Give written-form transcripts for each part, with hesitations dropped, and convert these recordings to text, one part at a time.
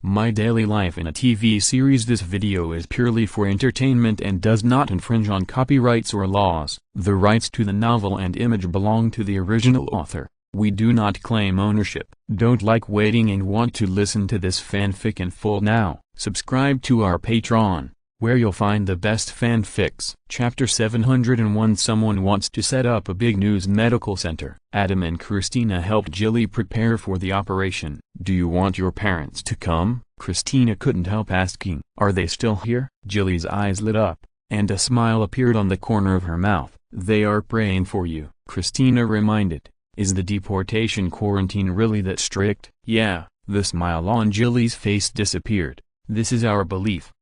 My daily life in a TV series. This video is purely for entertainment and does not infringe on copyrights or laws. The rights to the novel and image belong to the original author. We do not claim ownership. Don't like waiting and want to listen to this fanfic in full now? Subscribe to our Patreon, where you'll find the best fanfics. Chapter 701. Someone wants to set up a big news medical center. Adam and Christina helped Jilly prepare for the operation. Do you want your parents to come? Christina couldn't help asking. Are they still here? Jilly's eyes lit up, and a smile appeared on the corner of her mouth. They are praying for you, Christina reminded. Is the deportation quarantine really that strict? Yeah. The smile on Jilly's face disappeared. This is our belief.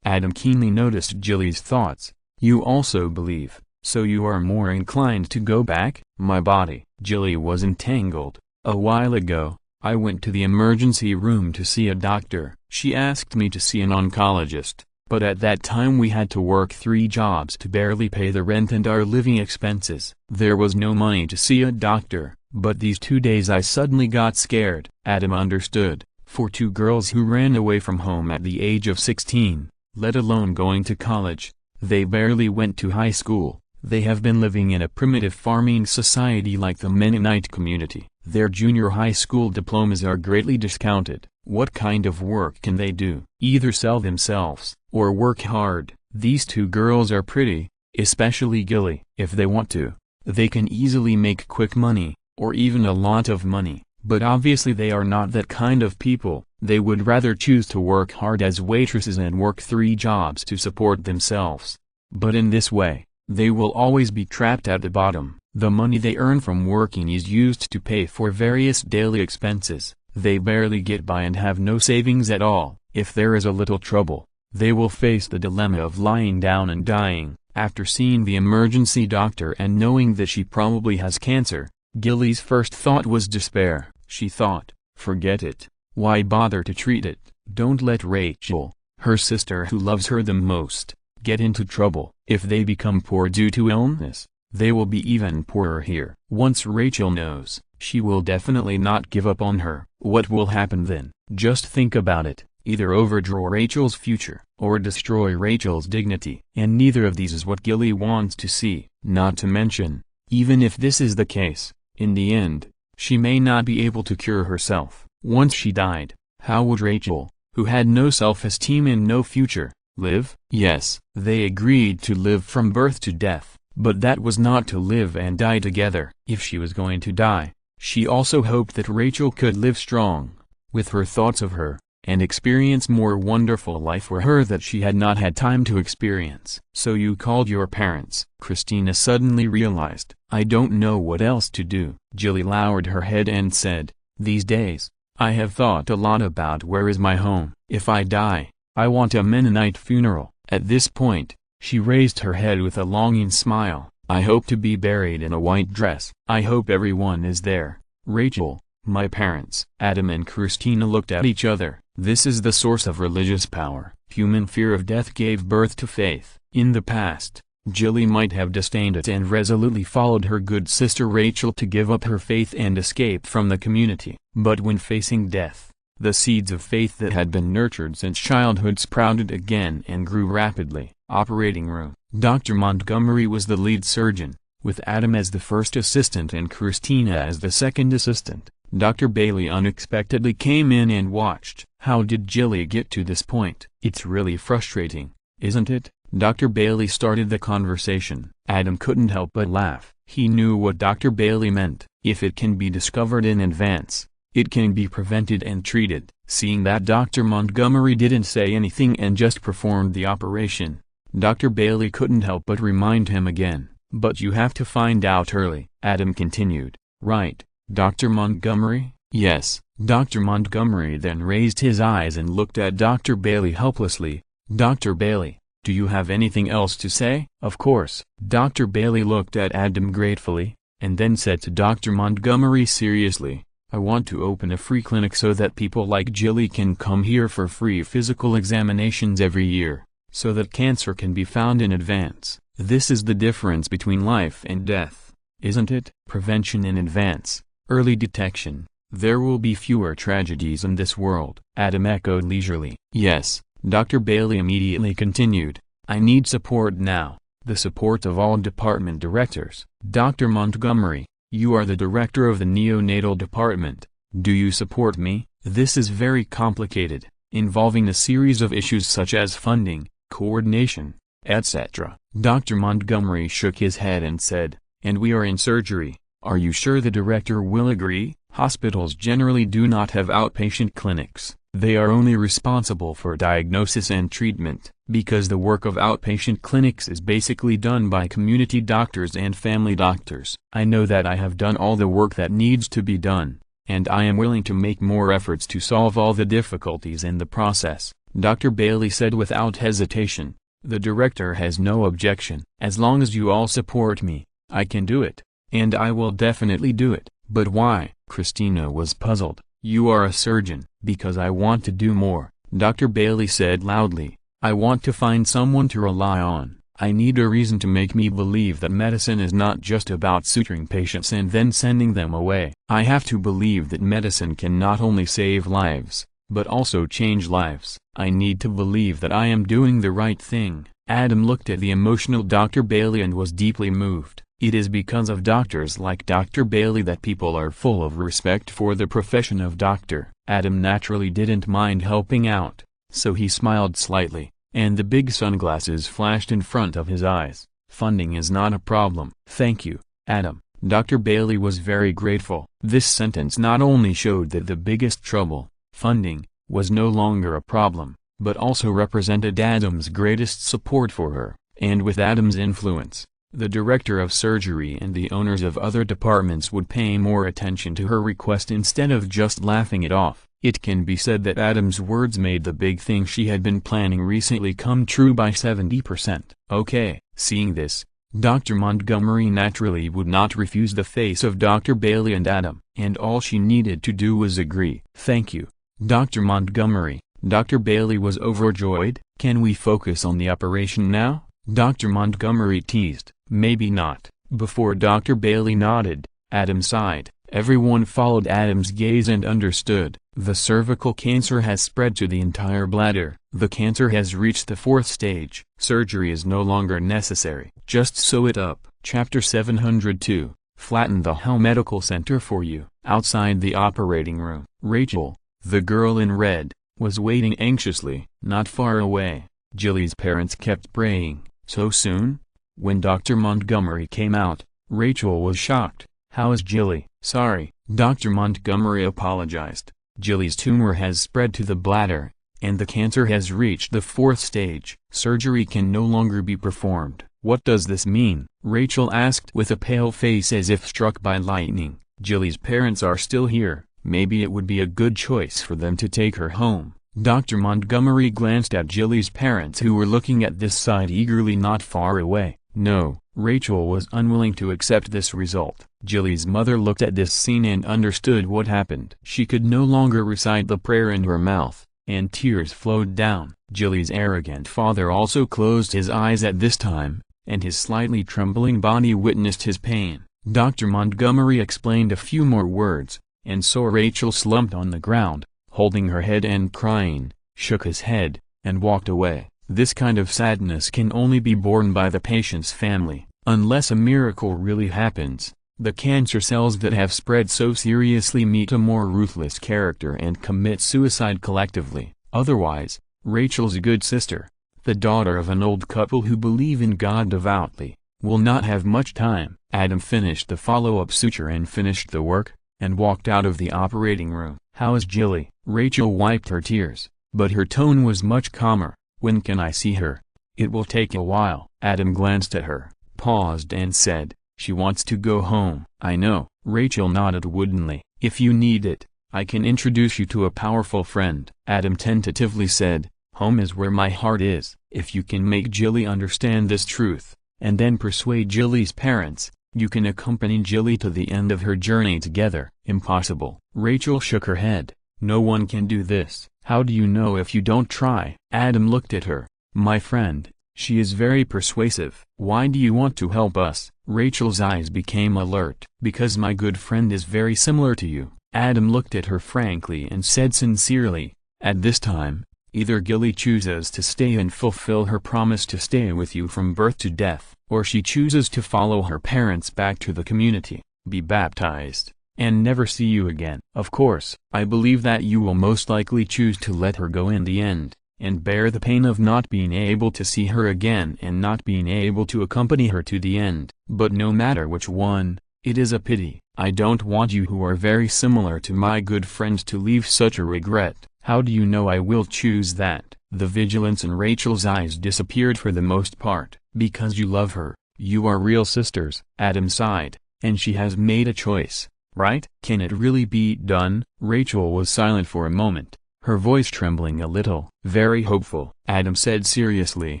Adam keenly noticed Jilly's thoughts. You also believe, so you are more inclined to go back? My body. Jilly was entangled. A while ago, I went to the emergency room to see a doctor. She asked me to see an oncologist, but at that time we had to work 3 jobs to barely pay the rent and our living expenses. There was no money to see a doctor, but these 2 days I suddenly got scared. Adam understood. For 2 girls who ran away from home at the age of 16, let alone going to college, they barely went to high school. They have been living in a primitive farming society like the Mennonite community. Their junior high school diplomas are greatly discounted. What kind of work can they do? Either sell themselves, or work hard. These 2 girls are pretty, especially Gilly. If they want to, they can easily make quick money, or even a lot of money. But obviously they are not that kind of people. They would rather choose to work hard as waitresses and work 3 jobs to support themselves. But in this way, they will always be trapped at the bottom. The money they earn from working is used to pay for various daily expenses. They barely get by and have no savings at all. If there is a little trouble, they will face the dilemma of lying down and dying. After seeing the emergency doctor and knowing that she probably has cancer, Gilly's first thought was despair. She thought, forget it. Why bother to treat it? Don't let Rachel, her sister who loves her the most, get into trouble. If they become poor due to illness, they will be even poorer here. Once Rachel knows, she will definitely not give up on her. What will happen then? Just think about it. Either overdraw Rachel's future, or destroy Rachel's dignity. And neither of these is what Gilly wants to see. Not to mention, even if this is the case, in the end, she may not be able to cure herself. Once she died, how would Rachel, who had no self-esteem and no future, live? Yes, they agreed to live from birth to death, but that was not to live and die together. If she was going to die, she also hoped that Rachel could live strong, with her thoughts of her, and experience more wonderful life for her that she had not had time to experience. So you called your parents? Christina suddenly realized. I don't know what else to do. Jilly lowered her head and said, these days, I have thought a lot about where is my home. If I die, I want a Mennonite funeral. At this point, she raised her head with a longing smile. I hope to be buried in a white dress. I hope everyone is there. Rachel, my parents. Adam and Christina looked at each other. This is the source of religious power. Human fear of death gave birth to faith. In the past, Jilly might have disdained it and resolutely followed her good sister Rachel to give up her faith and escape from the community. But when facing death, the seeds of faith that had been nurtured since childhood sprouted again and grew rapidly. Operating room. Dr. Montgomery was the lead surgeon, with Adam as the first assistant and Christina as the second assistant. Dr. Bailey unexpectedly came in and watched. How did Jilly get to this point? It's really frustrating, isn't it? Dr. Bailey started the conversation. Adam couldn't help but laugh. He knew what Dr. Bailey meant. If it can be discovered in advance, it can be prevented and treated. Seeing that Dr. Montgomery didn't say anything and just performed the operation, Dr. Bailey couldn't help but remind him again. But you have to find out early. Adam continued. Right, Dr. Montgomery? Yes. Dr. Montgomery then raised his eyes and looked at Dr. Bailey helplessly. Dr. Bailey, do you have anything else to say? Of course. Dr. Bailey looked at Adam gratefully, and then said to Dr. Montgomery seriously, I want to open a free clinic so that people like Jilly can come here for free physical examinations every year, so that cancer can be found in advance. This is the difference between life and death, isn't it? Prevention in advance, early detection, There will be fewer tragedies in this world. Adam echoed leisurely. Yes, Dr. Bailey immediately continued. I need support now. The support of all department directors. Dr. Montgomery, you are the director of the neonatal department. Do you support me? This is very complicated, involving a series of issues such as funding, coordination, etc. Dr. Montgomery shook his head and said, and we are in surgery. Are you sure the director will agree? Hospitals generally do not have outpatient clinics. They are only responsible for diagnosis and treatment, because the work of outpatient clinics is basically done by community doctors and family doctors. I know that I have done all the work that needs to be done, and I am willing to make more efforts to solve all the difficulties in the process, Dr. Bailey said without hesitation. The director has no objection. As long as you all support me, I can do it, and I will definitely do it. But why? Christina was puzzled. You are a surgeon. Because I want to do more, Dr. Bailey said loudly. I want to find someone to rely on. I need a reason to make me believe that medicine is not just about suturing patients and then sending them away. I have to believe that medicine can not only save lives, but also change lives. I need to believe that I am doing the right thing. Adam looked at the emotional Dr. Bailey and was deeply moved. It is because of doctors like Dr. Bailey that people are full of respect for the profession of doctor. Adam naturally didn't mind helping out, so he smiled slightly, and the big sunglasses flashed in front of his eyes. Funding is not a problem. Thank you, Adam. Dr. Bailey was very grateful. This sentence not only showed that the biggest trouble, funding, was no longer a problem, but also represented Adam's greatest support for her, and with Adam's influence, the director of surgery and the owners of other departments would pay more attention to her request instead of just laughing it off. It can be said that Adam's words made the big thing she had been planning recently come true by 70%. Okay, seeing this, Dr. Montgomery naturally would not refuse the face of Dr. Bailey and Adam, and all she needed to do was agree. Thank you, Dr. Montgomery. Dr. Bailey was overjoyed. Can we focus on the operation now? Dr. Montgomery teased. Maybe not. Before Dr. Bailey nodded, Adam sighed. Everyone followed Adam's gaze and understood. The cervical cancer has spread to the entire bladder. The cancer has reached the 4th stage. Surgery is no longer necessary. Just sew it up. Chapter 702. Flatten the Hell Medical Center for you. Outside the operating room, Rachel, the girl in red, was waiting anxiously. Not far away, Jilly's parents kept praying. So soon? When Dr. Montgomery came out, Rachel was shocked. How is Jilly? Sorry, Dr. Montgomery apologized. Jilly's tumor has spread to the bladder, and the cancer has reached the 4th stage. Surgery can no longer be performed. What does this mean? Rachel asked with a pale face as if struck by lightning. Jilly's parents are still here. Maybe it would be a good choice for them to take her home. Dr. Montgomery glanced at Jilly's parents who were looking at this side eagerly not far away. No, Rachel was unwilling to accept this result. Jilly's mother looked at this scene and understood what happened. She could no longer recite the prayer in her mouth, and tears flowed down. Jilly's arrogant father also closed his eyes at this time, and his slightly trembling body witnessed his pain. Dr. Montgomery explained a few more words, and saw Rachel slumped on the ground, holding her head and crying, shook his head, and walked away. This kind of sadness can only be borne by the patient's family, unless a miracle really happens. The cancer cells that have spread so seriously meet a more ruthless character and commit suicide collectively. Otherwise, Rachel's a good sister, the daughter of an old couple who believe in God devoutly, will not have much time. Adam finished the follow-up suture and finished the work, and walked out of the operating room. How is Jilly? Rachel wiped her tears, but her tone was much calmer. When can I see her? It will take a while. Adam glanced at her, paused and said, she wants to go home. I know. Rachel nodded woodenly. If you need it, I can introduce you to a powerful friend. Adam tentatively said, home is where my heart is. If you can make Jilly understand this truth, and then persuade Jilly's parents, you can accompany Jilly to the end of her journey together. Impossible. Rachel shook her head. No one can do this. How do you know if you don't try? Adam looked at her. My friend, she is very persuasive. Why do you want to help us? Rachel's eyes became alert. Because my good friend is very similar to you. Adam looked at her frankly and said sincerely, "At this time, either Gilly chooses to stay and fulfill her promise to stay with you from birth to death, or she chooses to follow her parents back to the community, be baptized, and never see you again. Of course, I believe that you will most likely choose to let her go in the end, and bear the pain of not being able to see her again and not being able to accompany her to the end. But no matter which one, it is a pity. I don't want you who are very similar to my good friend to leave such a regret. How do you know I will choose that?" The vigilance in Rachel's eyes disappeared for the most part. "Because you love her, you are real sisters," Adam sighed, "and she has made a choice, right?" "Can it really be done?" Rachel was silent for a moment, her voice trembling a little. "Very hopeful," Adam said seriously.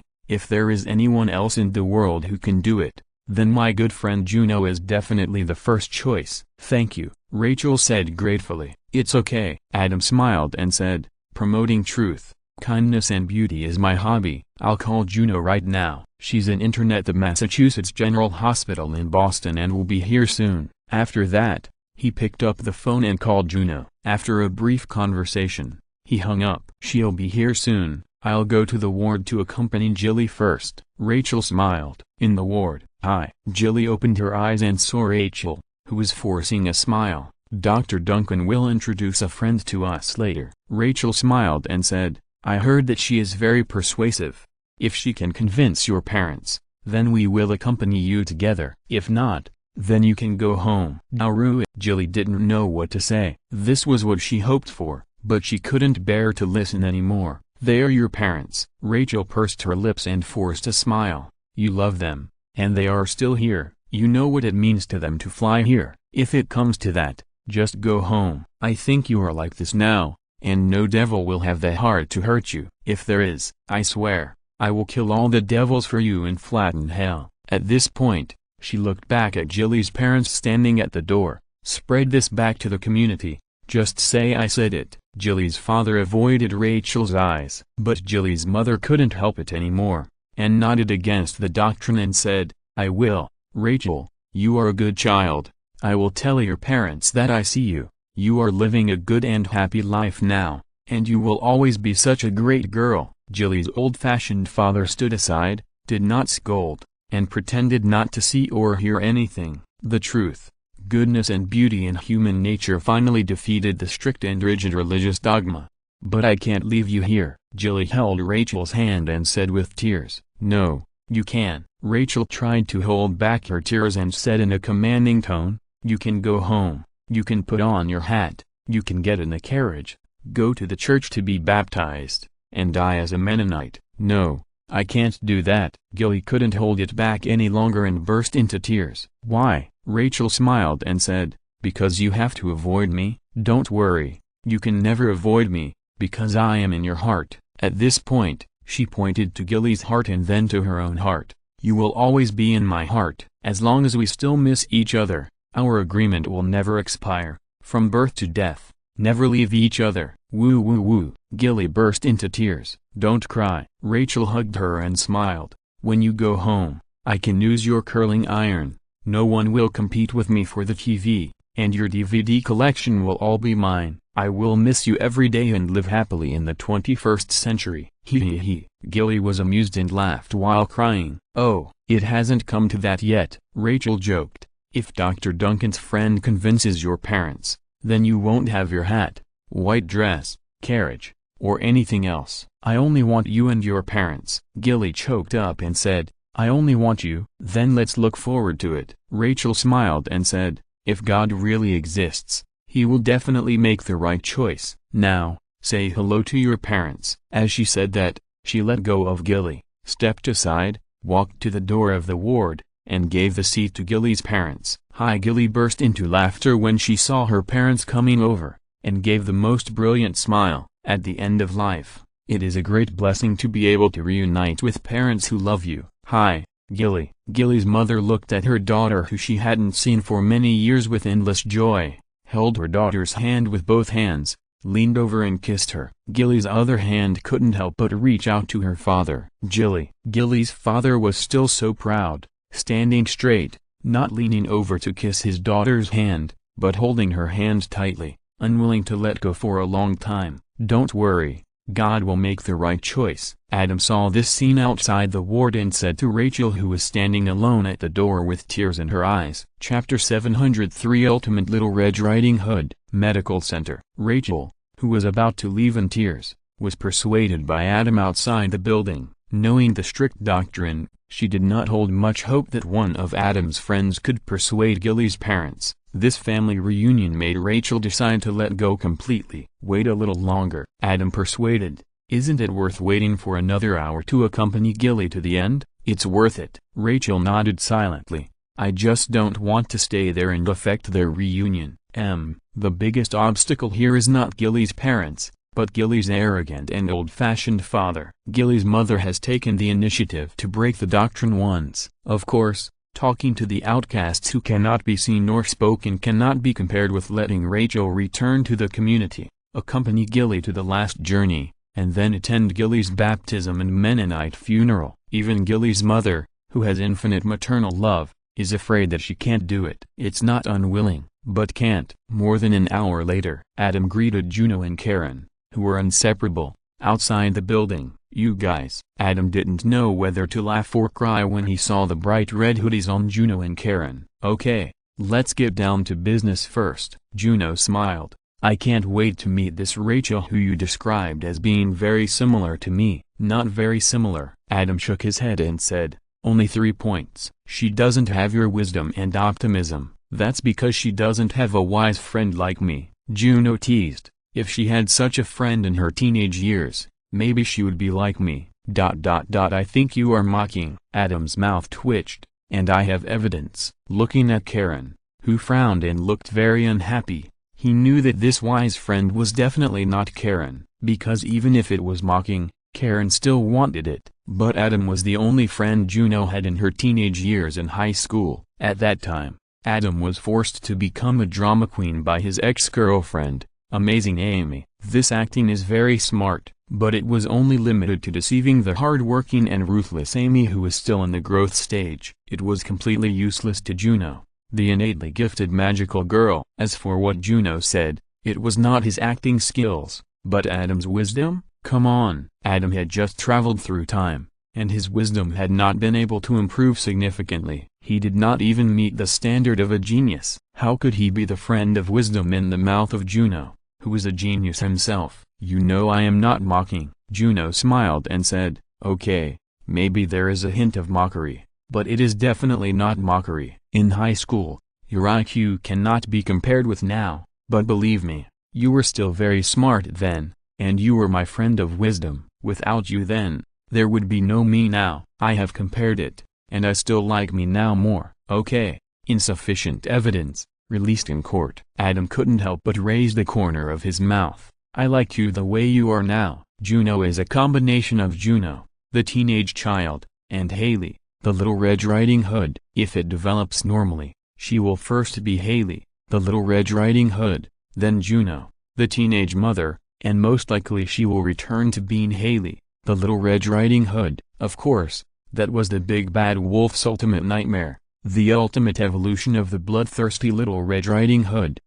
"If there is anyone else in the world who can do it, then my good friend Juno is definitely the first choice." "Thank you," Rachel said gratefully. "It's okay." Adam smiled and said, "Promoting truth, kindness and beauty is my hobby. I'll call Juno right now. She's an intern at the Massachusetts General Hospital in Boston and will be here soon." After that, he picked up the phone and called Juno. After a brief conversation, he hung up. "She'll be here soon. I'll go to the ward to accompany Gilly first." Rachel smiled. "In the ward, hi." Gilly opened her eyes and saw Rachel, who was forcing a smile. "Dr. Duncan will introduce a friend to us later." Rachel smiled and said, "I heard that she is very persuasive. If she can convince your parents, then we will accompany you together. If not, then you can go home." Nauru. Gilly didn't know what to say. This was what she hoped for, but she couldn't bear to listen anymore. "They are your parents." Rachel pursed her lips and forced a smile. "You love them, and they are still here. You know what it means to them to fly here. If it comes to that, just go home. I think you are like this now, and no devil will have the heart to hurt you. If there is, I swear, I will kill all the devils for you and flatten hell." At this point, she looked back at Gilly's parents standing at the door. "Spread this back to the community. Just say I said it." Gilly's father avoided Rachel's eyes. But Gilly's mother couldn't help it anymore, and nodded against the doctrine and said, "I will. Rachel, you are a good child. I will tell your parents that I see you. You are living a good and happy life now, and you will always be such a great girl." Gilly's old-fashioned father stood aside, did not scold, and pretended not to see or hear anything. The truth, goodness and beauty in human nature finally defeated the strict and rigid religious dogma. "But I can't leave you here." Gilly held Rachel's hand and said with tears, "No, you can." Rachel tried to hold back her tears and said in a commanding tone, "You can go home, you can put on your hat, you can get in the carriage, go to the church to be baptized, and die as a Mennonite." "No, I can't do that." Gilly couldn't hold it back any longer and burst into tears. "Why?" Rachel smiled and said, "Because you have to avoid me." "Don't worry, you can never avoid me, because I am in your heart." At this point, she pointed to Gilly's heart and then to her own heart. "You will always be in my heart. As long as we still miss each other, our agreement will never expire. From birth to death, never leave each other." "Woo woo woo." Gilly burst into tears. "Don't cry." Rachel hugged her and smiled. "When you go home, I can use your curling iron. No one will compete with me for the TV, and your DVD collection will all be mine. I will miss you every day and live happily in the 21st century." He. Gilly was amused and laughed while crying. "Oh, it hasn't come to that yet," Rachel joked. "If Dr. Duncan's friend convinces your parents, then you won't have your hat, white dress, carriage, or anything else. I only want you and your parents." Gilly choked up and said, "I only want you." "Then let's look forward to it." Rachel smiled and said, "If God really exists, he will definitely make the right choice. Now, say hello to your parents." As she said that, she let go of Gilly, stepped aside, walked to the door of the ward, and gave the seat to Gilly's parents. "Hi." Gilly burst into laughter when she saw her parents coming over, and gave the most brilliant smile. At the end of life, it is a great blessing to be able to reunite with parents who love you. "Hi, Gilly." Gilly's mother looked at her daughter who she hadn't seen for many years with endless joy, held her daughter's hand with both hands, leaned over and kissed her. Gilly's other hand couldn't help but reach out to her father. Gilly's father was still so proud, standing straight, not leaning over to kiss his daughter's hand, but holding her hand tightly. unwilling to let go for a long time. "Don't worry, God will make the right choice." Adam saw this scene outside the ward and said to Rachel, who was standing alone at the door with tears in her eyes. Chapter 703 Ultimate Little Red Riding Hood, Medical Center. Rachel, who was about to leave in tears, was persuaded by Adam outside the building. Knowing the strict doctrine, she did not hold much hope that one of Adam's friends could persuade Gilly's parents. This family reunion made Rachel decide to let go completely. "Wait a little longer," Adam persuaded. "Isn't it worth waiting for another hour to accompany Gilly to the end?" "It's worth it." Rachel nodded silently. "I just don't want to stay there and affect their reunion. The biggest obstacle here is not Gilly's parents, but Gilly's arrogant and old-fashioned father. Gilly's mother has taken the initiative to break the doctrine once. Of course, talking to the outcasts who cannot be seen nor spoken cannot be compared with letting Rachel return to the community, accompany Gilly to the last journey, and then attend Gilly's baptism and Mennonite funeral. Even Gilly's mother, who has infinite maternal love, is afraid that she can't do it. It's not unwilling, but can't. More than an hour later, Adam greeted Juno and Karen, who were inseparable, outside the building. "You guys." Adam didn't know whether to laugh or cry when he saw the bright red hoodies on Juno and Karen. "Okay, let's get down to business first." Juno smiled. "I can't wait to meet this Rachel who you described as being very similar to me." "Not very similar." Adam shook his head and said, "Only 3 points. She doesn't have your wisdom and optimism." "That's because she doesn't have a wise friend like me," Juno teased. "If she had such a friend in her teenage years, maybe she would be like me. I think you are mocking." Adam's mouth twitched. "And I have evidence." Looking at Karen, who frowned and looked very unhappy, he knew that this wise friend was definitely not Karen, because even if it was mocking, Karen still wanted it. But Adam was the only friend Juno had in her teenage years in high school. At that time, Adam was forced to become a drama queen by his ex-girlfriend, Amazing Amy. This acting is very smart, but it was only limited to deceiving the hard-working and ruthless Amy who was still in the growth stage. It was completely useless to Juno, the innately gifted magical girl. As for what Juno said, it was not his acting skills, but Adam's wisdom. Come on. Adam had just traveled through time, and his wisdom had not been able to improve significantly. He did not even meet the standard of a genius. How could he be the friend of wisdom in the mouth of Juno, who was a genius himself? "You know I am not mocking." Juno smiled and said, "Okay, maybe there is a hint of mockery, but it is definitely not mockery. In high school, your IQ cannot be compared with now, but believe me, you were still very smart then, and you were my friend of wisdom. Without you then, there would be no me now. I have compared it, and I still like me now more." "Okay, insufficient evidence, released in court." Adam couldn't help but raise the corner of his mouth. "I like you the way you are now." Juno is a combination of Juno, the teenage child, and Haley, the Little Red Riding Hood. If it develops normally, she will first be Haley, the Little Red Riding Hood, then Juno, the teenage mother, and most likely she will return to being Haley, the Little Red Riding Hood. Of course, that was the big bad wolf's ultimate nightmare, the ultimate evolution of the bloodthirsty Little Red Riding Hood.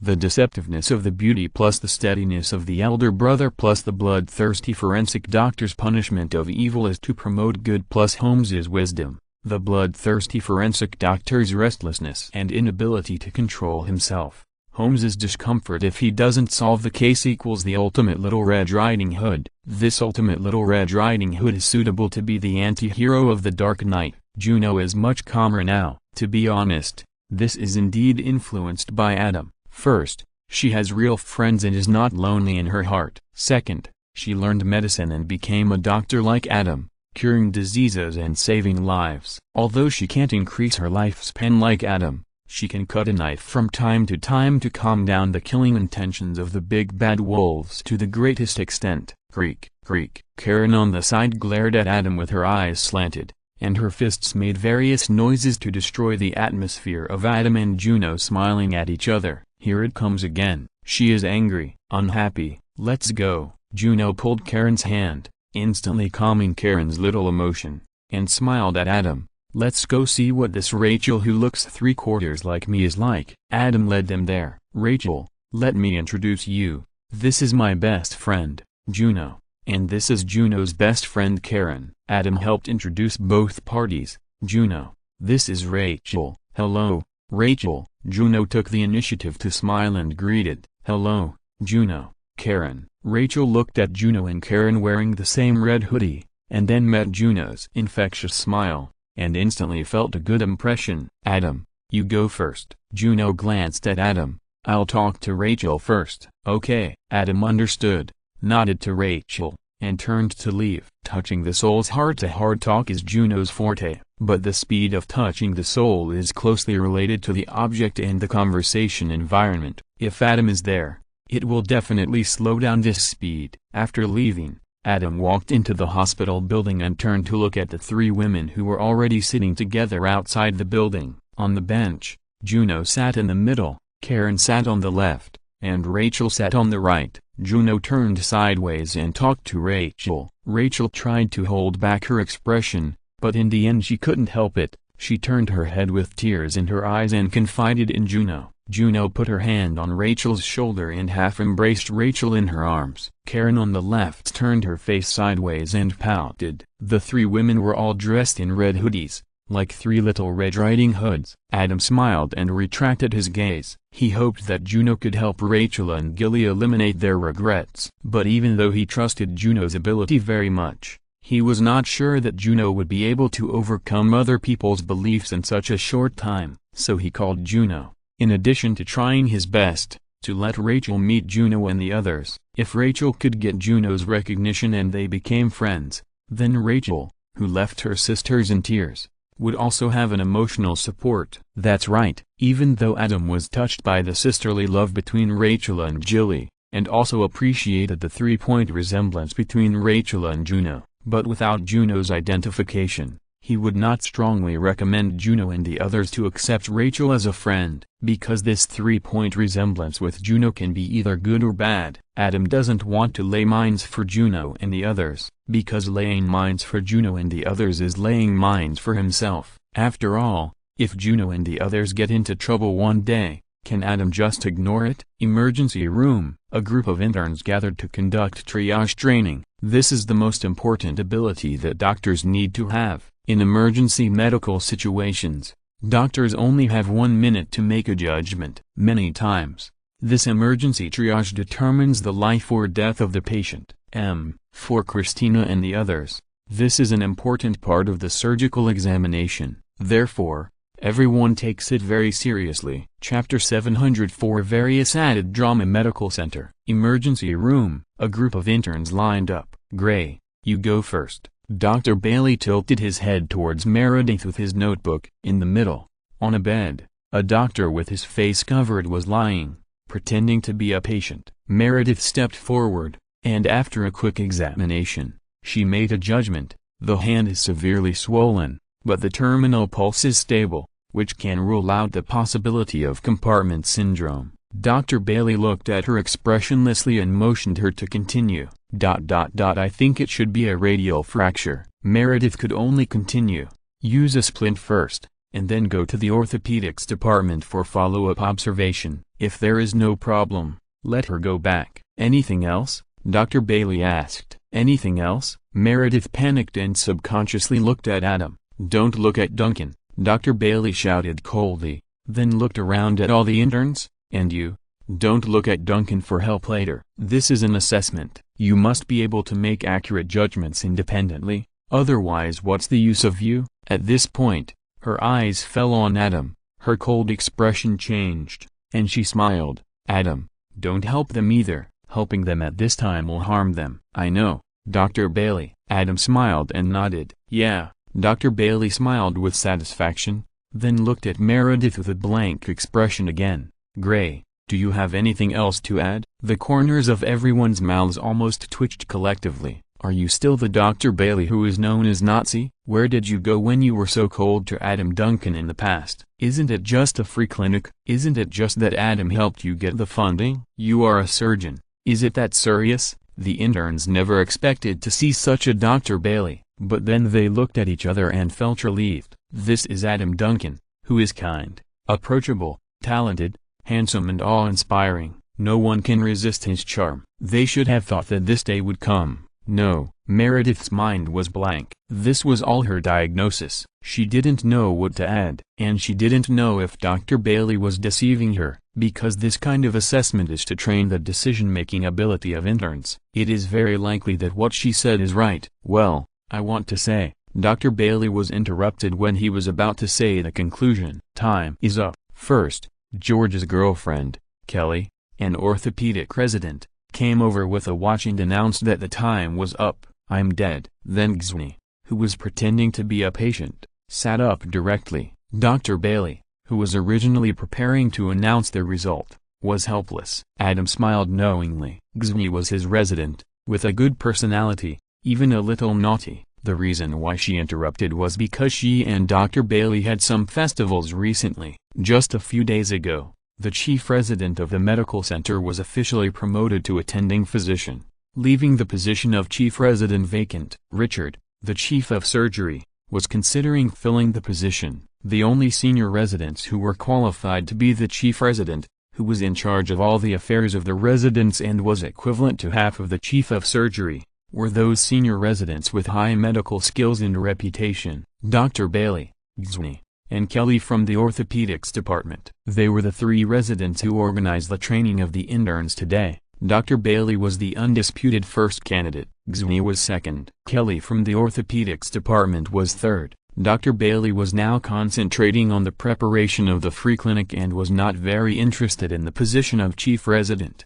The deceptiveness of the beauty plus the steadiness of the elder brother plus the bloodthirsty forensic doctor's punishment of evil is to promote good plus Holmes's wisdom, the bloodthirsty forensic doctor's restlessness and inability to control himself. Holmes's discomfort if he doesn't solve the case equals the ultimate Little Red Riding Hood. This ultimate Little Red Riding Hood is suitable to be the anti-hero of the Dark Knight. Juno is much calmer now. To be honest, this is indeed influenced by Adam. First, she has real friends and is not lonely in her heart. Second, she learned medicine and became a doctor like Adam, curing diseases and saving lives. Although she can't increase her lifespan like Adam, she can cut a knife from time to calm down the killing intentions of the big bad wolves to the greatest extent. Creak, creak. Karen on the side glared at Adam with her eyes slanted, and her fists made various noises to destroy the atmosphere of Adam and Juno smiling at each other. Here it comes again. She is angry, unhappy. "Let's go." Juno pulled Karen's hand, instantly calming Karen's little emotion, and smiled at Adam. "Let's go see what this Rachel who looks 3/4 like me is like." Adam led them there. Rachel, Let me introduce you. This is my best friend, Juno. And this is Juno's best friend Karen. Adam helped introduce both parties. Juno, this is Rachel. Hello, Rachel. Juno took the initiative to smile and greeted. Hello, Juno, Karen. Rachel looked at Juno and Karen wearing the same red hoodie, and then met Juno's infectious smile, and instantly felt a good impression. Adam, you go first. Juno glanced at Adam. I'll talk to Rachel first. Okay. Adam understood, nodded to Rachel, and turned to leave. Touching the soul's heart-to-heart talk is Juno's forte, but the speed of touching the soul is closely related to the object and the conversation environment. If Adam is there, it will definitely slow down this speed. After leaving, Adam walked into the hospital building and turned to look at the three women who were already sitting together outside the building. On the bench, Juno sat in the middle, Karen sat on the left, and Rachel sat on the right. Juno turned sideways and talked to Rachel. Rachel tried to hold back her expression, but in the end she couldn't help it. She turned her head with tears in her eyes and confided in Juno. Juno put her hand on Rachel's shoulder and half embraced Rachel in her arms. Karen on the left turned her face sideways and pouted. The three women were all dressed in red hoodies, like three little Red Riding Hoods. Adam smiled and retracted his gaze. He hoped that Juno could help Rachel and Gilly eliminate their regrets. But even though he trusted Juno's ability very much, he was not sure that Juno would be able to overcome other people's beliefs in such a short time. So he called Juno, in addition to trying his best, to let Rachel meet Juno and the others. If Rachel could get Juno's recognition and they became friends, then Rachel, who left her sisters in tears, would also have an emotional support. That's right. Even though Adam was touched by the sisterly love between Rachel and Gilly, and also appreciated the three-point resemblance between Rachel and Juno, but without Juno's identification, he would not strongly recommend Juno and the others to accept Rachel as a friend, because this three-point resemblance with Juno can be either good or bad. Adam doesn't want to lay mines for Juno and the others, because laying mines for Juno and the others is laying mines for himself. After all, if Juno and the others get into trouble one day, can Adam just ignore it? Emergency room. A group of interns gathered to conduct triage training. This is the most important ability that doctors need to have. In emergency medical situations, doctors only have 1 minute to make a judgment. Many times, this emergency triage determines the life or death of the patient. For Christina and the others, this is an important part of the surgical examination. Therefore, everyone takes it very seriously. Chapter 704 Various Added Drama Medical Center. Emergency room. A group of interns lined up. Gray, you go first. Dr. Bailey tilted his head towards Meredith with his notebook. In the middle, on a bed, a doctor with his face covered was lying, pretending to be a patient. Meredith stepped forward, and after a quick examination, she made a judgment. The hand is severely swollen, but the terminal pulse is stable, which can rule out the possibility of compartment syndrome. Dr. Bailey looked at her expressionlessly and motioned her to continue. I think it should be a radial fracture. Meredith could only continue. Use a splint first, and then go to the orthopedics department for follow-up observation. If there is no problem, let her go back. Anything else? Dr. Bailey asked. Anything else? Meredith panicked and subconsciously looked at Adam. Don't look at Duncan, Dr. Bailey shouted coldly, then looked around at all the interns. And you, don't look at Duncan for help later. This is an assessment. You must be able to make accurate judgments independently, otherwise what's the use of you? At this point, her eyes fell on Adam, her cold expression changed, and she smiled. Adam, don't help them either. Helping them at this time will harm them. I know, Dr. Bailey. Adam smiled and nodded. Yeah. Dr. Bailey smiled with satisfaction, then looked at Meredith with a blank expression again. Gray, do you have anything else to add? The corners of everyone's mouths almost twitched collectively. Are you still the Dr. Bailey who is known as Nazi? Where did you go when you were so cold to Adam Duncan in the past? Isn't it just a free clinic? Isn't it just that Adam helped you get the funding? You are a surgeon. Is it that serious? The interns never expected to see such a Dr. Bailey, but then they looked at each other and felt relieved. This is Adam Duncan, who is kind, approachable, talented, handsome and awe-inspiring. No one can resist his charm. They should have thought that this day would come. No, Meredith's mind was blank. This was all her diagnosis. She didn't know what to add. And she didn't know if Dr. Bailey was deceiving her, because this kind of assessment is to train the decision-making ability of interns. It is very likely that what she said is right. Well, I want to say, Dr. Bailey was interrupted when he was about to say the conclusion. Time is up. First, George's girlfriend, Kelly, an orthopedic resident, came over with a watch and announced that the time was up. I'm dead. Then Gzny, who was pretending to be a patient, sat up directly. Dr. Bailey, who was originally preparing to announce the result, was helpless. Adam smiled knowingly. Gzny was his resident, with a good personality, even a little naughty. The reason why she interrupted was because she and Dr. Bailey had some festivals recently. Just a few days ago, the chief resident of the medical center was officially promoted to attending physician, leaving the position of chief resident vacant. Richard, the chief of surgery, was considering filling the position. The only senior residents who were qualified to be the chief resident, who was in charge of all the affairs of the residents and was equivalent to half of the chief of surgery, were those senior residents with high medical skills and reputation. Dr. Bailey, Gzny, and Kelly from the orthopedics department. They were the three residents who organized the training of the interns today. Dr. Bailey was the undisputed first candidate. Gzny was second. Kelly from the orthopedics department was third. Dr. Bailey was now concentrating on the preparation of the free clinic and was not very interested in the position of chief resident.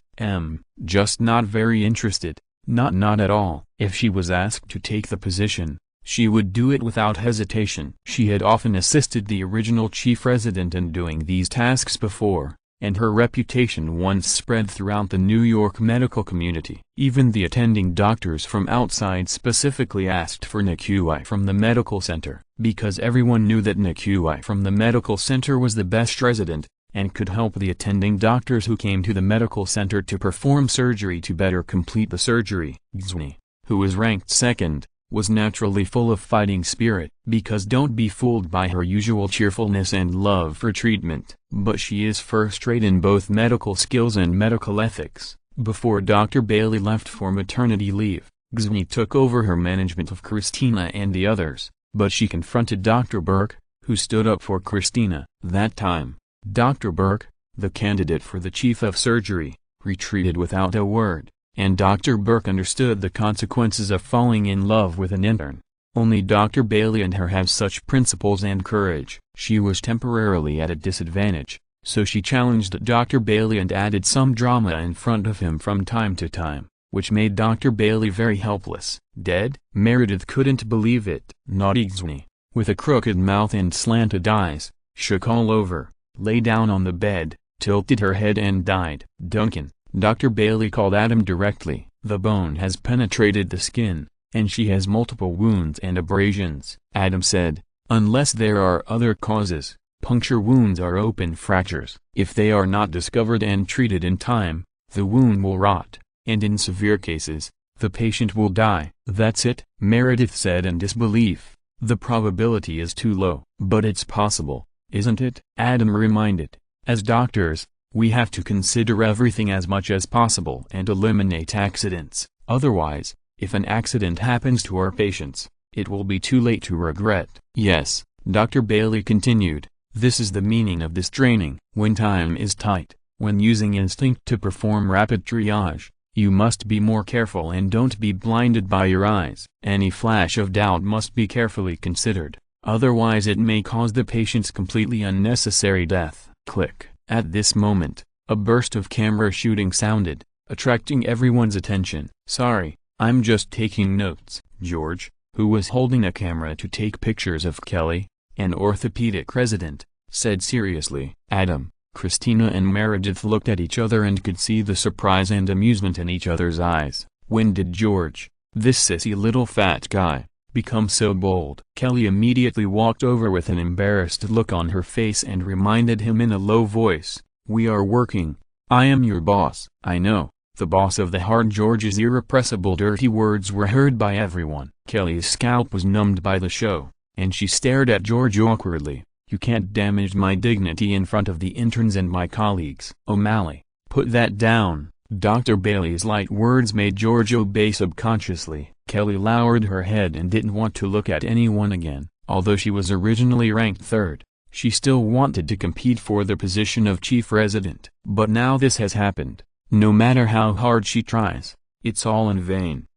Just not very interested. Not at all. If she was asked to take the position, she would do it without hesitation. She had often assisted the original chief resident in doing these tasks before, and her reputation once spread throughout the New York medical community. Even the attending doctors from outside specifically asked for Nikui from the medical center, because everyone knew that Nikui from the medical center was the best resident, and could help the attending doctors who came to the medical center to perform surgery to better complete the surgery. Gzny, who was ranked second, was naturally full of fighting spirit, because don't be fooled by her usual cheerfulness and love for treatment. But she is first-rate in both medical skills and medical ethics. Before Dr. Bailey left for maternity leave, Gzny took over her management of Christina and the others, but she confronted Dr. Burke, who stood up for Christina. That time, Dr. Burke, the candidate for the chief of surgery, retreated without a word. And Dr. Burke understood the consequences of falling in love with an intern. Only Dr. Bailey and her have such principles and courage. She was temporarily at a disadvantage, so she challenged Dr. Bailey and added some drama in front of him from time to time, which made Dr. Bailey very helpless. Dead? Meredith couldn't believe it. Naughty Gzny, with a crooked mouth and slanted eyes, shook all over, lay down on the bed, tilted her head and died. Duncan, Dr. Bailey called Adam directly. The bone has penetrated the skin, and she has multiple wounds and abrasions. Adam said, unless there are other causes, puncture wounds are open fractures. If they are not discovered and treated in time, the wound will rot, and in severe cases, the patient will die. That's it, Meredith said in disbelief. The probability is too low. But it's possible, isn't it? Adam reminded. As doctors, we have to consider everything as much as possible and eliminate accidents. Otherwise, if an accident happens to our patients, it will be too late to regret. Yes, Dr. Bailey continued, this is the meaning of this training. When time is tight, when using instinct to perform rapid triage, you must be more careful and don't be blinded by your eyes. Any flash of doubt must be carefully considered, otherwise it may cause the patient's completely unnecessary death. Click. At this moment, a burst of camera shooting sounded, attracting everyone's attention. Sorry, I'm just taking notes. George, who was holding a camera to take pictures of Kelly, an orthopedic resident, said seriously. Adam, Christina and Meredith looked at each other and could see the surprise and amusement in each other's eyes. When did George, this sissy little fat guy, become so bold? Kelly immediately walked over with an embarrassed look on her face and reminded him in a low voice, we are working. I am your boss. I know, the boss of the heart. George's irrepressible dirty words were heard by everyone. Kelly's scalp was numbed by the show, and she stared at George awkwardly. You can't damage my dignity in front of the interns and my colleagues. O'Malley, Put that down." Dr. Bailey's light words made George obey subconsciously. Kelly lowered her head and didn't want to look at anyone again. Although she was originally ranked third, she still wanted to compete for the position of chief resident. But now this has happened. No matter how hard she tries, it's all in vain.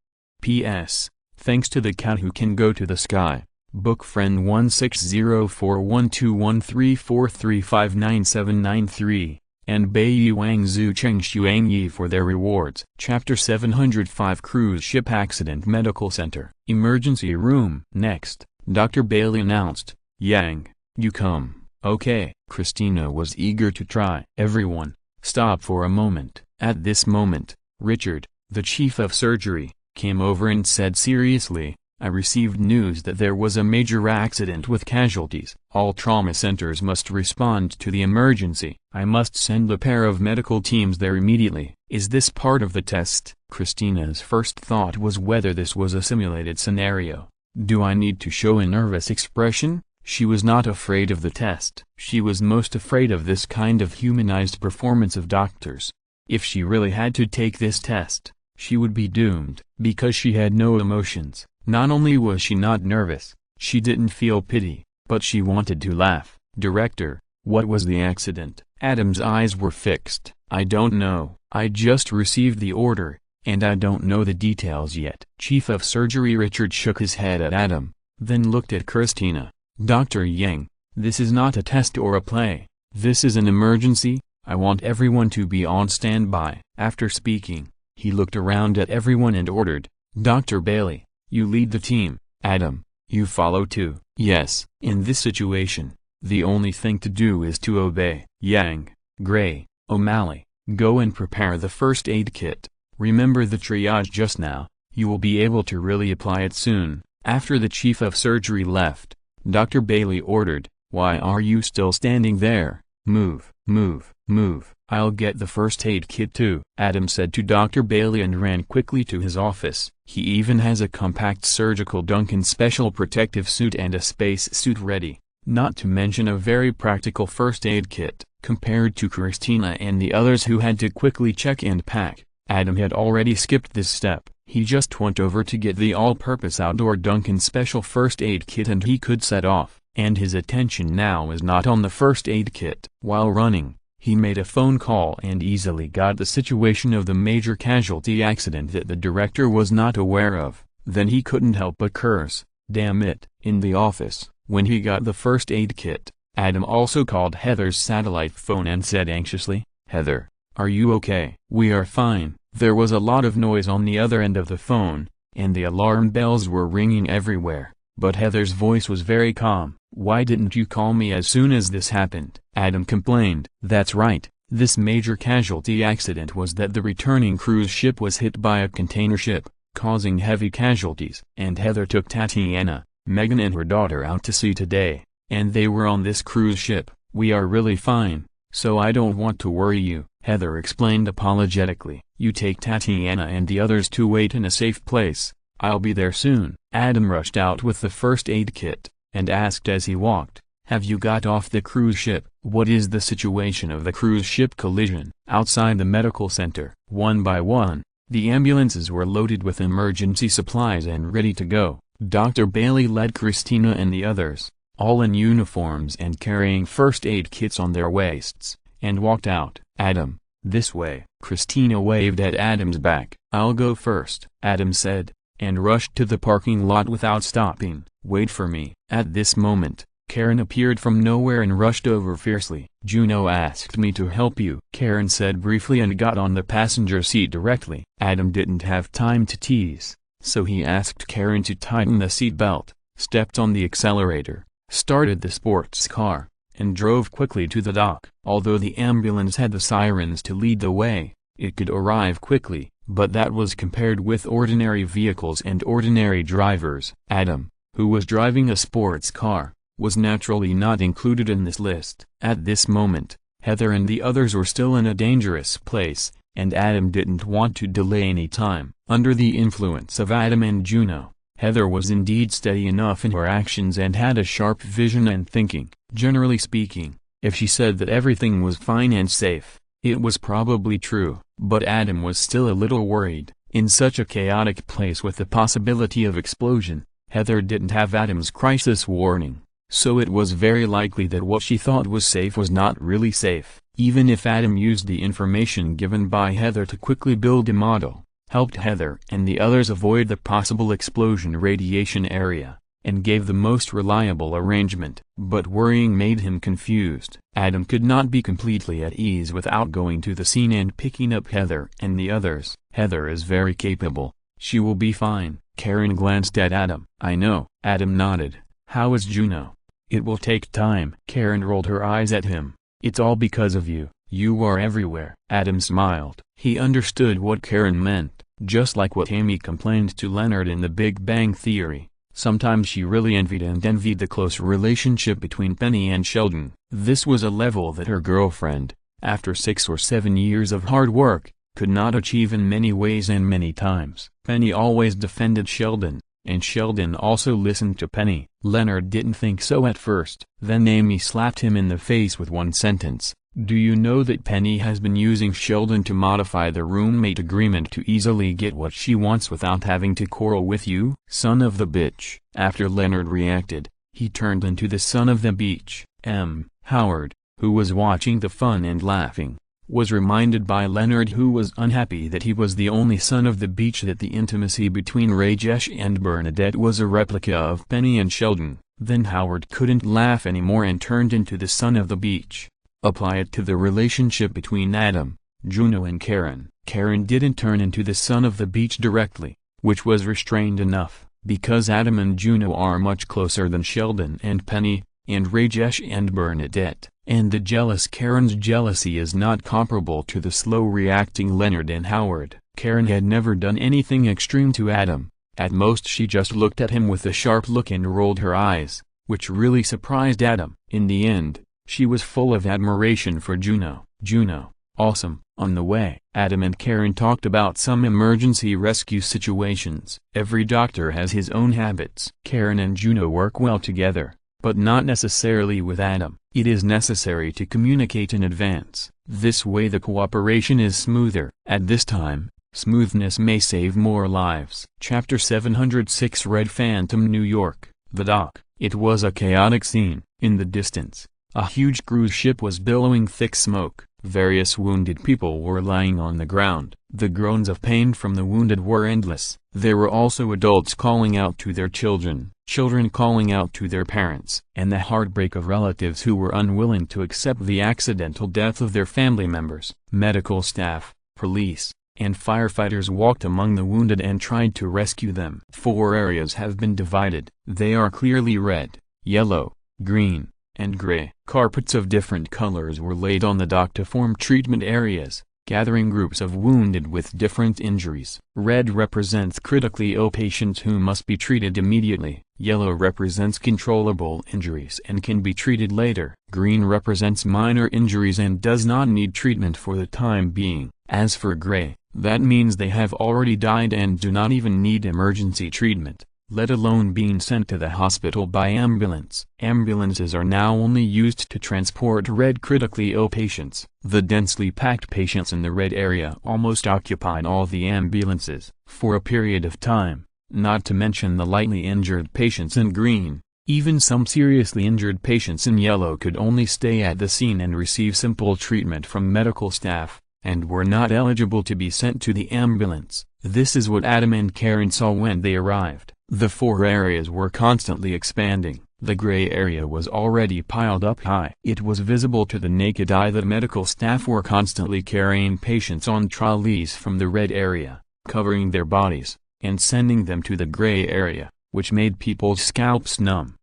P.S. Thanks to the cat who can go to the sky. Book friend 1604121343599793, and Bei Wang Zhu Cheng Xuang Yi for their rewards. Chapter 705 Cruise Ship Accident Medical Center. Emergency Room. Next, Dr. Bailey announced, "Yang, you come." "Okay." Christina was eager to try. "Everyone, stop for a moment." At this moment, Richard, the chief of surgery, came over and said seriously, "I received news that there was a major accident with casualties. All trauma centers must respond to the emergency. I must send a pair of medical teams there immediately." "Is this part of the test?" Christina's first thought was whether this was a simulated scenario. "Do I need to show a nervous expression?" She was not afraid of the test. She was most afraid of this kind of humanized performance of doctors. If she really had to take this test, she would be doomed. Because she had no emotions, not only was she not nervous, she didn't feel pity, but she wanted to laugh. "Director, what was the accident?" Adam's eyes were fixed. "I don't know. I just received the order, and I don't know the details yet." Chief of Surgery Richard shook his head at Adam, then looked at Christina. "Dr. Yang, this is not a test or a play. This is an emergency. I want everyone to be on standby." After speaking, he looked around at everyone and ordered, "Dr. Bailey, you lead the team. Adam, you follow too." "Yes." In this situation, the only thing to do is to obey. "Yang, Gray, O'Malley, go and prepare the first aid kit. Remember the triage just now. You will be able to really apply it soon." After the chief of surgery left, Dr. Bailey ordered, "Why are you still standing there? Move, move, move." "I'll get the first aid kit too," Adam said to Dr. Bailey and ran quickly to his office. He even has a compact surgical Duncan special protective suit and a space suit ready, not to mention a very practical first aid kit. Compared to Christina and the others who had to quickly check and pack, Adam had already skipped this step. He just went over to get the all-purpose outdoor Duncan special first aid kit and he could set off. And his attention now was not on the first aid kit. While running, he made a phone call and easily got the situation of the major casualty accident that the director was not aware of. Then he couldn't help but curse, "Damn it." In the office, when he got the first aid kit, Adam also called Heather's satellite phone and said anxiously, "Heather, are you okay?" "We are fine." There was a lot of noise on the other end of the phone, and the alarm bells were ringing everywhere, but Heather's voice was very calm. "Why didn't you call me as soon as this happened?" Adam complained. "That's right, this major casualty accident was that the returning cruise ship was hit by a container ship, causing heavy casualties. And Heather took Tatiana, Megan and her daughter out to sea today, and they were on this cruise ship. We are really fine, so I don't want to worry you," Heather explained apologetically. "You take Tatiana and the others to wait in a safe place. I'll be there soon." Adam rushed out with the first aid kit, and asked as he walked, "Have you got off the cruise ship?" "What is the situation of the cruise ship collision?" Outside the medical center, one by one, the ambulances were loaded with emergency supplies and ready to go. Dr. Bailey led Christina and the others, all in uniforms and carrying first aid kits on their waists, and walked out. "Adam, this way." Christina waved at Adam's back. "I'll go first," Adam said, and rushed to the parking lot without stopping. "Wait for me." At this moment, Karen appeared from nowhere and rushed over fiercely. "Juno asked me to help you," Karen said briefly and got on the passenger seat directly. Adam didn't have time to tease, so he asked Karen to tighten the seat belt, stepped on the accelerator, started the sports car, and drove quickly to the dock. Although the ambulance had the sirens to lead the way, it could arrive quickly, but that was compared with ordinary vehicles and ordinary drivers. Adam, who was driving a sports car, was naturally not included in this list. At this moment, Heather and the others were still in a dangerous place, and Adam didn't want to delay any time. Under the influence of Adam and Juno, Heather was indeed steady enough in her actions and had a sharp vision and thinking. Generally speaking, if she said that everything was fine and safe, It was probably true, but Adam was still a little worried. In such a chaotic place with the possibility of explosion, Heather didn't have Adam's crisis warning, so it was very likely that what she thought was safe was not really safe. Even if Adam used the information given by Heather to quickly build a model, helped Heather and the others avoid the possible explosion radiation area, and gave the most reliable arrangement, but worrying made him confused. Adam could not be completely at ease without going to the scene and picking up Heather and the others. Heather is very capable. She will be fine. Karen glanced at Adam. I know. Adam nodded. How is Juno? It will take time. Karen rolled her eyes at him. It's all because of you. You are everywhere. Adam smiled. He understood what Karen meant, just like what Amy complained to Leonard in The Big Bang Theory. Sometimes she really envied the close relationship between Penny and Sheldon. This was a level that her girlfriend, after 6 or 7 years of hard work, could not achieve in many ways and many times. Penny always defended Sheldon, and Sheldon also listened to Penny. Leonard didn't think so at first. Then Amy slapped him in the face with one sentence. Do you know that Penny has been using Sheldon to modify the roommate agreement to easily get what she wants without having to quarrel with you? Son of the bitch. After Leonard reacted, he turned into the son of the beach. Howard, who was watching the fun and laughing, was reminded by Leonard, who was unhappy that he was the only son of the beach, that the intimacy between Rajesh and Bernadette was a replica of Penny and Sheldon. Then Howard couldn't laugh anymore and turned into the son of the beach. Apply it to the relationship between Adam, Juno and Karen. Karen didn't turn into the son of the beach directly, which was restrained enough, because Adam and Juno are much closer than Sheldon and Penny, and Rajesh and Bernadette, and the jealous Karen's jealousy is not comparable to the slow-reacting Leonard and Howard. Karen had never done anything extreme to Adam. At most she just looked at him with a sharp look and rolled her eyes, which really surprised Adam. In the end, she was full of admiration for Juno. Juno, awesome. On the way, Adam and Karen talked about some emergency rescue situations. Every doctor has his own habits. Karen and Juno work well together, but not necessarily with Adam. It is necessary to communicate in advance. This way the cooperation is smoother. At this time, smoothness may save more lives. Chapter 706 Red Phantom, New York. The dock. It was a chaotic scene. In the distance, a huge cruise ship was billowing thick smoke. Various wounded people were lying on the ground. The groans of pain from the wounded were endless. There were also adults calling out to their children, children calling out to their parents, and the heartbreak of relatives who were unwilling to accept the accidental death of their family members. Medical staff, police, and firefighters walked among the wounded and tried to rescue them. 4 areas have been divided. They are clearly red, yellow, green, and gray. Carpets of different colors were laid on the dock to form treatment areas, gathering groups of wounded with different injuries. Red represents critically ill patients who must be treated immediately. Yellow represents controllable injuries and can be treated later. Green represents minor injuries and does not need treatment for the time being. As for gray, that means they have already died and do not even need emergency treatment, let alone being sent to the hospital by ambulance. Ambulances are now only used to transport red critically ill patients. The densely packed patients in the red area almost occupied all the ambulances for a period of time, not to mention the lightly injured patients in green. Even some seriously injured patients in yellow could only stay at the scene and receive simple treatment from medical staff, and were not eligible to be sent to the ambulance. This is what Adam and Karen saw when they arrived. The 4 areas were constantly expanding. The gray area was already piled up high. It was visible to the naked eye that medical staff were constantly carrying patients on trolleys from the red area, covering their bodies, and sending them to the gray area, which made people's scalps numb.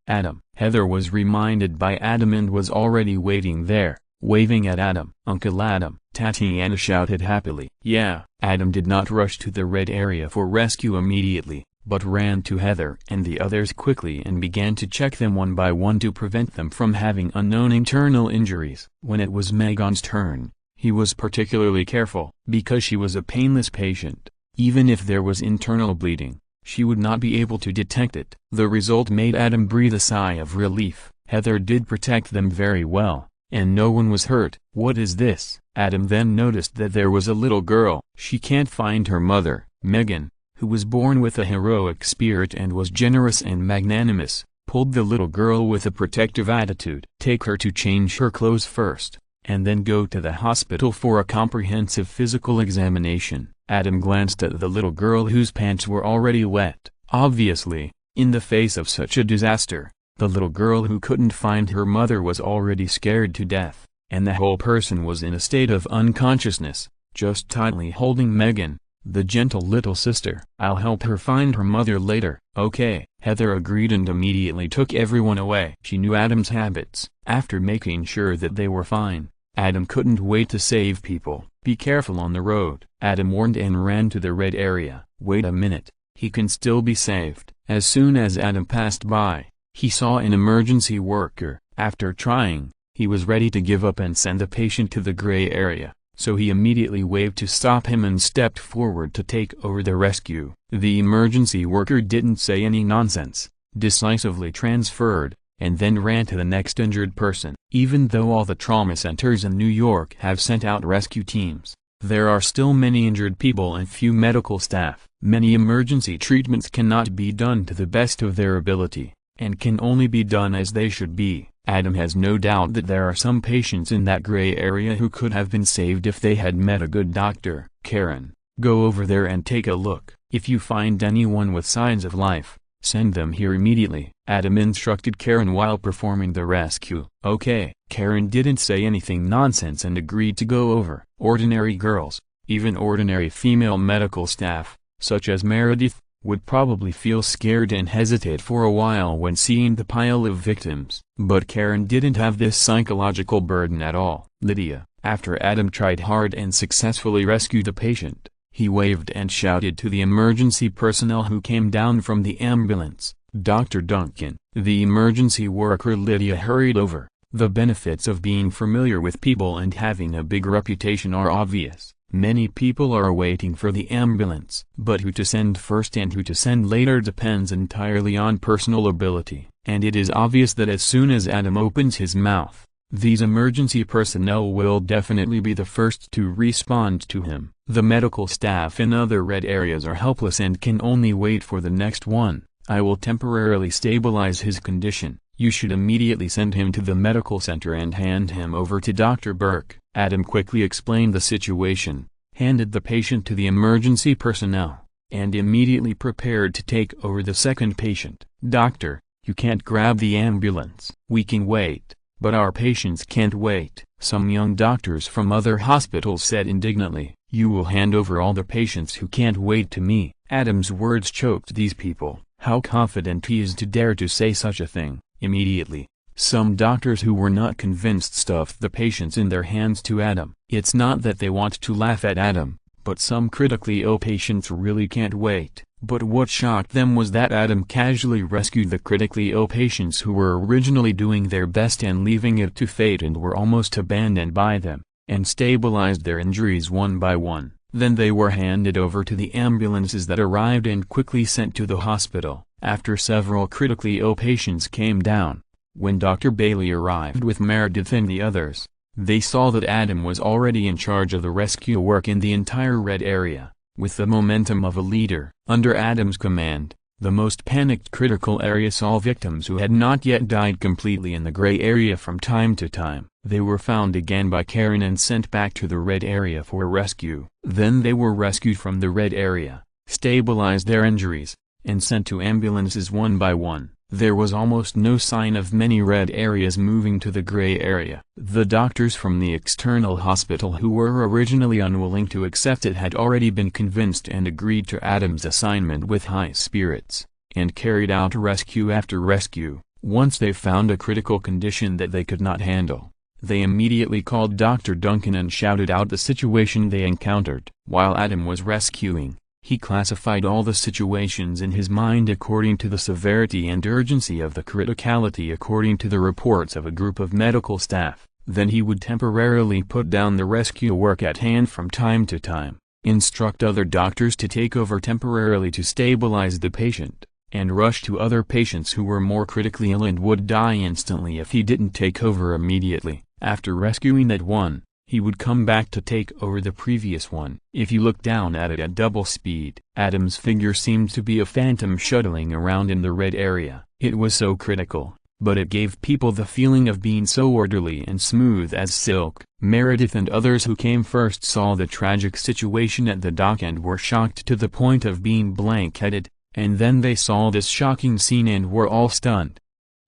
Heather was reminded by Adam and was already waiting there, waving at Adam. Uncle Adam, Tatiana shouted happily. Yeah. Adam did not rush to the red area for rescue immediately, but ran to Heather and the others quickly and began to check them one by one to prevent them from having unknown internal injuries. When it was Megan's turn, he was particularly careful. Because she was a painless patient, even if there was internal bleeding, she would not be able to detect it. The result made Adam breathe a sigh of relief. Heather did protect them very well, and no one was hurt. What is this? Adam then noticed that there was a little girl. She can't find her mother, Megan, who was born with a heroic spirit and was generous and magnanimous, pulled the little girl with a protective attitude. Take her to change her clothes first, and then go to the hospital for a comprehensive physical examination. Adam glanced at the little girl whose pants were already wet. Obviously, in the face of such a disaster, the little girl who couldn't find her mother was already scared to death, and the whole person was in a state of unconsciousness, just tightly holding Megan, the gentle little sister. "I'll help her find her mother later." "Okay." Heather agreed and immediately took everyone away. She knew Adam's habits. After making sure that they were fine, Adam couldn't wait to save people. "Be careful on the road," Adam warned and ran to the red area. "Wait a minute, he can still be saved." As soon as Adam passed by, he saw an emergency worker. After trying, he was ready to give up and send the patient to the gray area, so he immediately waved to stop him and stepped forward to take over the rescue. The emergency worker didn't say any nonsense, decisively transferred, and then ran to the next injured person. Even though all the trauma centers in New York have sent out rescue teams, there are still many injured people and few medical staff. Many emergency treatments cannot be done to the best of their ability, and can only be done as they should be. Adam has no doubt that there are some patients in that gray area who could have been saved if they had met a good doctor. "Karen, go over there and take a look. If you find anyone with signs of life, send them here immediately," Adam instructed Karen while performing the rescue. "Okay." Karen didn't say anything nonsense and agreed to go over. Ordinary girls, even ordinary female medical staff, such as Meredith, would probably feel scared and hesitate for a while when seeing the pile of victims. But Karen didn't have this psychological burden at all. "Lydia." After Adam tried hard and successfully rescued the patient, he waved and shouted to the emergency personnel who came down from the ambulance, "Dr. Duncan." The emergency worker Lydia hurried over. The benefits of being familiar with people and having a big reputation are obvious. Many people are waiting for the ambulance. But who to send first and who to send later depends entirely on personal ability. And it is obvious that as soon as Adam opens his mouth, these emergency personnel will definitely be the first to respond to him. The medical staff in other red areas are helpless and can only wait for the next one. "I will temporarily stabilize his condition. You should immediately send him to the medical center and hand him over to Dr. Burke." Adam quickly explained the situation, handed the patient to the emergency personnel, and immediately prepared to take over the second patient. "Doctor, you can't grab the ambulance." "We can wait, but our patients can't wait," some young doctors from other hospitals said indignantly. "You will hand over all the patients who can't wait to me." Adam's words choked these people. How confident he is to dare to say such a thing. Immediately, some doctors who were not convinced stuffed the patients in their hands to Adam. It's not that they want to laugh at Adam, but some critically ill patients really can't wait. But what shocked them was that Adam casually rescued the critically ill patients who were originally doing their best and leaving it to fate and were almost abandoned by them, and stabilized their injuries one by one. Then they were handed over to the ambulances that arrived and quickly sent to the hospital. After several critically ill patients came down, when Dr. Bailey arrived with Meredith and the others, they saw that Adam was already in charge of the rescue work in the entire red area, with the momentum of a leader. Under Adam's command, the most panicked critical area saw victims who had not yet died completely in the gray area from time to time. They were found again by Karen and sent back to the red area for rescue. Then they were rescued from the red area, stabilized their injuries, and sent to ambulances one by one. There was almost no sign of many red areas moving to the gray area. The doctors from the external hospital who were originally unwilling to accept it had already been convinced and agreed to Adam's assignment with high spirits, and carried out rescue after rescue. Once they found a critical condition that they could not handle, they immediately called Dr. Duncan and shouted out the situation they encountered. While Adam was rescuing, he classified all the situations in his mind according to the severity and urgency of the criticality according to the reports of a group of medical staff. Then he would temporarily put down the rescue work at hand from time to time, instruct other doctors to take over temporarily to stabilize the patient, and rush to other patients who were more critically ill and would die instantly if he didn't take over immediately. After rescuing that one, he would come back to take over the previous one. If you look down at it at double speed, Adam's figure seemed to be a phantom shuttling around in the red area. It was so critical, but it gave people the feeling of being so orderly and smooth as silk. Meredith and others who came first saw the tragic situation at the dock and were shocked to the point of being blank-headed, and then they saw this shocking scene and were all stunned.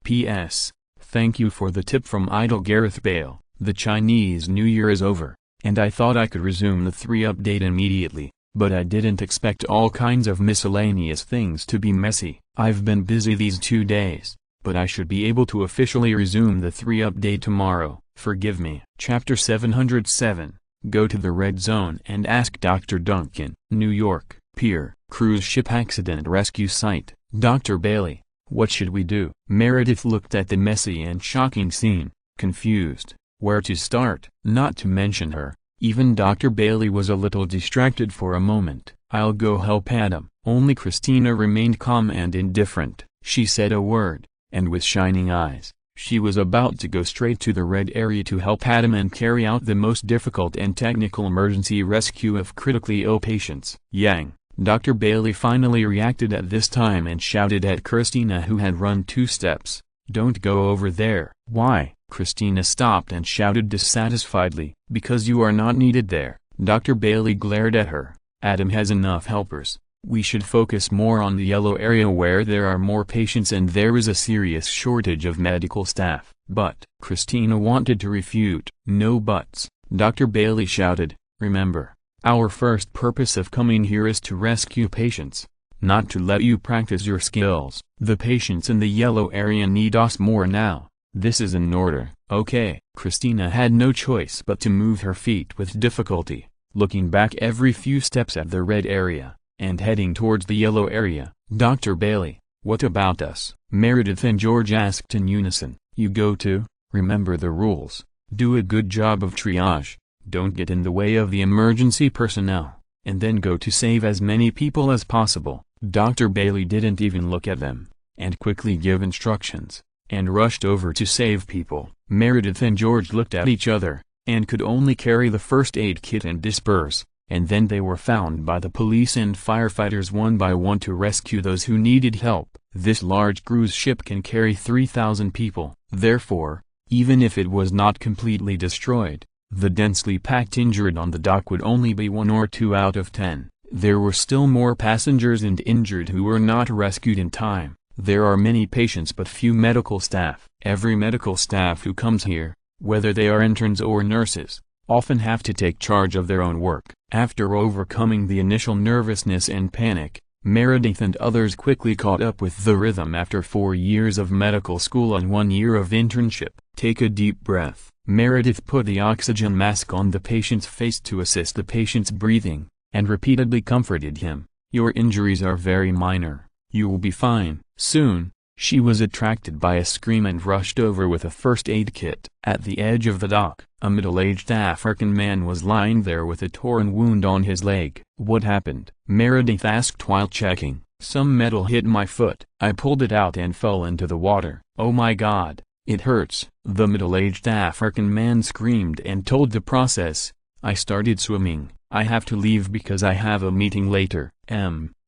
P.S. Thank you for the tip from Idol Gareth Bale. The Chinese New Year is over, and I thought I could resume the 3 update immediately, but I didn't expect all kinds of miscellaneous things to be messy. I've been busy these 2 days, but I should be able to officially resume the 3 update tomorrow. Forgive me. Chapter 707. Go to the red zone and ask Dr. Duncan. New York, Pier, cruise ship accident rescue site. Dr. Bailey, what should we do? Meredith looked at the messy and shocking scene, confused. Where to start? Not to mention her, even Dr. Bailey was a little distracted for a moment. I'll go help Adam. Only Christina remained calm and indifferent. She said a word, and with shining eyes, she was about to go straight to the red area to help Adam and carry out the most difficult and technical emergency rescue of critically ill patients. Yang. Dr. Bailey finally reacted at this time and shouted at Christina, who had run 2 steps. Don't go over there. Why? Christina stopped and shouted dissatisfiedly. Because you are not needed there. Dr. Bailey glared at her. Adam has enough helpers. We should focus more on the yellow area where there are more patients and there is a serious shortage of medical staff. But Christina wanted to refute. No buts. Dr. Bailey shouted, remember, our first purpose of coming here is to rescue patients, not to let you practice your skills. The patients in the yellow area need us more now. This is an order. Okay. Christina had no choice but to move her feet with difficulty, looking back every few steps at the red area, and heading towards the yellow area. Dr. Bailey, what about us? Meredith and George asked in unison. You go too? Remember the rules. Do a good job of triage, don't get in the way of the emergency personnel, and then go to save as many people as possible. Dr. Bailey didn't even look at them, and quickly give instructions, and rushed over to save people. Meredith and George looked at each other, and could only carry the first aid kit and disperse, and then they were found by the police and firefighters one by one to rescue those who needed help. This large cruise ship can carry 3,000 people. Therefore, even if it was not completely destroyed, the densely packed injured on the dock would only be 1 or 2 out of 10. There were still more passengers and injured who were not rescued in time. There are many patients but few medical staff. Every medical staff who comes here, whether they are interns or nurses, often have to take charge of their own work. After overcoming the initial nervousness and panic, Meredith and others quickly caught up with the rhythm after 4 years of medical school and 1 year of internship. Take a deep breath. Meredith put the oxygen mask on the patient's face to assist the patient's breathing, and repeatedly comforted him. Your injuries are very minor. You will be fine. Soon, she was attracted by a scream and rushed over with a first aid kit. At the edge of the dock, a middle-aged African man was lying there with a torn wound on his leg. What happened? Meredith asked while checking. Some metal hit my foot. I pulled it out and fell into the water. Oh my God, it hurts. The middle-aged African man screamed and told the process. I started swimming. I have to leave because I have a meeting later.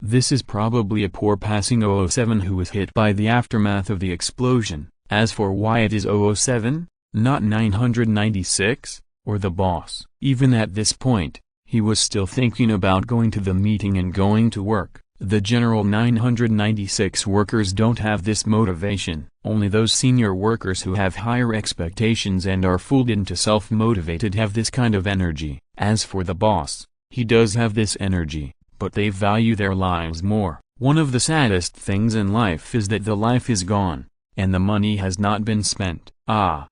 This is probably a poor passing 007 who was hit by the aftermath of the explosion. As for why it is 007, not 996, or the boss. Even at this point, he was still thinking about going to the meeting and going to work. The general 996 workers don't have this motivation. Only those senior workers who have higher expectations and are fooled into self-motivated have this kind of energy. As for the boss, he does have this energy, but they value their lives more. One of the saddest things in life is that the life is gone, and the money has not been spent.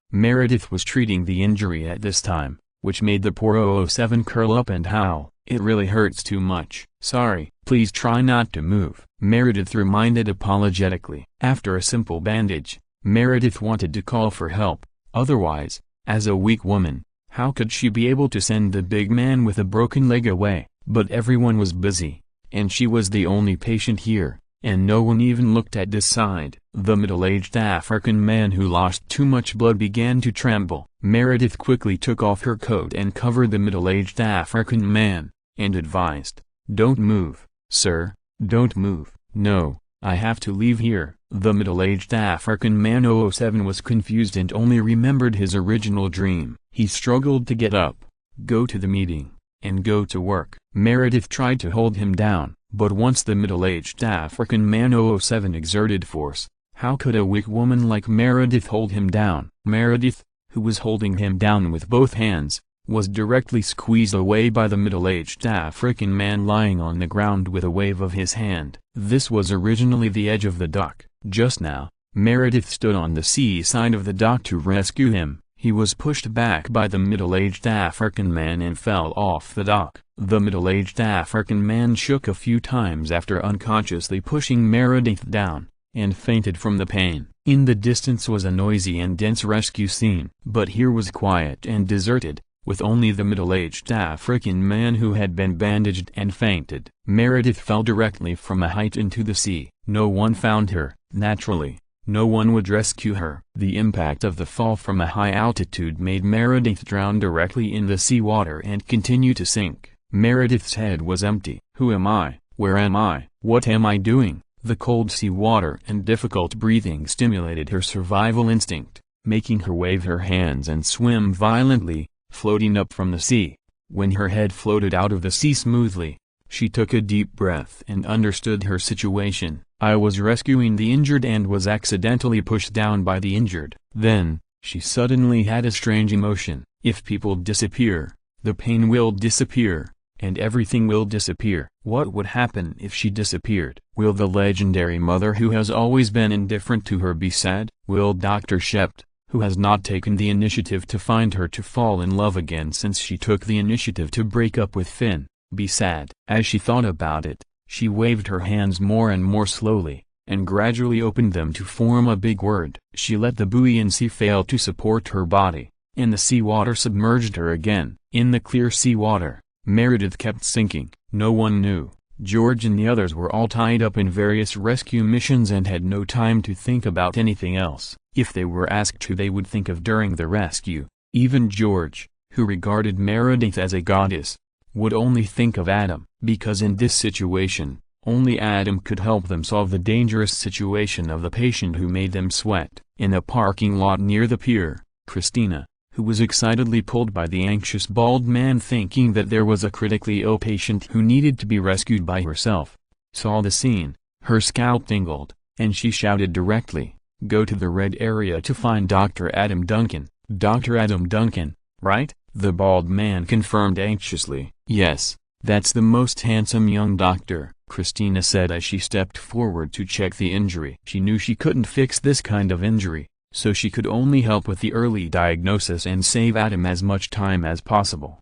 Meredith was treating the injury at this time, which made the poor 007 curl up and howl. It really hurts too much. Sorry, please try not to move, Meredith reminded apologetically. After a simple bandage, Meredith wanted to call for help. Otherwise, as a weak woman, how could she be able to send the big man with a broken leg away? But everyone was busy, and she was the only patient here, and no one even looked at this side. The middle-aged African man who lost too much blood began to tremble. Meredith quickly took off her coat and covered the middle-aged African man, and advised, "Don't move, sir, don't move." "No, I have to leave here." The middle-aged African man 007 was confused and only remembered his original dream. He struggled to get up, go to the meeting, and go to work. Meredith tried to hold him down, but once the middle-aged African man 007 exerted force, how could a weak woman like Meredith hold him down? Meredith, who was holding him down with both hands, was directly squeezed away by the middle-aged African man lying on the ground with a wave of his hand. This was originally the edge of the dock. Just now, Meredith stood on the sea side of the dock to rescue him. He was pushed back by the middle-aged African man and fell off the dock. The middle-aged African man shook a few times after unconsciously pushing Meredith down, and fainted from the pain. In the distance was a noisy and dense rescue scene. But here was quiet and deserted, with only the middle-aged African man who had been bandaged and fainted. Meredith fell directly from a height into the sea. No one found her. Naturally, no one would rescue her. The impact of the fall from a high altitude made Meredith drown directly in the seawater and continue to sink. Meredith's head was empty. Who am I? Where am I? What am I doing? The cold seawater and difficult breathing stimulated her survival instinct, making her wave her hands and swim violently, floating up from the sea. When her head floated out of the sea smoothly, she took a deep breath and understood her situation. I was rescuing the injured and was accidentally pushed down by the injured. Then, she suddenly had a strange emotion. If people disappear, the pain will disappear, and everything will disappear. What would happen if she disappeared? Will the legendary mother who has always been indifferent to her be sad? Will Dr. Shept, who has not taken the initiative to find her to fall in love again since she took the initiative to break up with Finn, be sad? As she thought about it, she waved her hands more and more slowly, and gradually opened them to form a big word. She let the buoyancy fail to support her body, and the seawater submerged her again. In the clear seawater, Meredith kept sinking. No one knew. George and the others were all tied up in various rescue missions and had no time to think about anything else. If they were asked who they would think of during the rescue, even George, who regarded Meredith as a goddess, would only think of Adam, because in this situation, only Adam could help them solve the dangerous situation of the patient who made them sweat. In a parking lot near the pier, Christina, who was excitedly pulled by the anxious bald man thinking that there was a critically ill patient who needed to be rescued by herself, saw the scene. Her scalp tingled, and she shouted directly, "Go to the red area to find Dr. Adam Duncan." "Dr. Adam Duncan, right?" the bald man confirmed anxiously. "Yes, that's the most handsome young doctor," Christina said as she stepped forward to check the injury. She knew she couldn't fix this kind of injury, so she could only help with the early diagnosis and save Adam as much time as possible.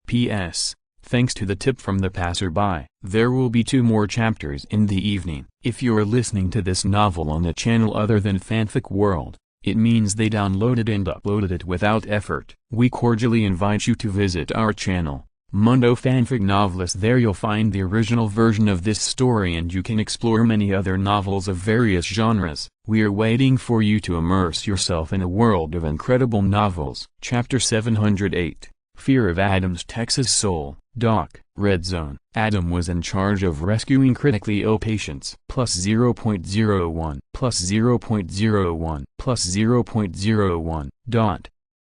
P.S. Thanks to the tip from the passerby, there will be 2 more chapters in the evening. If you're listening to this novel on a channel other than Fanfic World, it means they downloaded and uploaded it without effort. We cordially invite you to visit our channel, Mundo Fanfic Novelist. There you'll find the original version of this story and you can explore many other novels of various genres. We are waiting for you to immerse yourself in a world of incredible novels. Chapter 708, Fear of Adam's Texas Soul. Doc, Red Zone. Adam was in charge of rescuing critically ill patients. Plus 0.01, plus 0.01, plus 0.01. Dot.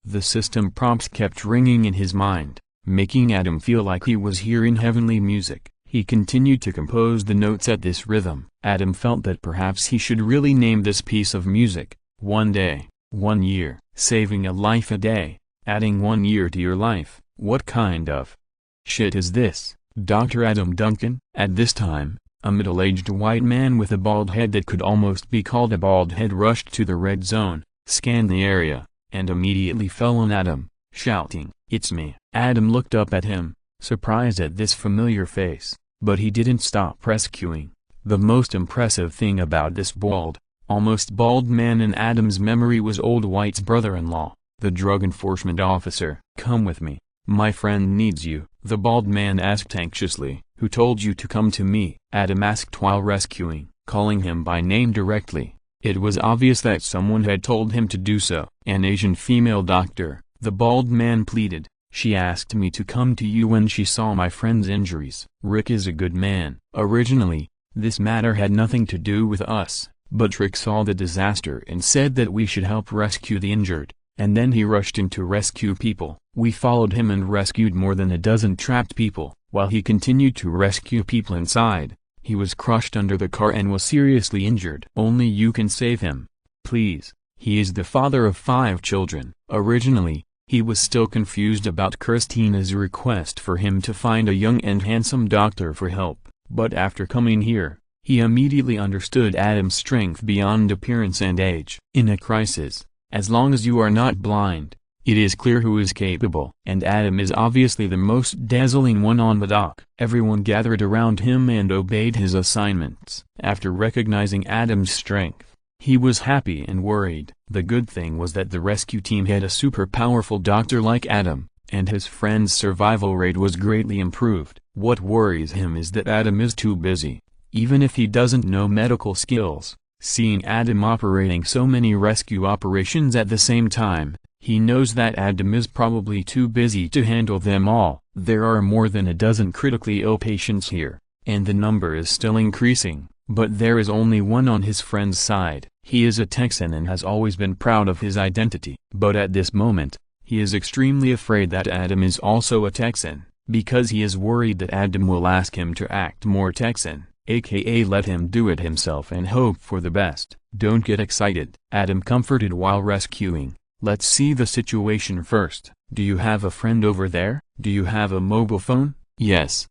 The system prompts kept ringing in his mind, making Adam feel like he was hearing heavenly music. He continued to compose the notes at this rhythm. Adam felt that perhaps he should really name this piece of music, One Day, 1 Year. Saving a life a day, adding 1 year to your life. What kind of shit is this? Dr. Adam Duncan? At this time, a middle-aged white man with a bald head that could almost be called a bald head rushed to the red zone, scanned the area, and immediately fell on Adam, shouting, "It's me." Adam looked up at him, surprised at this familiar face, but he didn't stop rescuing. The most impressive thing about this bald, almost bald man in Adam's memory was Old White's brother-in-law, the drug enforcement officer. "Come with me. My friend needs you," the bald man asked anxiously. "Who told you to come to me?" Adam asked while rescuing, calling him by name directly. It was obvious that someone had told him to do so. An Asian female doctor, the bald man pleaded. She asked me to come to you when she saw my friend's injuries. Rick is a good man. Originally, this matter had nothing to do with us, but Rick saw the disaster and said that we should help rescue the injured, and then he rushed in to rescue people. We followed him and rescued more than a dozen trapped people. While he continued to rescue people inside, he was crushed under the car and was seriously injured. Only you can save him, please. He is the father of 5 children. Originally, he was still confused about Christina's request for him to find a young and handsome doctor for help, but after coming here, he immediately understood Adam's strength beyond appearance and age. In a crisis, as long as you are not blind, it is clear who is capable. And Adam is obviously the most dazzling one on the dock. Everyone gathered around him and obeyed his assignments. After recognizing Adam's strength, he was happy and worried. The good thing was that the rescue team had a super powerful doctor like Adam, and his friend's survival rate was greatly improved. What worries him is that Adam is too busy. Even if he doesn't know medical skills, seeing Adam operating so many rescue operations at the same time, he knows that Adam is probably too busy to handle them all. There are more than a dozen critically ill patients here, and the number is still increasing, but there is only one on his friend's side. He is a Texan and has always been proud of his identity. But at this moment, he is extremely afraid that Adam is also a Texan, because he is worried that Adam will ask him to act more Texan, aka let him do it himself and hope for the best. Don't get excited, Adam comforted while rescuing. Let's see the situation first. Do you have a friend over there? Do you have a mobile phone? Yes,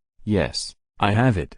I have it.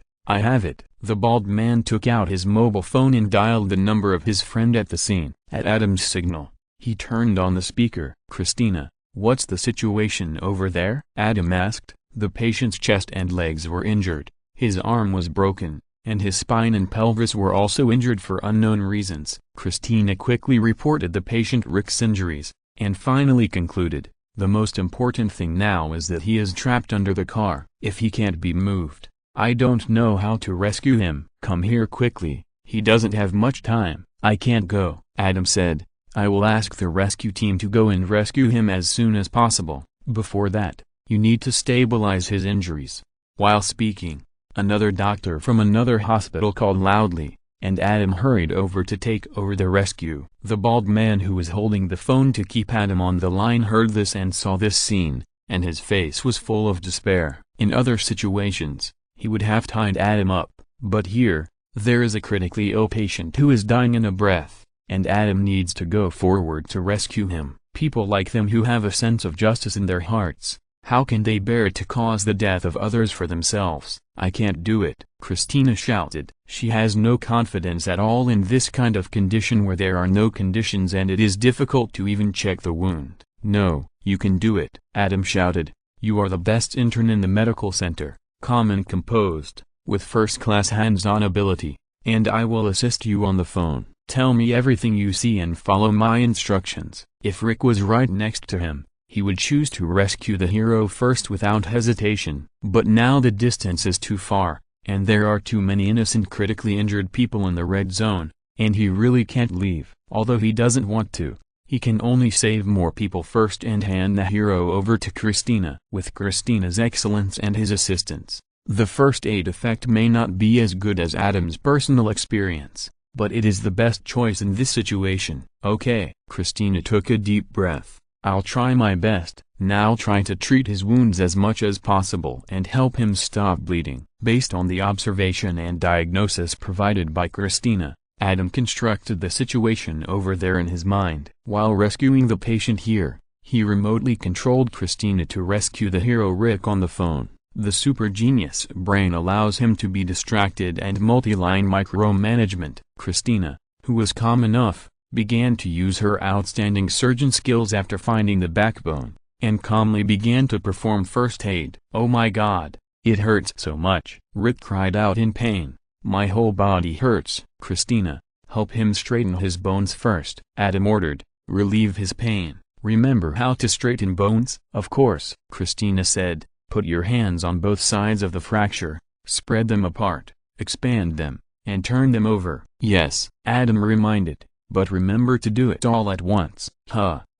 The bald man took out his mobile phone and dialed the number of his friend at the scene. At Adam's signal, he turned on the speaker. Christina, what's the situation over there? Adam asked. The patient's chest and legs were injured, his arm was broken, and his spine and pelvis were also injured for unknown reasons. Christina quickly reported the patient Rick's injuries, and finally concluded, the most important thing now is that he is trapped under the car. If he can't be moved, I don't know how to rescue him. Come here quickly, he doesn't have much time. I can't go, Adam said. I will ask the rescue team to go and rescue him as soon as possible. Before that, you need to stabilize his injuries. While speaking, another doctor from another hospital called loudly, and Adam hurried over to take over the rescue. The bald man who was holding the phone to keep Adam on the line heard this and saw this scene, and his face was full of despair. In other situations, he would have tied Adam up, but here, there is a critically ill patient who is dying in a breath, and Adam needs to go forward to rescue him. People like them who have a sense of justice in their hearts, how can they bear to cause the death of others for themselves? I can't do it, Christina shouted. She has no confidence at all in this kind of condition where there are no conditions and it is difficult to even check the wound. No, you can do it, Adam shouted. You are the best intern in the medical center, calm and composed, with first-class hands-on ability, and I will assist you on the phone. Tell me everything you see and follow my instructions. If Rick was right next to him, he would choose to rescue the hero first without hesitation. But now the distance is too far, and there are too many innocent critically injured people in the red zone, and he really can't leave. Although he doesn't want to, he can only save more people first and hand the hero over to Christina. With Christina's excellence and his assistance, the first aid effect may not be as good as Adam's personal experience, but it is the best choice in this situation. Okay. Christina took a deep breath. I'll try my best. Now try to treat his wounds as much as possible and help him stop bleeding. Based on the observation and diagnosis provided by Christina, Adam constructed the situation over there in his mind. While rescuing the patient here, he remotely controlled Christina to rescue the hero Rick on the phone. The super genius brain allows him to be distracted and multi-line micromanagement. Christina, who was calm enough, began to use her outstanding surgeon skills after finding the backbone, and calmly began to perform first aid. Oh my God, it hurts so much. Rick cried out in pain. My whole body hurts. Christina, help him straighten his bones first. Adam ordered, relieve his pain. Remember how to straighten bones? Of course, Christina said. Put your hands on both sides of the fracture, spread them apart, expand them, and turn them over. Yes, Adam reminded, but remember to do it all at once.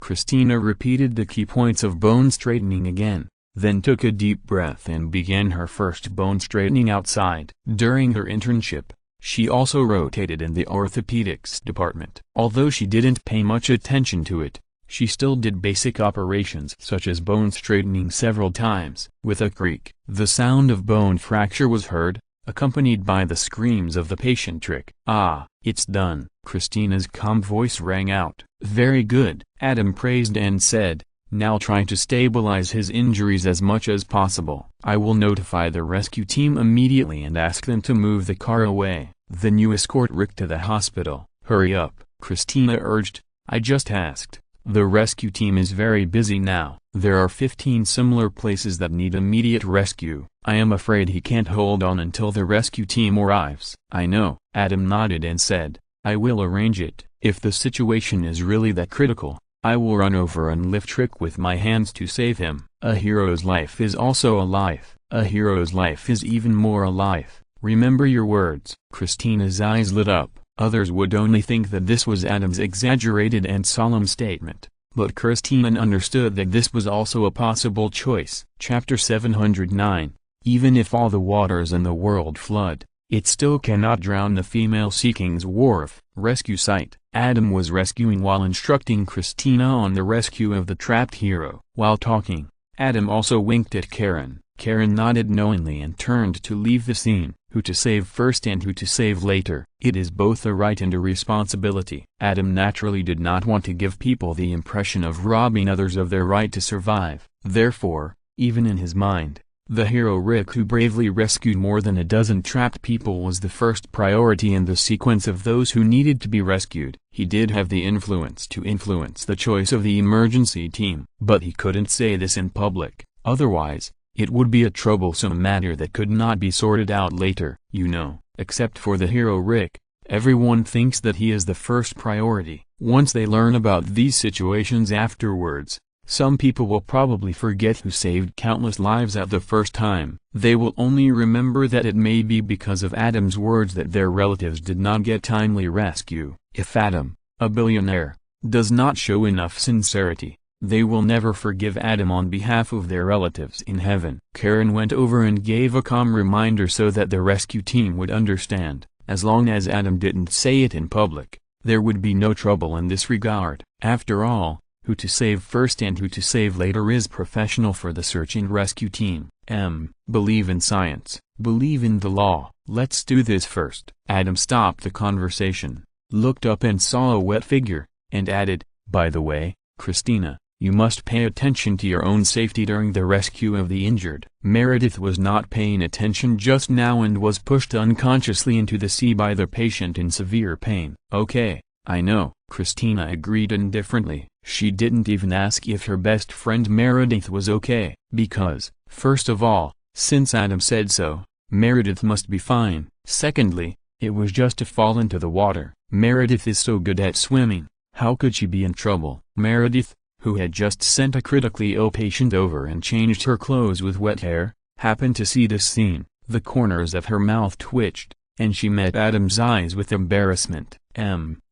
Christina repeated the key points of bone straightening again, then took a deep breath and began her first bone straightening outside. During her internship, she also rotated in the orthopedics department. Although she didn't pay much attention to it, she still did basic operations such as bone straightening several times. With a creak, the sound of bone fracture was heard, accompanied by the screams of the patient. Trick. "Ah, it's done." Christina's calm voice rang out. "Very good," Adam praised and said, "now try to stabilize his injuries as much as possible. I will notify the rescue team immediately and ask them to move the car away. Then you escort Rick to the hospital." "Hurry up," Christina urged. "I just asked. The rescue team is very busy now. There are 15 similar places that need immediate rescue. I am afraid he can't hold on until the rescue team arrives." "I know," Adam nodded and said, "I will arrange it. If the situation is really that critical, I will run over and lift Rick with my hands to save him." A hero's life is also a life. A hero's life is even more a life. Remember your words. Christina's eyes lit up. Others would only think that this was Adam's exaggerated and solemn statement, but Christina understood that this was also a possible choice. Chapter 709. Even if all the waters in the world flood, it still cannot drown the female Seeking's Wharf rescue site. Adam was rescuing while instructing Christina on the rescue of the trapped hero. While talking, Adam also winked at Karen. Karen nodded knowingly and turned to leave the scene. Who to save first and who to save later. It is both a right and a responsibility. Adam naturally did not want to give people the impression of robbing others of their right to survive. Therefore, even in his mind, the hero Rick, who bravely rescued more than a dozen trapped people, was the first priority in the sequence of those who needed to be rescued. He did have the influence to influence the choice of the emergency team, but he couldn't say this in public. Otherwise, it would be a troublesome matter that could not be sorted out later. Except for the hero Rick, everyone thinks that he is the first priority. Once they learn about these situations afterwards, some people will probably forget who saved countless lives at the first time. They will only remember that it may be because of Adam's words that their relatives did not get timely rescue. If Adam, a billionaire, does not show enough sincerity, they will never forgive Adam on behalf of their relatives in heaven. Karen went over and gave a calm reminder so that the rescue team would understand. As long as Adam didn't say it in public, there would be no trouble in this regard. After all, who to save first and who to save later is professional for the search and rescue team. Believe in science, believe in the law. Let's do this first. Adam stopped the conversation, looked up and saw a wet figure, and added, "By the way, Christina, you must pay attention to your own safety during the rescue of the injured." Meredith was not paying attention just now and was pushed unconsciously into the sea by the patient in severe pain. "Okay, I know," Christina agreed indifferently. She didn't even ask if her best friend Meredith was okay, because, first of all, since Adam said so, Meredith must be fine. Secondly, it was just a fall into the water. Meredith is so good at swimming, how could she be in trouble? Meredith, who had just sent a critically ill patient over and changed her clothes with wet hair, happened to see this scene. The corners of her mouth twitched, and she met Adam's eyes with embarrassment.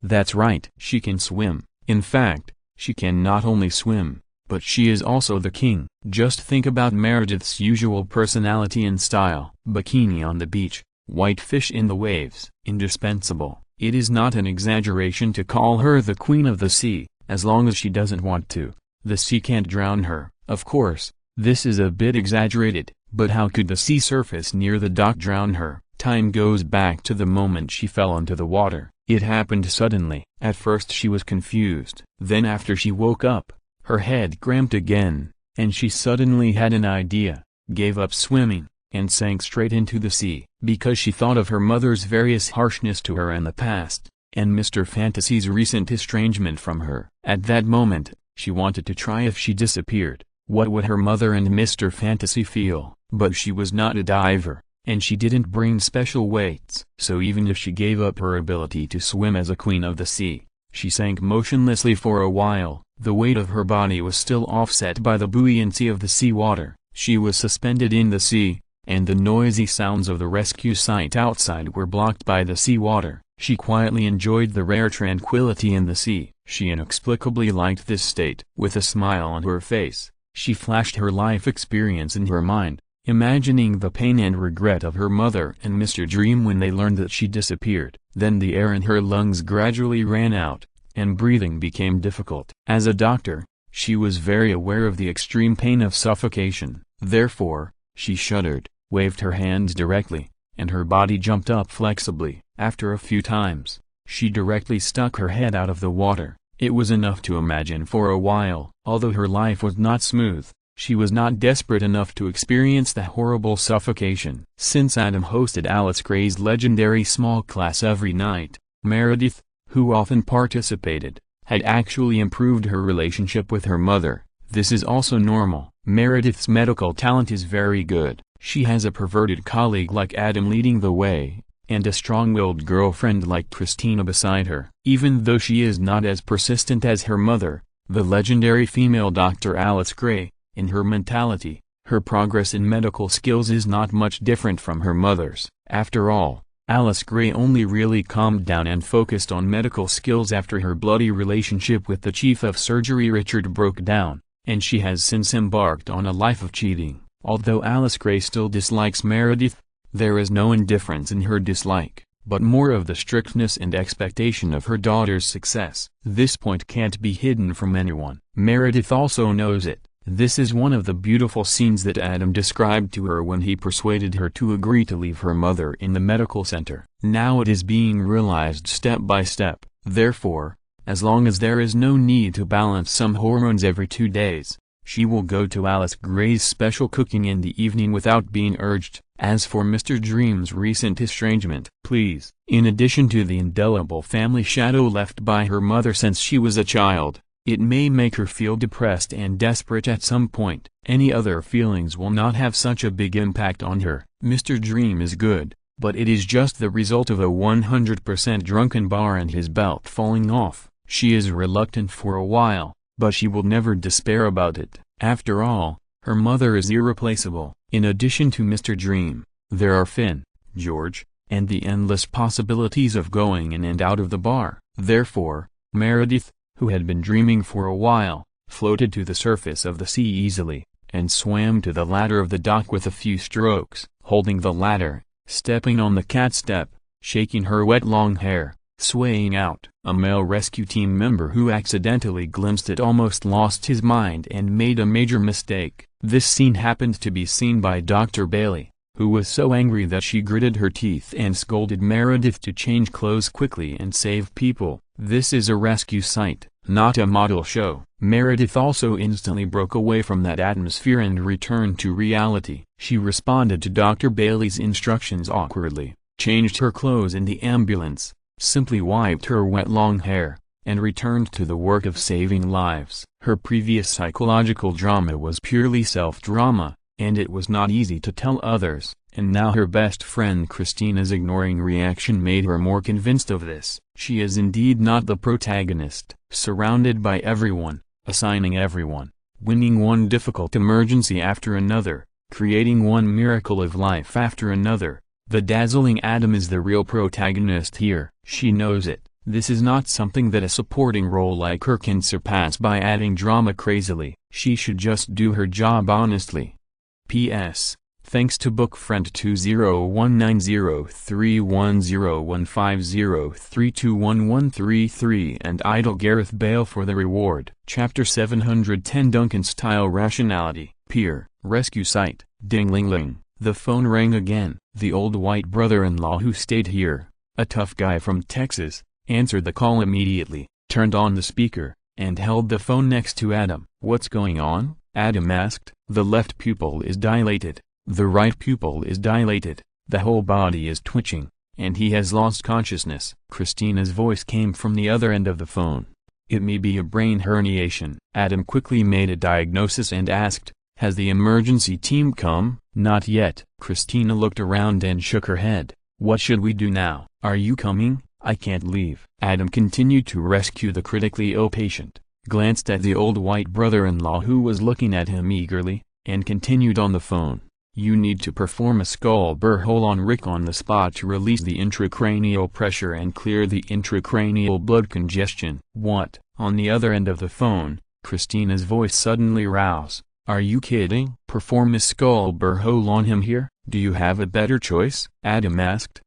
That's right. She can swim. In fact, she can not only swim, but she is also the king. Just think about Meredith's usual personality and style. Bikini on the beach, white fish in the waves. Indispensable. It is not an exaggeration to call her the queen of the sea. As long as she doesn't want to, the sea can't drown her. Of course, this is a bit exaggerated, but how could the sea surface near the dock drown her? Time goes back to the moment she fell into the water. It happened suddenly. At first she was confused. Then after she woke up, her head cramped again, and she suddenly had an idea, gave up swimming, and sank straight into the sea. Because she thought of her mother's various harshness to her in the past, and Mr. Fantasy's recent estrangement from her. At that moment, she wanted to try if she disappeared, what would her mother and Mr. Fantasy feel? But she was not a diver, and she didn't bring special weights. So even if she gave up her ability to swim as a queen of the sea, she sank motionlessly for a while. The weight of her body was still offset by the buoyancy of the sea water. She was suspended in the sea, and the noisy sounds of the rescue site outside were blocked by the seawater. She quietly enjoyed the rare tranquility in the sea. She inexplicably liked this state. With a smile on her face, she flashed her life experience in her mind, imagining the pain and regret of her mother and Mr. Dream when they learned that she disappeared. Then the air in her lungs gradually ran out, and breathing became difficult. As a doctor, she was very aware of the extreme pain of suffocation. Therefore, she shuddered, waved her hands directly, and her body jumped up flexibly. After a few times, she directly stuck her head out of the water. It was enough to imagine for a while. Although her life was not smooth, she was not desperate enough to experience the horrible suffocation. Since Adam hosted Alice Gray's legendary small class every night, Meredith, who often participated, had actually improved her relationship with her mother. This is also normal. Meredith's medical talent is very good. She has a perverted colleague like Adam leading the way, and a strong-willed girlfriend like Christina beside her. Even though she is not as persistent as her mother, the legendary female Dr. Alice Gray, in her mentality, her progress in medical skills is not much different from her mother's. After all, Alice Gray only really calmed down and focused on medical skills after her bloody relationship with the chief of surgery Richard broke down, and she has since embarked on a life of cheating. Although Alice Gray still dislikes Meredith, there is no indifference in her dislike, but more of the strictness and expectation of her daughter's success. This point can't be hidden from anyone. Meredith also knows it. This is one of the beautiful scenes that Adam described to her when he persuaded her to agree to leave her mother in the medical center. Now it is being realized step by step. Therefore, as long as there is no need to balance some hormones every 2 days, she will go to Alice Gray's special cooking in the evening without being urged. As for Mr. Dream's recent estrangement, please, in addition to the indelible family shadow left by her mother since she was a child, it may make her feel depressed and desperate at some point. Any other feelings will not have such a big impact on her. Mr. Dream is good, but it is just the result of a 100% drunken bar and his belt falling off. She is reluctant for a while, but she will never despair about it. After all, her mother is irreplaceable. In addition to Mr. Dream, there are Finn, George, and the endless possibilities of going in and out of the bar. Therefore, Meredith, who had been dreaming for a while, floated to the surface of the sea easily, and swam to the ladder of the dock with a few strokes, holding the ladder, stepping on the cat step, shaking her wet long hair, swaying out. A male rescue team member who accidentally glimpsed it almost lost his mind and made a major mistake. This scene happened to be seen by Dr. Bailey, who was so angry that she gritted her teeth and scolded Meredith to change clothes quickly and save people. This is a rescue site, not a model show. Meredith also instantly broke away from that atmosphere and returned to reality. She responded to Dr. Bailey's instructions awkwardly, changed her clothes in the ambulance, simply wiped her wet long hair, and returned to the work of saving lives. Her previous psychological drama was purely self-drama, and it was not easy to tell others, and now her best friend Christina's ignoring reaction made her more convinced of this. She is indeed not the protagonist, surrounded by everyone, assigning everyone, winning one difficult emergency after another, creating one miracle of life after another. The dazzling Adam is the real protagonist here. She knows it. This is not something that a supporting role like her can surpass by adding drama crazily. She should just do her job honestly. P.S. Thanks to book friend 20190310150321133 and idol Gareth Bale for the reward. Chapter 710 Duncan-style rationality. Pier, rescue site. Ding-ling-ling. The phone rang again. The old white brother-in-law who stayed here, a tough guy from Texas, answered the call immediately, turned on the speaker, and held the phone next to Adam. "What's going on?" Adam asked. "The left pupil is dilated. The right pupil is dilated. The whole body is twitching, and he has lost consciousness." Christina's voice came from the other end of the phone. "It may be a brain herniation." Adam quickly made a diagnosis and asked, "Has the emergency team come?" "Not yet." Christina looked around and shook her head. "What should we do now?" "Are you coming?" "I can't leave." Adam continued to rescue the critically ill patient, glanced at the old white brother-in-law who was looking at him eagerly, and continued on the phone. You need to perform a skull burr hole on Rick on the spot to release the intracranial pressure and clear the intracranial blood congestion. What? On the other end of the phone, Christina's voice suddenly roused. Are you kidding? Perform a skull burr hole on him here? Do you have a better choice? Adam asked.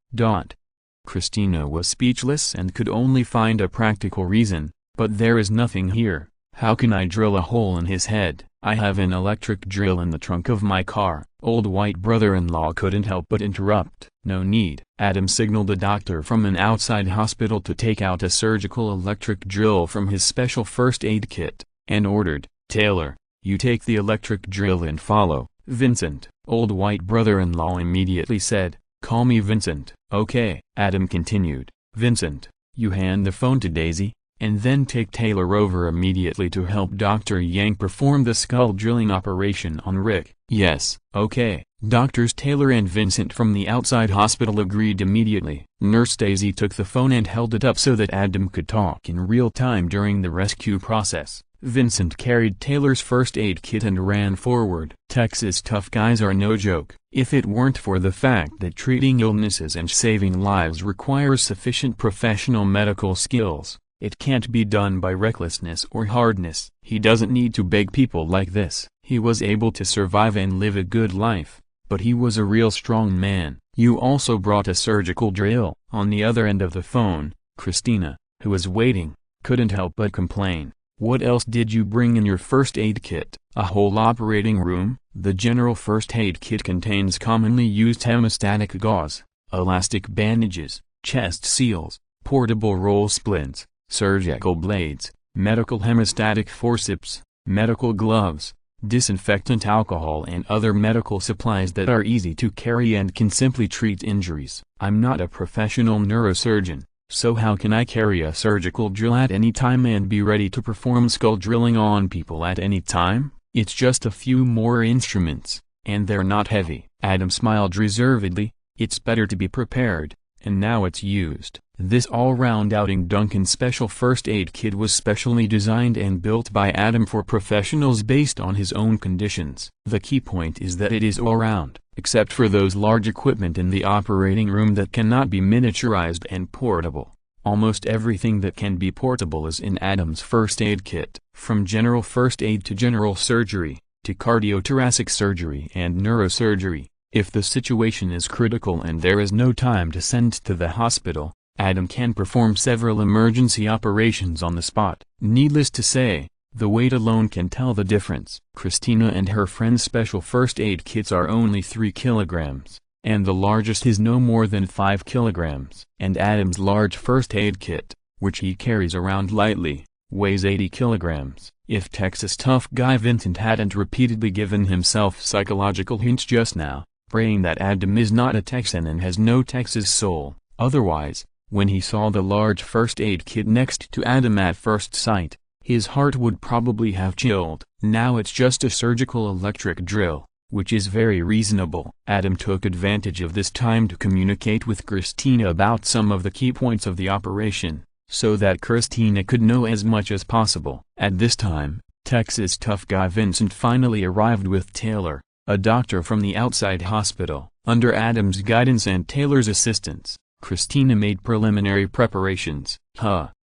Christina was speechless and could only find a practical reason. But there is nothing here. How can I drill a hole in his head? I have an electric drill in the trunk of my car. Old white brother-in-law couldn't help but interrupt. No need. Adam signaled a doctor from an outside hospital to take out a surgical electric drill from his special first aid kit, and ordered, Taylor, you take the electric drill and follow Vincent. Old white brother-in-law immediately said, call me Vincent. Okay. Adam continued, Vincent, you hand the phone to Daisy, and then take Taylor over immediately to help Dr. Yang perform the skull drilling operation on Rick. Yes. Okay. Doctors Taylor and Vincent from the outside hospital agreed immediately. Nurse Daisy took the phone and held it up so that Adam could talk in real time during the rescue process. Vincent carried Taylor's first aid kit and ran forward. Texas tough guys are no joke. If it weren't for the fact that treating illnesses and saving lives requires sufficient professional medical skills, it can't be done by recklessness or hardness. He doesn't need to beg people like this. He was able to survive and live a good life, but he was a real strong man. You also brought a surgical drill. On the other end of the phone, Christina, who was waiting, couldn't help but complain. What else did you bring in your first aid kit? A whole operating room? The general first aid kit contains commonly used hemostatic gauze, elastic bandages, chest seals, portable roll splints, surgical blades, medical hemostatic forceps, medical gloves, disinfectant alcohol and other medical supplies that are easy to carry and can simply treat injuries. I'm not a professional neurosurgeon, so how can I carry a surgical drill at any time and be ready to perform skull drilling on people at any time? It's just a few more instruments, and they're not heavy. Adam smiled reservedly. It's better to be prepared, and now it's used. This all-round outing Duncan special first aid kit was specially designed and built by Adam for professionals based on his own conditions. The key point is that it is all-round, except for those large equipment in the operating room that cannot be miniaturized and portable. Almost everything that can be portable is in Adam's first aid kit, from general first aid to general surgery, to cardiothoracic surgery and neurosurgery. If the situation is critical and there is no time to send to the hospital, Adam can perform several emergency operations on the spot. Needless to say, the weight alone can tell the difference. Christina and her friend's special first aid kits are only 3 kilograms, and the largest is no more than 5 kilograms. And Adam's large first aid kit, which he carries around lightly, weighs 80 kilograms. If Texas tough guy Vincent hadn't repeatedly given himself psychological hints just now, praying that Adam is not a Texan and has no Texas soul. Otherwise, when he saw the large first aid kit next to Adam at first sight, his heart would probably have chilled. Now it's just a surgical electric drill, which is very reasonable. Adam took advantage of this time to communicate with Christina about some of the key points of the operation, so that Christina could know as much as possible. At this time, Texas tough guy Vincent finally arrived with Taylor, a doctor from the outside hospital. Under Adam's guidance and Taylor's assistance, Christina made preliminary preparations.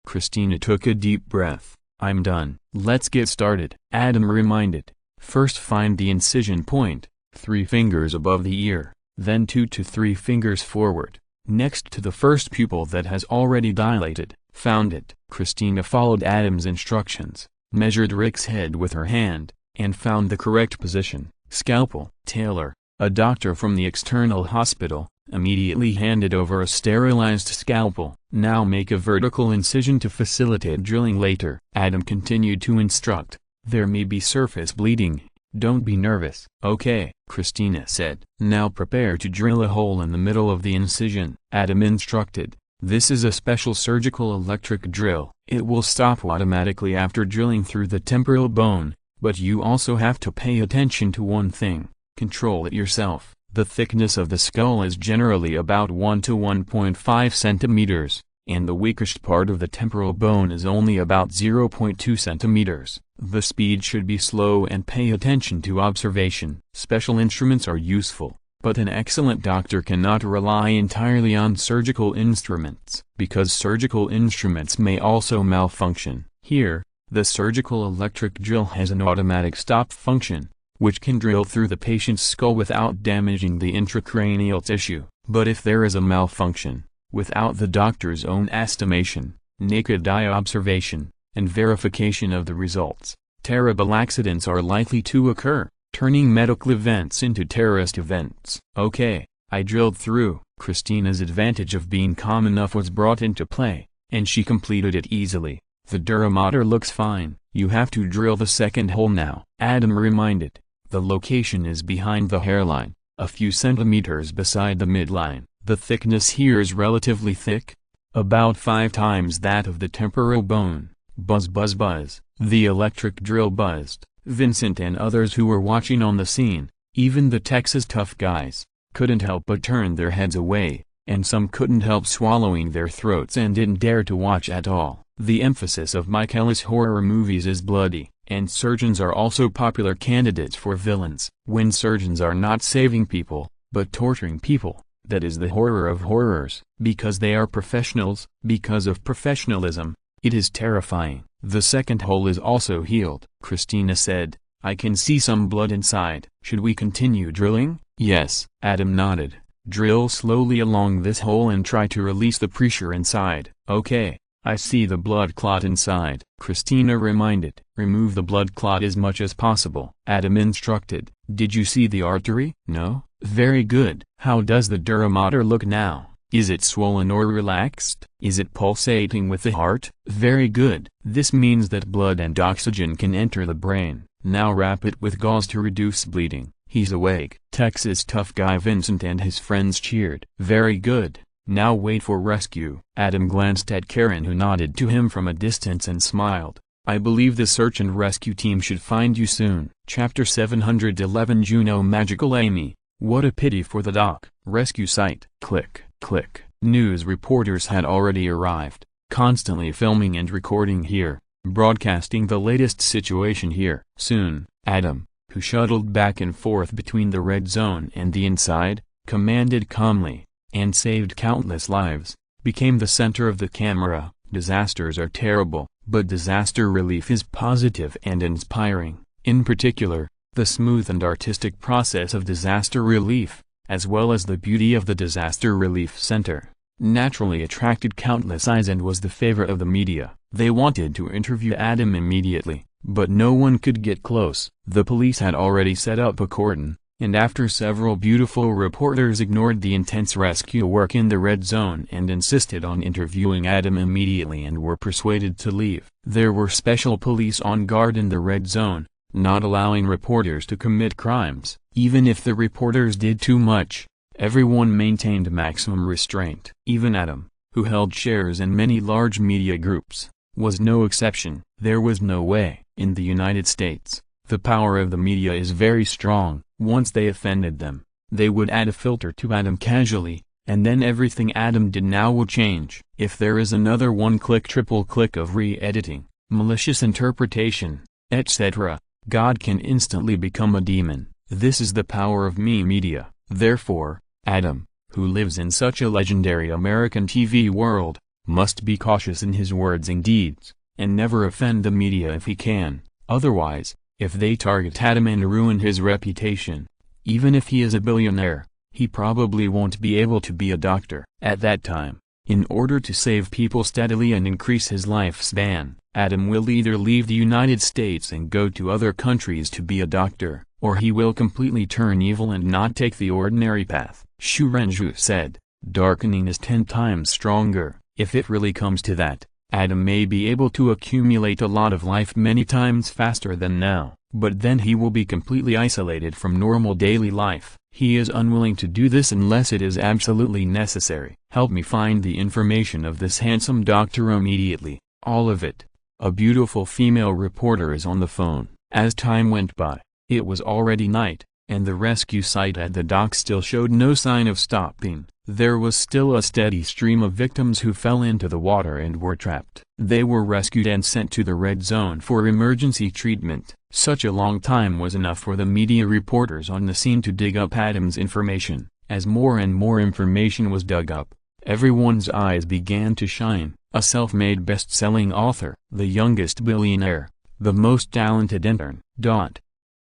Christina took a deep breath. I'm done. Let's get started. Adam reminded. First find the incision point, 3 fingers above the ear, then 2 to 3 fingers forward, next to the first pupil that has already dilated. Found it. Christina followed Adam's instructions, measured Rick's head with her hand, and found the correct position. Scalpel. Taylor, a doctor from the external hospital, immediately handed over a sterilized scalpel. Now make a vertical incision to facilitate drilling later. Adam continued to instruct. There may be surface bleeding. Don't be nervous. Okay, Christina said. Now prepare to drill a hole in the middle of the incision. Adam instructed. This is a special surgical electric drill. It will stop automatically after drilling through the temporal bone, but you also have to pay attention to one thing. Control it yourself. The thickness of the skull is generally about 1 to 1.5 centimeters. and the weakest part of the temporal bone is only about 0.2 centimeters. The speed should be slow and pay attention to observation. Special instruments are useful, but an excellent doctor cannot rely entirely on surgical instruments, because surgical instruments may also malfunction. Here, the surgical electric drill has an automatic stop function, which can drill through the patient's skull without damaging the intracranial tissue. But if there is a malfunction, without the doctor's own estimation, naked eye observation, and verification of the results, terrible accidents are likely to occur, turning medical events into terrorist events. Okay, I drilled through. Christina's advantage of being calm enough was brought into play, and she completed it easily. The dura mater looks fine. You have to drill the second hole now, Adam reminded. The location is behind the hairline, a few centimeters beside the midline. The thickness here is relatively thick, about 5 times that of the temporal bone. Buzz buzz buzz. The electric drill buzzed. Vincent and others who were watching on the scene, even the Texas tough guys, couldn't help but turn their heads away, and some couldn't help swallowing their throats and didn't dare to watch at all. The emphasis of Michaelis horror movies is bloody, and surgeons are also popular candidates for villains. When surgeons are not saving people, but torturing people, that is the horror of horrors. Because they are professionals, because of professionalism, it is terrifying. The second hole is also healed. Christina said, I can see some blood inside. Should we continue drilling? Yes. Adam nodded. Drill slowly along this hole and try to release the pressure inside. Okay. I see the blood clot inside. Christina reminded. Remove the blood clot as much as possible. Adam instructed. Did you see the artery? No? Very good. How does the dura mater look now? Is it swollen or relaxed? Is it pulsating with the heart? Very good. This means that blood and oxygen can enter the brain. Now wrap it with gauze to reduce bleeding. He's awake. Texas tough guy Vincent and his friends cheered. Very good. Now wait for rescue. Adam glanced at Karen, who nodded to him from a distance and smiled. I believe the search and rescue team should find you soon. Chapter 711 Juno Magical Amy. What a pity for the doc. Rescue site. Click, click. News reporters had already arrived, constantly filming and recording here, broadcasting the latest situation here. Soon, Adam, who shuttled back and forth between the red zone and the inside, commanded calmly, and saved countless lives, became the center of the camera. Disasters are terrible, but disaster relief is positive and inspiring. In particular, the smooth and artistic process of disaster relief, as well as the beauty of the Disaster Relief Center, naturally attracted countless eyes and was the favorite of the media. They wanted to interview Adam immediately, but no one could get close. The police had already set up a cordon, and after several beautiful reporters ignored the intense rescue work in the red zone and insisted on interviewing Adam immediately and were persuaded to leave, there were special police on guard in the red zone, not allowing reporters to commit crimes. Even if the reporters did too much, everyone maintained maximum restraint. Even Adam, who held shares in many large media groups, was no exception. There was no way. In the United States, the power of the media is very strong. Once they offended them, they would add a filter to Adam casually, and then everything Adam did now would change. If there is another one-click, triple-click of re-editing, malicious interpretation, etc., God can instantly become a demon. This is the power of media. Therefore, Adam, who lives in such a legendary American TV world, must be cautious in his words and deeds, and never offend the media if he can. Otherwise, if they target Adam and ruin his reputation, even if he is a billionaire, he probably won't be able to be a doctor. At that time, in order to save people steadily and increase his lifespan, Adam will either leave the United States and go to other countries to be a doctor, or he will completely turn evil and not take the ordinary path. Shu Renju said, darkening is 10 times stronger. If it really comes to that, Adam may be able to accumulate a lot of life many times faster than now, but then he will be completely isolated from normal daily life. He is unwilling to do this unless it is absolutely necessary. Help me find the information of this handsome doctor immediately. All of it. A beautiful female reporter is on the phone. As time went by, it was already night, and the rescue site at the dock still showed no sign of stopping. There was still a steady stream of victims who fell into the water and were trapped. They were rescued and sent to the red zone for emergency treatment. Such a long time was enough for the media reporters on the scene to dig up Adam's information. As more and more information was dug up, everyone's eyes began to shine. A self-made best-selling author, the youngest billionaire, the most talented intern.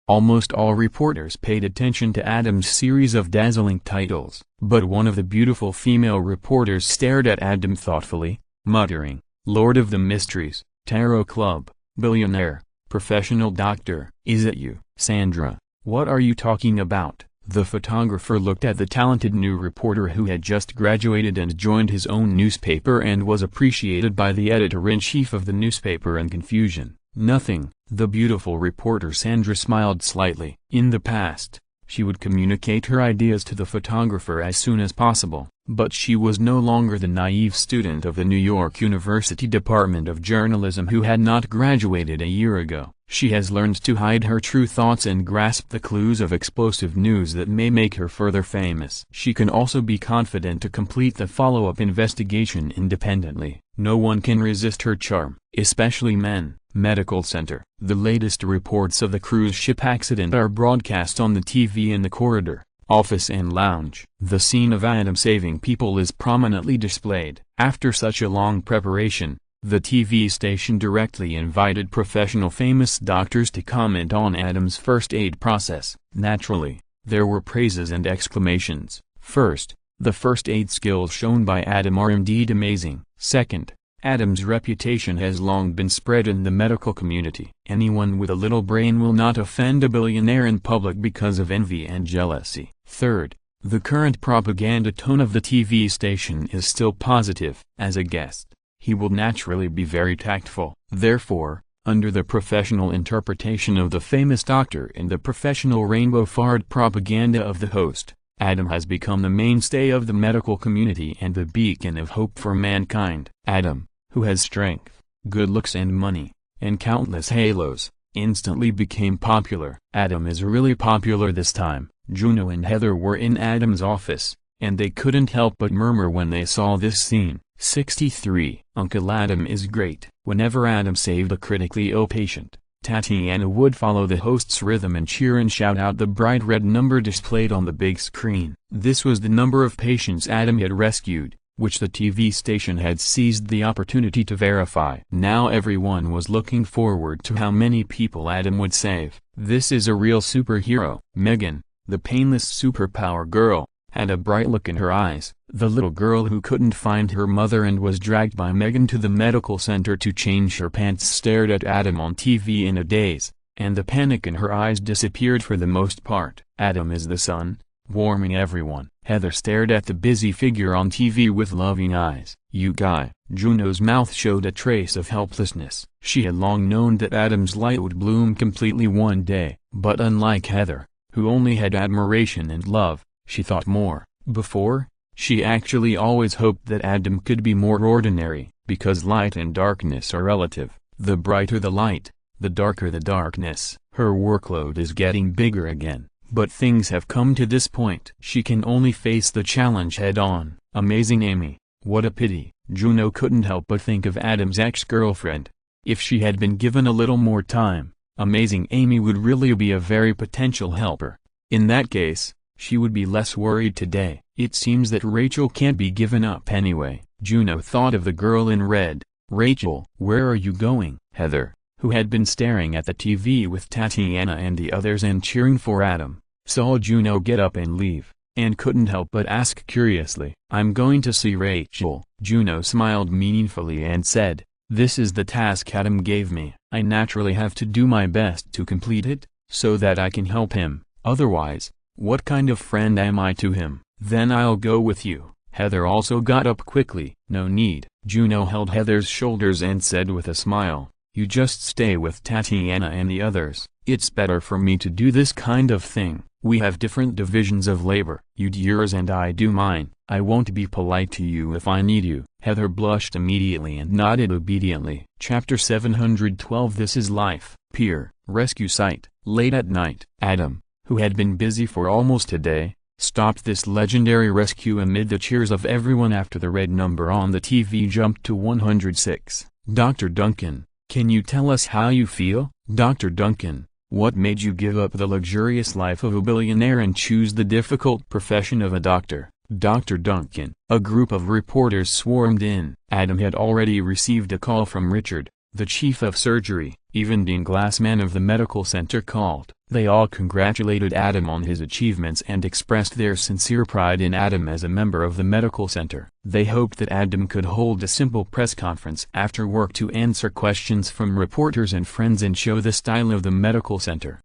Almost all reporters paid attention to Adam's series of dazzling titles. But one of the beautiful female reporters stared at Adam thoughtfully, muttering, "Lord of the Mysteries, Tarot Club, billionaire, professional doctor." "Is it you, Sandra? What are you talking about?" The photographer looked at the talented new reporter who had just graduated and joined his own newspaper and was appreciated by the editor-in-chief of the newspaper in confusion. "Nothing," the beautiful reporter Sandra smiled slightly. In the past, she would communicate her ideas to the photographer as soon as possible, but she was no longer the naive student of the New York University Department of Journalism who had not graduated a year ago. She has learned to hide her true thoughts and grasp the clues of explosive news that may make her further famous. She can also be confident to complete the follow-up investigation independently. No one can resist her charm, especially men. Medical Center. The latest reports of the cruise ship accident are broadcast on the TV in the corridor, office and lounge. The scene of Adam saving people is prominently displayed. After such a long preparation, the TV station directly invited professional famous doctors to comment on Adam's first aid process. Naturally, there were praises and exclamations. First, the first aid skills shown by Adam are indeed amazing. Second, Adam's reputation has long been spread in the medical community. Anyone with a little brain will not offend a billionaire in public because of envy and jealousy. Third, the current propaganda tone of the TV station is still positive. As a guest, he will naturally be very tactful. Therefore, under the professional interpretation of the famous doctor and the professional rainbow-fard propaganda of the host, Adam has become the mainstay of the medical community and the beacon of hope for mankind. Adam, who has strength, good looks and money, and countless halos, instantly became popular. Adam is really popular this time. Juno and Heather were in Adam's office, and they couldn't help but murmur when they saw this scene. 63. Uncle Adam is great. Whenever Adam saved a critically ill patient, Tatiana would follow the host's rhythm and cheer and shout out the bright red number displayed on the big screen. This was the number of patients Adam had rescued, which the TV station had seized the opportunity to verify. Now everyone was looking forward to how many people Adam would save. This is a real superhero. Megan, the painless superpower girl, had a bright look in her eyes. The little girl who couldn't find her mother and was dragged by Megan to the medical center to change her pants stared at Adam on TV in a daze, and the panic in her eyes disappeared for the most part. Adam is the sun, warming everyone. Heather stared at the busy figure on TV with loving eyes. "You guy." Juno's mouth showed a trace of helplessness. She had long known that Adam's light would bloom completely one day. But unlike Heather, who only had admiration and love, she thought more. Before, she actually always hoped that Adam could be more ordinary, because light and darkness are relative. The brighter the light, the darker the darkness. Her workload is getting bigger again. But things have come to this point. She can only face the challenge head-on. Amazing Amy. What a pity. Juno couldn't help but think of Adam's ex-girlfriend. If she had been given a little more time, Amazing Amy would really be a very potential helper. In that case, she would be less worried today. It seems that Rachel can't be given up anyway. Juno thought of the girl in red. "Rachel, where are you going?" Heather, who had been staring at the TV with Tatiana and the others and cheering for Adam, saw Juno get up and leave, and couldn't help but ask curiously, "I'm going to see Rachel." Juno smiled meaningfully and said, "This is the task Adam gave me. I naturally have to do my best to complete it, so that I can help him. Otherwise, what kind of friend am I to him?" "Then I'll go with you." Heather also got up quickly. "No need." Juno held Heather's shoulders and said with a smile, "You just stay with Tatiana and the others. It's better for me to do this kind of thing. We have different divisions of labor. You do yours and I do mine. I won't be polite to you if I need you." Heather blushed immediately and nodded obediently. Chapter 712 This is Life. Pier, rescue site. Late at night. Adam, who had been busy for almost a day, stopped this legendary rescue amid the cheers of everyone after the red number on the TV jumped to 106. Dr. Duncan, can you tell us how you feel? Dr. Duncan, what made you give up the luxurious life of a billionaire and choose the difficult profession of a doctor? Dr. Duncan. A group of reporters swarmed in. Adam had already received a call from Richard, the chief of surgery. Even Dean Glassman of the medical center called. They all congratulated Adam on his achievements and expressed their sincere pride in Adam as a member of the medical center. They hoped that Adam could hold a simple press conference after work to answer questions from reporters and friends and show the style of the medical center.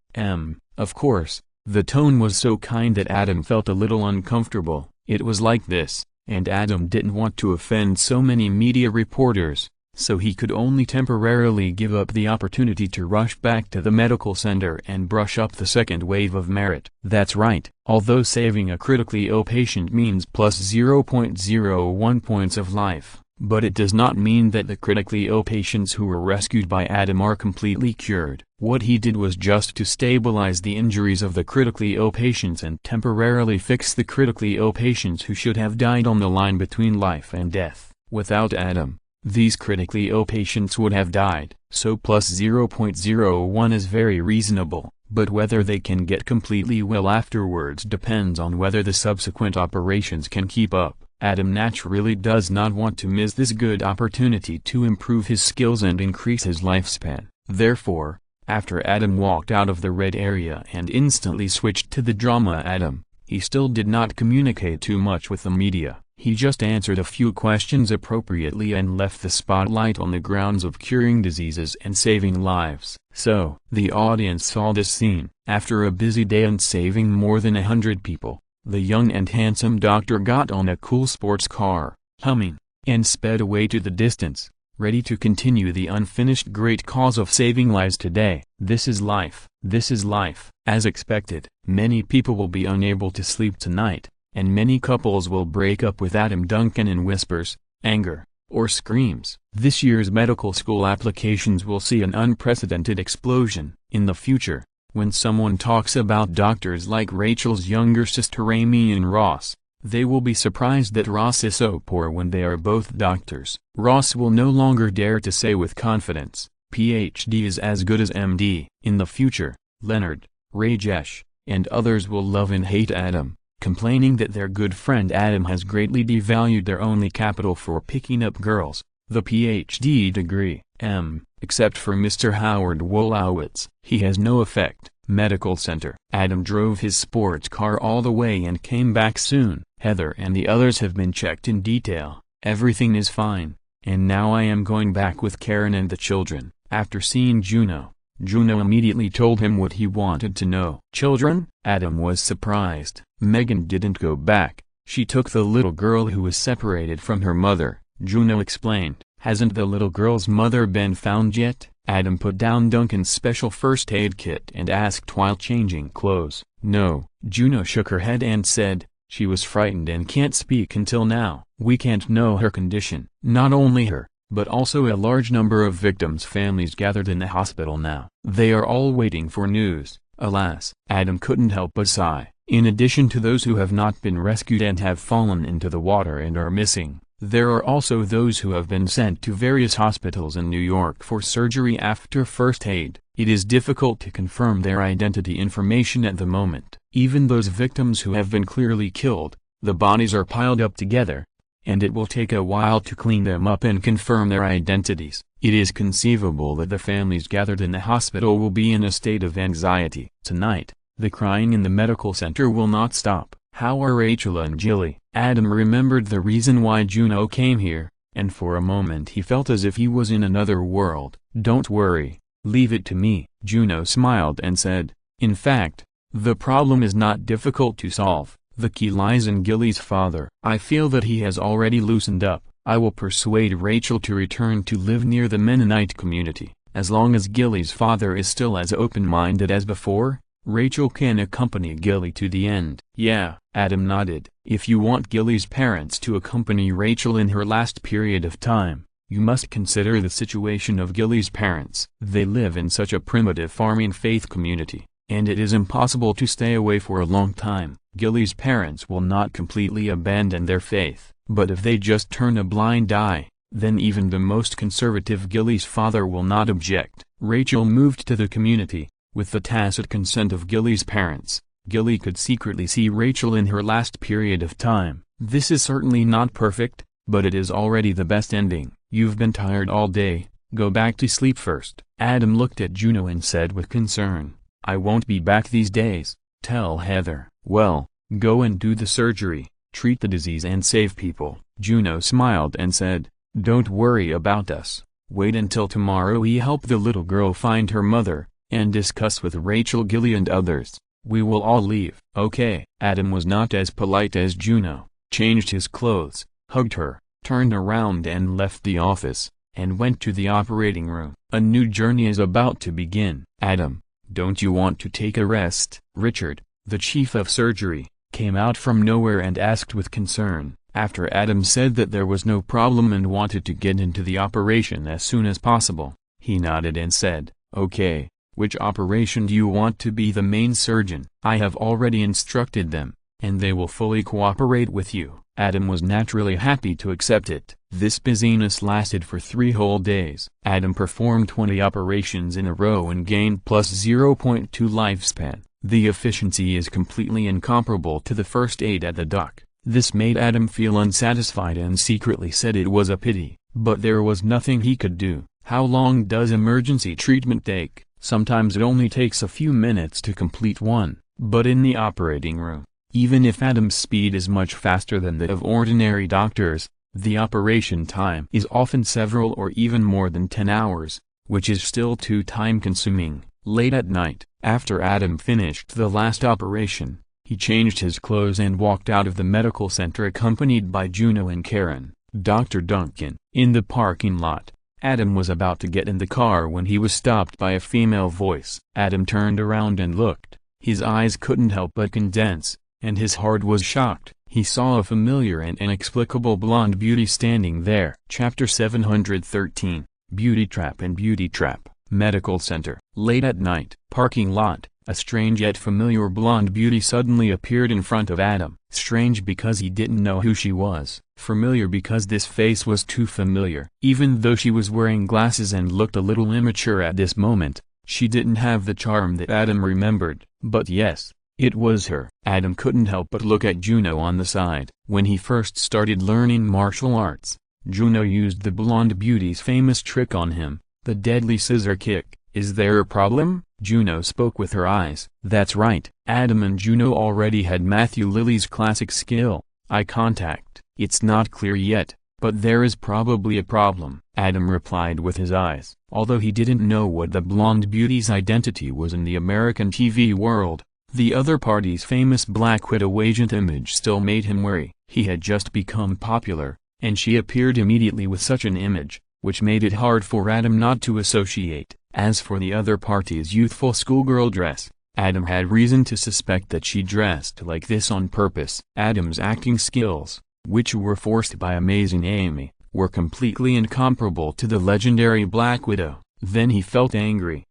Of course, the tone was so kind that Adam felt a little uncomfortable. It was like this, and Adam didn't want to offend so many media reporters, so he could only temporarily give up the opportunity to rush back to the medical center and brush up the second wave of merit. That's right, although saving a critically ill patient means plus 0.01 points of life, but it does not mean that the critically ill patients who were rescued by Adam are completely cured. What he did was just to stabilize the injuries of the critically ill patients and temporarily fix the critically ill patients who should have died on the line between life and death. Without Adam, these critically ill patients would have died. So plus 0.01 is very reasonable, but whether they can get completely well afterwards depends on whether the subsequent operations can keep up. Adam naturally does not want to miss this good opportunity to improve his skills and increase his lifespan. Therefore, after Adam walked out of the red area and instantly switched to the drama Adam, he still did not communicate too much with the media. He just answered a few questions appropriately and left the spotlight on the grounds of curing diseases and saving lives. So, the audience saw this scene. After a busy day and saving more than 100 people, the young and handsome doctor got on a cool sports car, humming, and sped away to the distance, ready to continue the unfinished great cause of saving lives today. This is life. This is life. As expected, many people will be unable to sleep tonight, and many couples will break up with Adam Duncan in whispers, anger, or screams. This year's medical school applications will see an unprecedented explosion. In the future, when someone talks about doctors like Rachel's younger sister Amy and Ross, they will be surprised that Ross is so poor when they are both doctors. Ross will no longer dare to say with confidence, PhD is as good as MD. In the future, Leonard, Rajesh, and others will love and hate Adam, complaining that their good friend Adam has greatly devalued their only capital for picking up girls, the PhD degree. Except for Mr. Howard Wolowitz, he has no effect. Medical center. Adam drove his sports car all the way and came back soon. Heather and the others have been checked in detail. Everything is fine, and now I am going back with Karen and the children. After seeing Juno, Juno immediately told him what he wanted to know. Children? Adam was surprised. Megan didn't go back. She took the little girl who was separated from her mother. Juno explained. Hasn't the little girl's mother been found yet? Adam put down Duncan's special first aid kit and asked while changing clothes. No. Juno shook her head and said, she was frightened and can't speak until now. We can't know her condition. Not only her, but also a large number of victims' families gathered in the hospital now. They are all waiting for news. Alas, Adam couldn't help but sigh. In addition to those who have not been rescued and have fallen into the water and are missing, there are also those who have been sent to various hospitals in New York for surgery after first aid. It is difficult to confirm their identity information at the moment. Even those victims who have been clearly killed, the bodies are piled up together, and it will take a while to clean them up and confirm their identities. It is conceivable that the families gathered in the hospital will be in a state of anxiety. Tonight, the crying in the medical center will not stop. How are Rachel and Jilly? Adam remembered the reason why Juno came here, and for a moment he felt as if he was in another world. Don't worry, leave it to me. Juno smiled and said, in fact, the problem is not difficult to solve. The key lies in Gilly's father. I feel that he has already loosened up. I will persuade Rachel to return to live near the Mennonite community. As long as Gilly's father is still as open-minded as before, Rachel can accompany Gilly to the end. Yeah, Adam nodded. If you want Gilly's parents to accompany Rachel in her last period of time, you must consider the situation of Gilly's parents. They live in such a primitive farming faith community, and it is impossible to stay away for a long time. Gilly's parents will not completely abandon their faith, but if they just turn a blind eye, then even the most conservative Gilly's father will not object. Rachel moved to the community, with the tacit consent of Gilly's parents. Gilly could secretly see Rachel in her last period of time. This is certainly not perfect, but it is already the best ending. You've been tired all day, go back to sleep first. Adam looked at Juno and said with concern, I won't be back these days. Tell Heather. Well, go and do the surgery, treat the disease and save people. Juno smiled and said, don't worry about us. Wait until tomorrow we help the little girl find her mother, and discuss with Rachel, Gilly and others. We will all leave. Okay. Adam was not as polite as Juno, changed his clothes, hugged her, turned around and left the office, and went to the operating room. A new journey is about to begin. Adam, don't you want to take a rest? Richard, the chief of surgery, came out from nowhere and asked with concern, after Adam said that there was no problem and wanted to get into the operation as soon as possible. He nodded and said, okay, which operation do you want to be the main surgeon? I have already instructed them, and they will fully cooperate with you. Adam was naturally happy to accept it. This busyness lasted for 3 whole days. Adam performed 20 operations in a row and gained plus 0.2 lifespan. The efficiency is completely incomparable to the first aid at the dock. This made Adam feel unsatisfied and secretly said it was a pity, but there was nothing he could do. How long does emergency treatment take? Sometimes it only takes a few minutes to complete one, but in the operating room, even if Adam's speed is much faster than that of ordinary doctors, the operation time is often several or even more than 10 hours, which is still too time-consuming. Late at night, after Adam finished the last operation, he changed his clothes and walked out of the medical center accompanied by Juno and Karen, Dr. Duncan. In the parking lot, Adam was about to get in the car when he was stopped by a female voice. Adam turned around and looked. His eyes couldn't help but condense, and his heart was shocked. He saw a familiar and inexplicable blonde beauty standing there. Chapter 713, Beauty Trap and Beauty Trap. Medical Center. Late at night, parking lot, a strange yet familiar blonde beauty suddenly appeared in front of Adam. Strange because he didn't know who she was. Familiar because this face was too familiar. Even though she was wearing glasses and looked a little immature at this moment, she didn't have the charm that Adam remembered. But yes, it was her. Adam couldn't help but look at Juno on the side. When he first started learning martial arts, Juno used the blonde beauty's famous trick on him, the deadly scissor kick. Is there a problem? Juno spoke with her eyes. That's right. Adam and Juno already had Matthew Lily's classic skill, eye contact. It's not clear yet, but there is probably a problem, Adam replied with his eyes. Although he didn't know what the blonde beauty's identity was in the American TV world, the other party's famous Black Widow agent image still made him wary. He had just become popular, and she appeared immediately with such an image, which made it hard for Adam not to associate. As for the other party's youthful schoolgirl dress, Adam had reason to suspect that she dressed like this on purpose. Adam's acting skills, which were forced by Amazing Amy, were completely incomparable to the legendary Black Widow. Then he felt angry.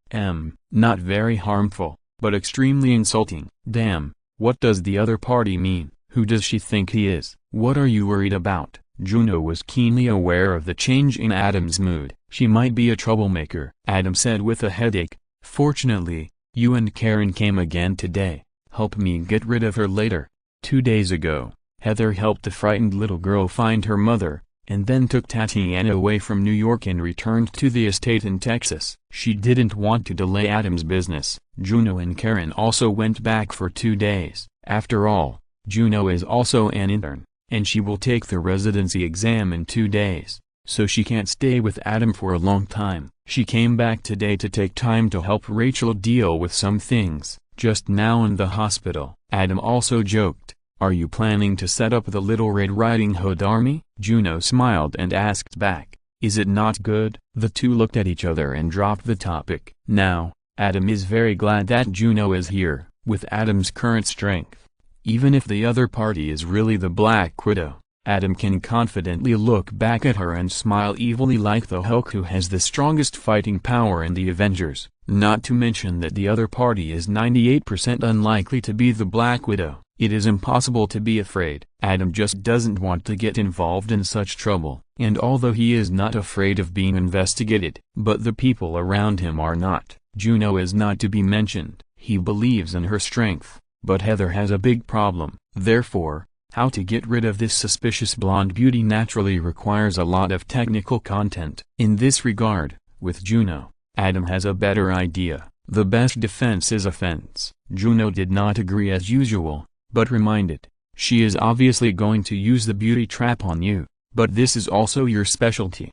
Not very harmful, but extremely insulting. Damn, what does the other party mean? Who does she think he is? What are you worried about? Juno was keenly aware of the change in Adam's mood. She might be a troublemaker, Adam said with a headache. Fortunately, you and Karen came again today. Help me get rid of her later. 2 days ago, Heather helped the frightened little girl find her mother, and then took Tatiana away from New York and returned to the estate in Texas. She didn't want to delay Adam's business. Juno and Karen also went back for 2 days. After all, Juno is also an intern, and she will take the residency exam in 2 days, so she can't stay with Adam for a long time. She came back today to take time to help Rachel deal with some things, just now in the hospital. Adam also joked, are you planning to set up the Little Red Riding Hood army? Juno smiled and asked back, is it not good? The two looked at each other and dropped the topic. Now, Adam is very glad that Juno is here. With Adam's current strength, even if the other party is really the Black Widow, Adam can confidently look back at her and smile evilly like the Hulk, who has the strongest fighting power in the Avengers, not to mention that the other party is 98% unlikely to be the Black Widow. It is impossible to be afraid. Adam just doesn't want to get involved in such trouble, and although he is not afraid of being investigated, but the people around him are not. Juno is not to be mentioned. He believes in her strength, but Heather has a big problem. Therefore, how to get rid of this suspicious blonde beauty naturally requires a lot of technical content. In this regard, with Juno, Adam has a better idea. The best defense is offense. Juno did not agree as usual, but reminded, she is obviously going to use the beauty trap on you, but this is also your specialty.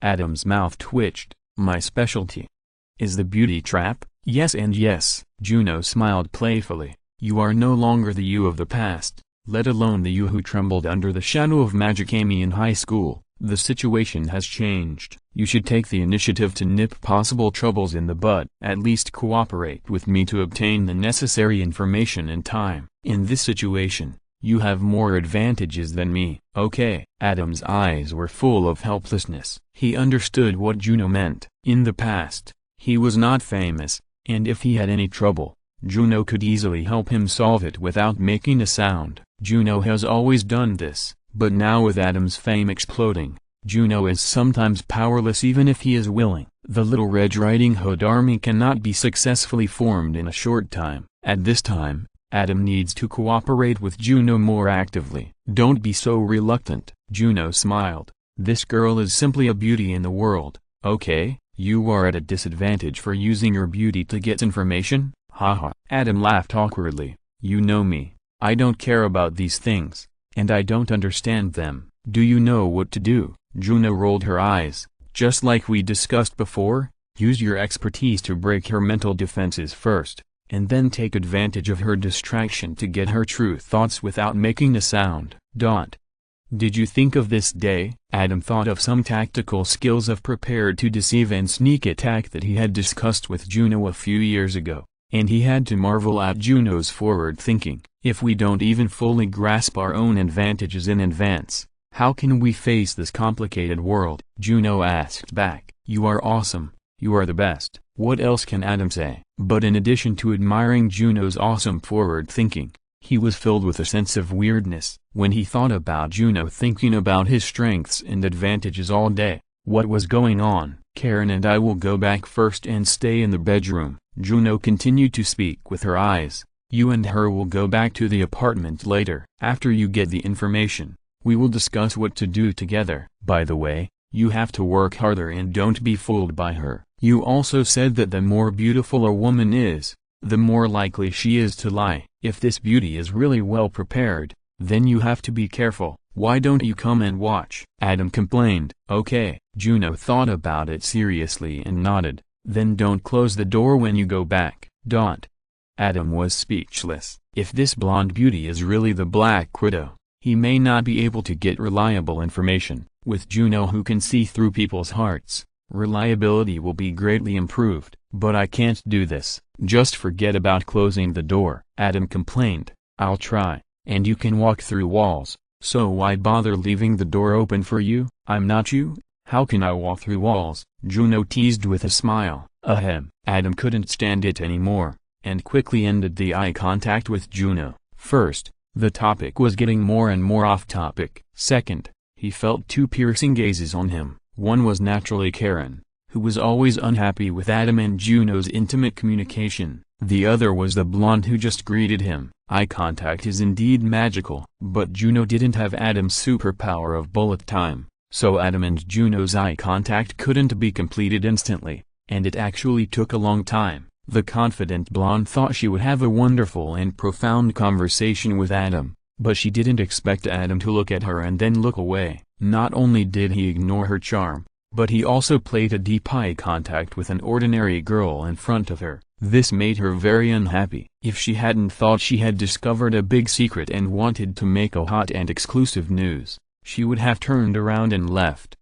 Adam's mouth twitched. My specialty is the beauty trap? Yes and yes. Juno smiled playfully. You are no longer the you of the past, let alone the you who trembled under the shadow of Magic Amy in high school. The situation has changed. You should take the initiative to nip possible troubles in the bud. At least cooperate with me to obtain the necessary information in time. In this situation, you have more advantages than me. Okay. Adam's eyes were full of helplessness. He understood what Juno meant. In the past, he was not famous, and if he had any trouble, Juno could easily help him solve it without making a sound. Juno has always done this, but now with Adam's fame exploding, Juno is sometimes powerless even if he is willing. The Little Red Riding Hood army cannot be successfully formed in a short time. At this time, Adam needs to cooperate with Juno more actively. Don't be so reluctant. Juno smiled. This girl is simply a beauty in the world, okay? You are at a disadvantage for using your beauty to get information? Haha. Adam laughed awkwardly. You know me. I don't care about these things, and I don't understand them. Do you know what to do? Juno rolled her eyes. Just like we discussed before, use your expertise to break her mental defenses first, and then take advantage of her distraction to get her true thoughts without making a sound. Did you think of this day? Adam thought of some tactical skills of prepared to deceive and sneak attack that he had discussed with Juno a few years ago, and he had to marvel at Juno's forward thinking. If we don't even fully grasp our own advantages in advance, how can we face this complicated world? Juno asked back. You are awesome, you are the best. What else can Adam say? But in addition to admiring Juno's awesome forward thinking, he was filled with a sense of weirdness when he thought about Juno thinking about his strengths and advantages all day. What was going on? Karen and I will go back first and stay in the bedroom. Juno continued to speak with her eyes. You and her will go back to the apartment later. After you get the information, we will discuss what to do together. By the way, you have to work harder and don't be fooled by her. You also said that the more beautiful a woman is, the more likely she is to lie. If this beauty is really well prepared, then you have to be careful. Why don't you come and watch? Adam complained. Okay. Juno thought about it seriously and nodded. Then don't close the door when you go back. Adam was speechless. If this blonde beauty is really the Black Widow, he may not be able to get reliable information. With Juno who can see through people's hearts, reliability will be greatly improved. But I can't do this. Just forget about closing the door. Adam complained. I'll try, and you can walk through walls, so why bother leaving the door open for you? I'm not you. How can I walk through walls? Juno teased with a smile. Ahem. Adam couldn't stand it anymore, and quickly ended the eye contact with Juno. First, the topic was getting more and more off topic. Second, he felt two piercing gazes on him. One was naturally Karen, who was always unhappy with Adam and Juno's intimate communication. The other was the blonde who just greeted him. Eye contact is indeed magical, but Juno didn't have Adam's superpower of bullet time, so Adam and Juno's eye contact couldn't be completed instantly, and it actually took a long time. The confident blonde thought she would have a wonderful and profound conversation with Adam, but she didn't expect Adam to look at her and then look away. Not only did he ignore her charm, but he also played a deep eye contact with an ordinary girl in front of her. This made her very unhappy. If she hadn't thought she had discovered a big secret and wanted to make a hot and exclusive news, she would have turned around and left.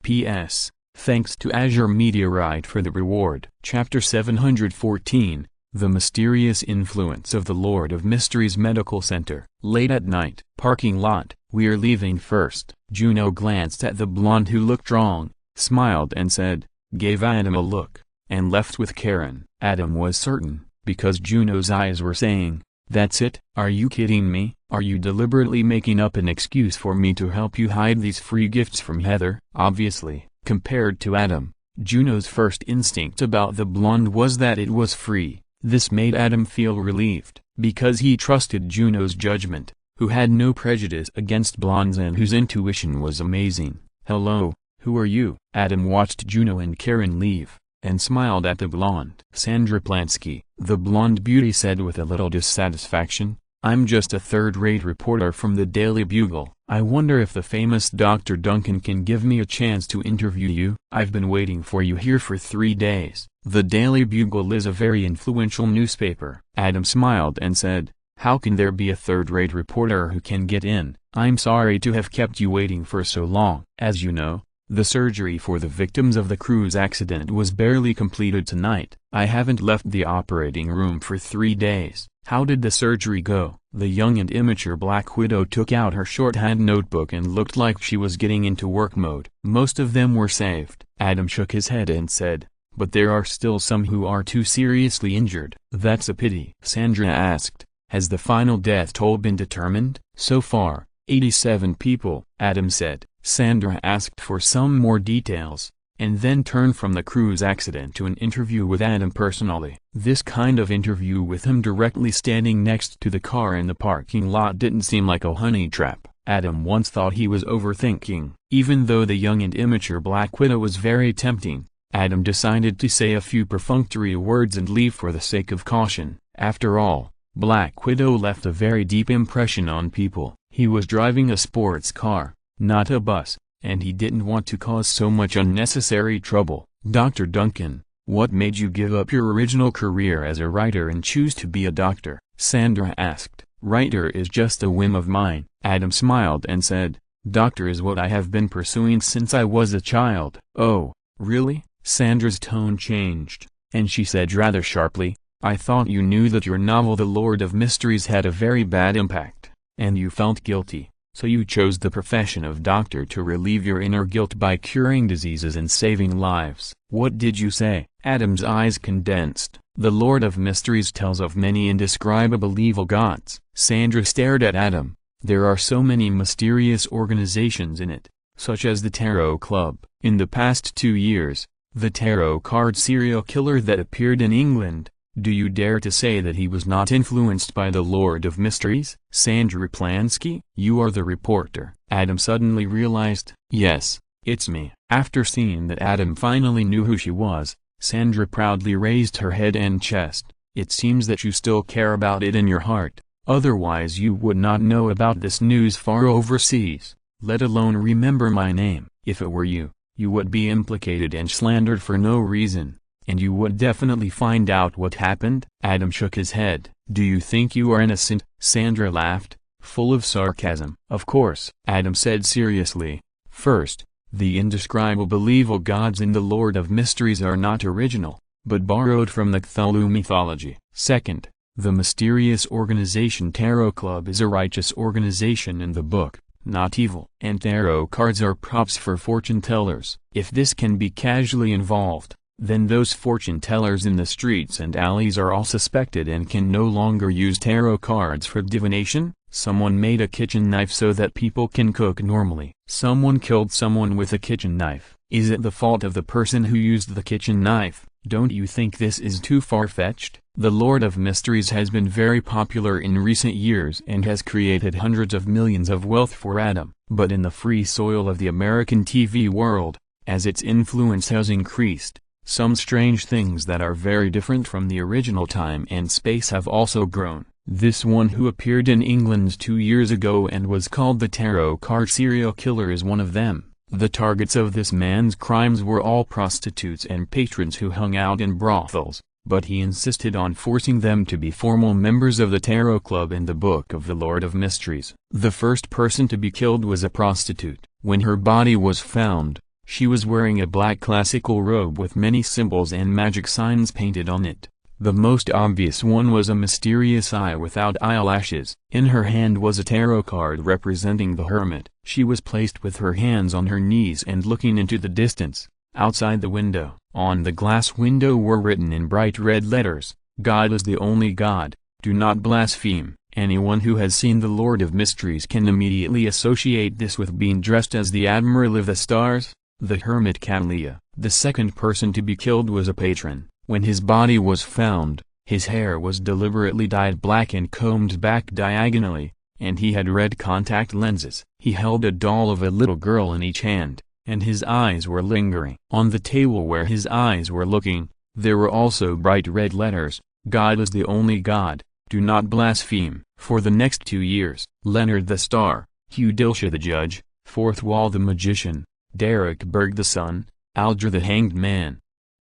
P.S. Thanks to Azure Meteorite for the reward. Chapter 714, The Mysterious Influence of the Lord of Mysteries Medical Center. Late at night. Parking lot. We're leaving first. Juno glanced at the blonde who looked wrong, smiled and said, gave Adam a look, and left with Karen. Adam was certain, because Juno's eyes were saying, that's it? Are you kidding me? Are you deliberately making up an excuse for me to help you hide these free gifts from Heather? Obviously, compared to Adam, Juno's first instinct about the blonde was that it was free. This made Adam feel relieved, because he trusted Juno's judgment, who had no prejudice against blondes and whose intuition was amazing. Hello, who are you? Adam watched Juno and Karen leave, and smiled at the blonde. Sandra Plansky, the blonde beauty said with a little dissatisfaction, I'm just a third-rate reporter from the Daily Bugle. I wonder if the famous Dr. Duncan can give me a chance to interview you. I've been waiting for you here for 3 days. The Daily Bugle is a very influential newspaper. Adam smiled and said, how can there be a third-rate reporter who can get in? I'm sorry to have kept you waiting for so long. As you know, the surgery for the victims of the cruise accident was barely completed tonight. I haven't left the operating room for 3 days. How did the surgery go? The young and immature Black Widow took out her shorthand notebook and looked like she was getting into work mode. Most of them were saved. Adam shook his head and said, but there are still some who are too seriously injured. That's a pity. Sandra asked, has the final death toll been determined? So far, 87 people, Adam said. Sandra asked for some more details, and then turned from the cruise accident to an interview with Adam personally. This kind of interview with him directly standing next to the car in the parking lot didn't seem like a honey trap. Adam once thought he was overthinking. Even though the young and immature Black Widow was very tempting, Adam decided to say a few perfunctory words and leave for the sake of caution. After all, Black Widow left a very deep impression on people. He was driving a sports car, not a bus, and he didn't want to cause so much unnecessary trouble. Dr. Duncan, what made you give up your original career as a writer and choose to be a doctor? Sandra asked. Writer is just a whim of mine. Adam smiled and said, doctor is what I have been pursuing since I was a child. Oh, really? Sandra's tone changed, and she said rather sharply, I thought you knew that your novel The Lord of Mysteries had a very bad impact, and you felt guilty. So you chose the profession of doctor to relieve your inner guilt by curing diseases and saving lives. What did you say? Adam's eyes condensed. The Lord of Mysteries tells of many indescribable evil gods. Sandra stared at Adam. There are so many mysterious organizations in it, such as the Tarot Club. In the past 2 years, the tarot card serial killer that appeared in England. Do you dare to say that he was not influenced by the Lord of Mysteries? Sandra Plansky? You are the reporter. Adam suddenly realized, yes, it's me. After seeing that Adam finally knew who she was, Sandra proudly raised her head and chest. It seems that you still care about it in your heart, otherwise you would not know about this news far overseas, let alone remember my name. If it were you, you would be implicated and slandered for no reason. And you would definitely find out what happened? Adam shook his head. Do you think you are innocent? Sandra laughed, full of sarcasm. Of course, Adam said seriously. First, the indescribable evil gods in the Lord of Mysteries are not original, but borrowed from the Cthulhu mythology. Second, the mysterious organization Tarot Club is a righteous organization in the book, not evil. And tarot cards are props for fortune tellers. If this can be casually involved, then those fortune tellers in the streets and alleys are all suspected and can no longer use tarot cards for divination. Someone made a kitchen knife so that people can cook normally. Someone killed someone with a kitchen knife. Is it the fault of the person who used the kitchen knife? Don't you think this is too far-fetched? The Lord of Mysteries has been very popular in recent years and has created hundreds of millions of wealth for Adam. But in the free soil of the American TV world, as its influence has increased, some strange things that are very different from the original time and space have also grown. This one who appeared in England 2 years ago and was called the tarot card serial killer is one of them. The targets of this man's crimes were all prostitutes and patrons who hung out in brothels, but he insisted on forcing them to be formal members of the Tarot Club in the Book of the Lord of Mysteries. The first person to be killed was a prostitute. When her body was found, she was wearing a black classical robe with many symbols and magic signs painted on it. The most obvious one was a mysterious eye without eyelashes. In her hand was a tarot card representing the hermit. She was placed with her hands on her knees and looking into the distance, outside the window. On the glass window were written in bright red letters, "God is the only God, do not blaspheme." Anyone who has seen the Lord of Mysteries can immediately associate this with being dressed as the Admiral of the Stars, the hermit Catalia. The second person to be killed was a patron. When his body was found, his hair was deliberately dyed black and combed back diagonally, and he had red contact lenses. He held a doll of a little girl in each hand, and his eyes were lingering. On the table where his eyes were looking, there were also bright red letters, "God is the only God, do not blaspheme." For the next 2 years, Leonard the Star, Hugh Dilsha the Judge, Fourth Wall the Magician, Derek Berg the Son, Aldra the Hanged Man,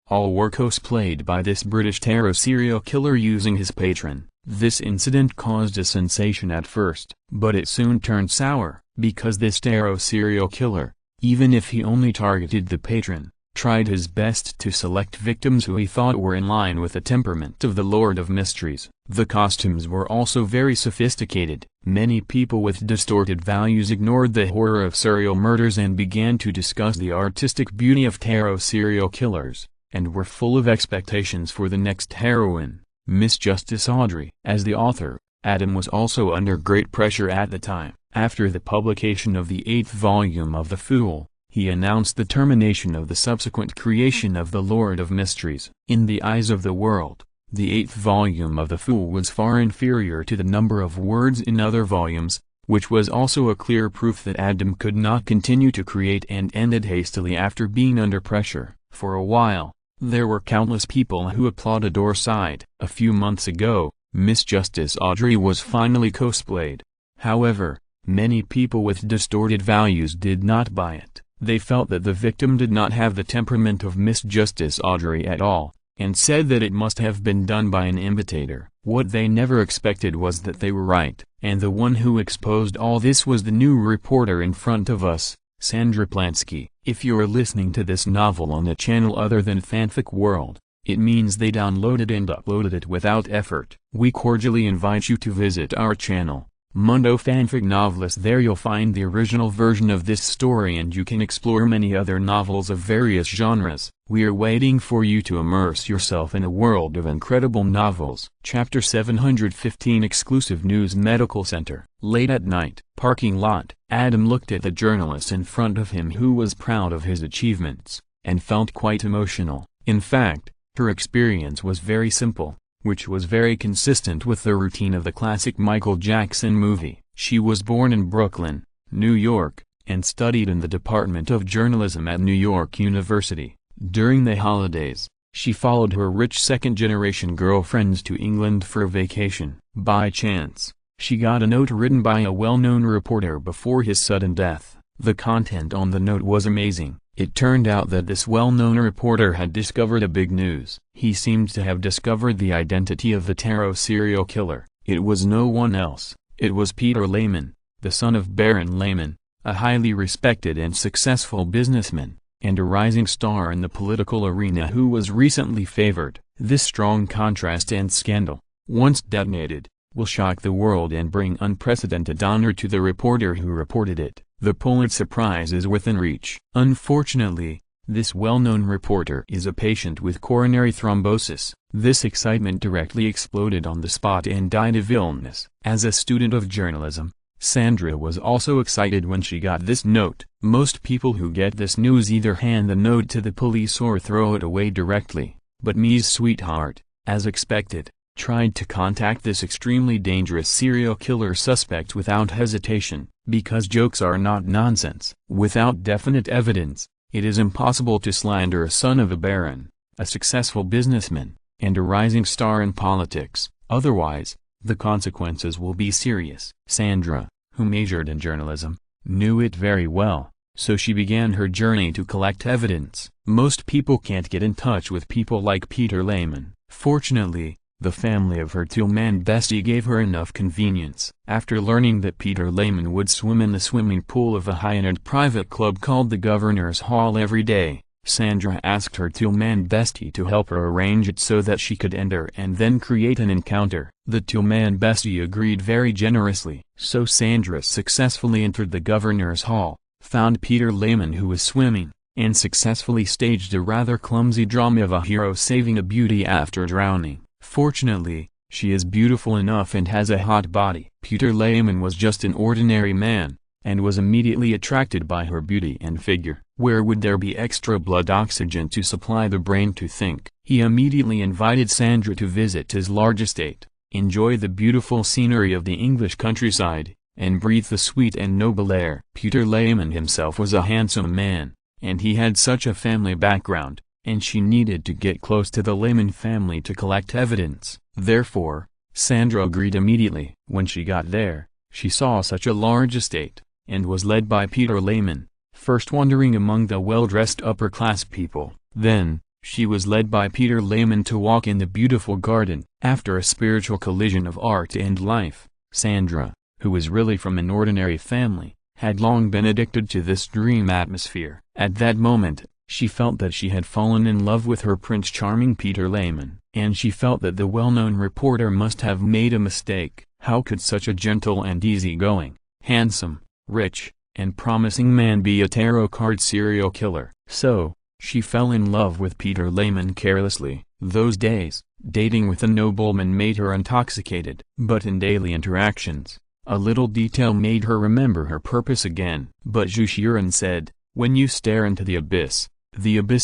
all were cosplayed by this British tarot serial killer using his patron. This incident caused a sensation at first, but it soon turned sour, because this tarot serial killer, even if he only targeted the patron, tried his best to select victims who he thought were in line with the temperament of the Lord of Mysteries. The costumes were also very sophisticated. Many people with distorted values ignored the horror of serial murders and began to discuss the artistic beauty of tarot serial killers, and were full of expectations for the next heroine, Miss Justice Audrey. As the author, Adam was also under great pressure at the time. After the publication of the 8th volume of The Fool, he announced the termination of the subsequent creation of the Lord of Mysteries. In the eyes of the world, the 8th volume of The Fool was far inferior to the number of words in other volumes, which was also a clear proof that Adam could not continue to create and ended hastily after being under pressure. For a while, there were countless people who applauded or sighed. A few months ago, Miss Justice Audrey was finally cosplayed. However, many people with distorted values did not buy it. They felt that the victim did not have the temperament of Miss Justice Audrey at all, and said that it must have been done by an imitator. What they never expected was that they were right, and the one who exposed all this was the new reporter in front of us, Sandra Plansky. If you're listening to this novel on a channel other than Fanfic World, it means they downloaded and uploaded it without effort. We cordially invite you to visit our channel, Mundo Fanfic Novelist. There you'll find the original version of this story and you can explore many other novels of various genres. We are waiting for you to immerse yourself in a world of incredible novels. Chapter 715 Exclusive News Medical Center. Late at night. Parking lot. Adam looked at the journalist in front of him who was proud of his achievements, and felt quite emotional. In fact, her experience was very simple, which was very consistent with the routine of the classic Michael Jackson movie. She was born in Brooklyn, New York, and studied in the Department of Journalism at New York University. During the holidays, she followed her rich second-generation girlfriends to England for a vacation. By chance, she got a note written by a well-known reporter before his sudden death. The content on the note was amazing. It turned out that this well-known reporter had discovered a big news. He seemed to have discovered the identity of the tarot serial killer. It was no one else. It was Peter Lehman, the son of Baron Lehman, a highly respected and successful businessman, and a rising star in the political arena who was recently favored. This strong contrast and scandal, once detonated, will shock the world and bring unprecedented honor to the reporter who reported it. The Pulitzer Prize is within reach. Unfortunately, this well-known reporter is a patient with coronary thrombosis. This excitement directly exploded on the spot and died of illness. As a student of journalism, Sandra was also excited when she got this note. Most people who get this news either hand the note to the police or throw it away directly, but Me's sweetheart, as expected, tried to contact this extremely dangerous serial killer suspect without hesitation, because jokes are not nonsense. Without definite evidence, it is impossible to slander a son of a baron, a successful businessman, and a rising star in politics. Otherwise, the consequences will be serious. Sandra, who majored in journalism, knew it very well, so she began her journey to collect evidence. Most people can't get in touch with people like Peter Lehman. Fortunately, the family of her two-man bestie gave her enough convenience. After learning that Peter Lehman would swim in the swimming pool of a high-end private club called the Governor's Hall every day, Sandra asked her two-man bestie to help her arrange it so that she could enter and then create an encounter. The two-man bestie agreed very generously. So Sandra successfully entered the governor's hall, found Peter Lehman who was swimming, and successfully staged a rather clumsy drama of a hero saving a beauty after drowning. Fortunately, she is beautiful enough and has a hot body. Peter Lehman was just an ordinary man, and was immediately attracted by her beauty and figure. Where would there be extra blood oxygen to supply the brain to think? He immediately invited Sandra to visit his large estate, enjoy the beautiful scenery of the English countryside, and breathe the sweet and noble air. Peter Lehman himself was a handsome man, and he had such a family background, and she needed to get close to the Lehman family to collect evidence. Therefore, Sandra agreed immediately. When she got there, she saw such a large estate, and was led by Peter Lehman, first wandering among the well-dressed upper-class people. Then, she was led by Peter Lehman to walk in the beautiful garden. After a spiritual collision of art and life, Sandra, who was really from an ordinary family, had long been addicted to this dream atmosphere. At that moment, she felt that she had fallen in love with her Prince Charming Peter Lehman, and she felt that the well-known reporter must have made a mistake. How could such a gentle and easy-going, handsome, rich, and promising man be a tarot card serial killer? So, she fell in love with Peter Lehman carelessly. Those days, dating with a nobleman made her intoxicated. But in daily interactions, a little detail made her remember her purpose again. But Jushiren said, "When you stare into the abyss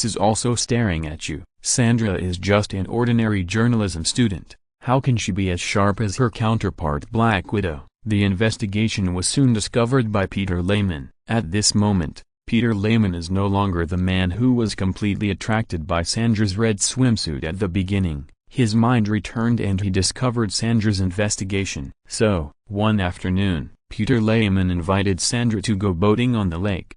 is also staring at you." Sandra is just an ordinary journalism student. How can she be as sharp as her counterpart Black Widow? The investigation was soon discovered by Peter Lehman. At this moment, Peter Lehman is no longer the man who was completely attracted by Sandra's red swimsuit at the beginning. His mind returned and he discovered Sandra's investigation. So, one afternoon, Peter Lehman invited Sandra to go boating on the lake.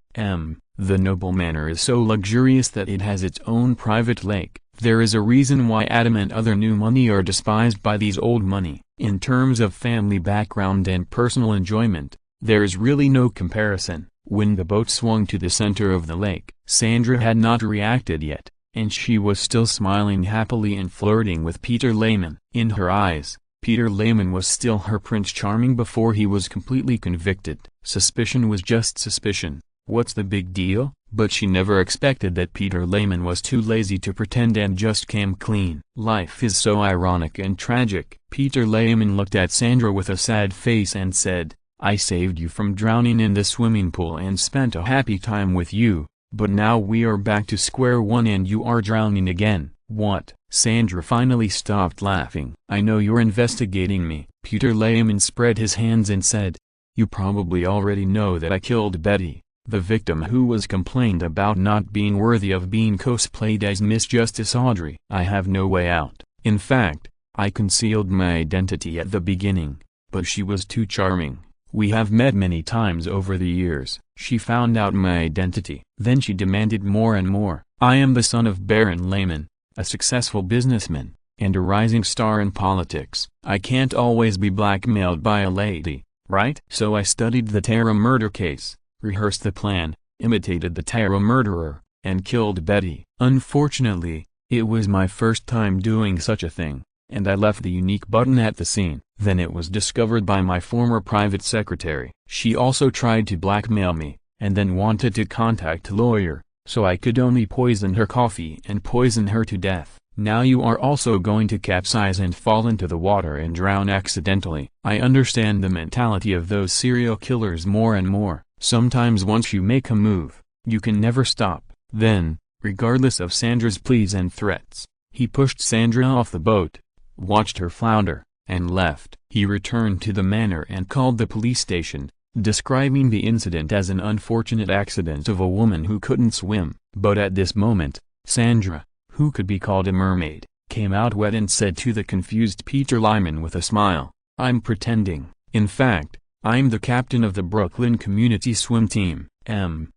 The noble manor is so luxurious that it has its own private lake. There is a reason why Adam and other new money are despised by these old money. In terms of family background and personal enjoyment, there is really no comparison. When the boat swung to the center of the lake, Sandra had not reacted yet, and she was still smiling happily and flirting with Peter Lehman. In her eyes, Peter Lehman was still her Prince Charming before he was completely convicted. Suspicion was just suspicion. What's the big deal? But she never expected that Peter Lehman was too lazy to pretend and just came clean. Life is so ironic and tragic. Peter Lehman looked at Sandra with a sad face and said, "I saved you from drowning in the swimming pool and spent a happy time with you, but now we are back to square one and you are drowning again." What? Sandra finally stopped laughing. "I know you're investigating me." Peter Lehman spread his hands and said, "You probably already know that I killed Betty, the victim who was complained about not being worthy of being cosplayed as Miss Justice Audrey. I have no way out. In fact, I concealed my identity at the beginning, but she was too charming. We have met many times over the years. She found out my identity. Then she demanded more and more. I am the son of Baron Lehman, a successful businessman, and a rising star in politics. I can't always be blackmailed by a lady, right? So I studied the Tara murder case, rehearsed the plan, imitated the Tara murderer, and killed Betty. Unfortunately, it was my first time doing such a thing, and I left the unique button at the scene. Then it was discovered by my former private secretary. She also tried to blackmail me, and then wanted to contact a lawyer, so I could only poison her coffee and poison her to death. Now you are also going to capsize and fall into the water and drown accidentally. I understand the mentality of those serial killers more and more. Sometimes once you make a move, you can never stop." Then, regardless of Sandra's pleas and threats, he pushed Sandra off the boat, watched her flounder, and left. He returned to the manor and called the police station, describing the incident as an unfortunate accident of a woman who couldn't swim. But at this moment, Sandra, who could be called a mermaid, came out wet and said to the confused Peter Lehman with a smile, "I'm pretending. In fact, I'm the captain of the Brooklyn Community Swim Team."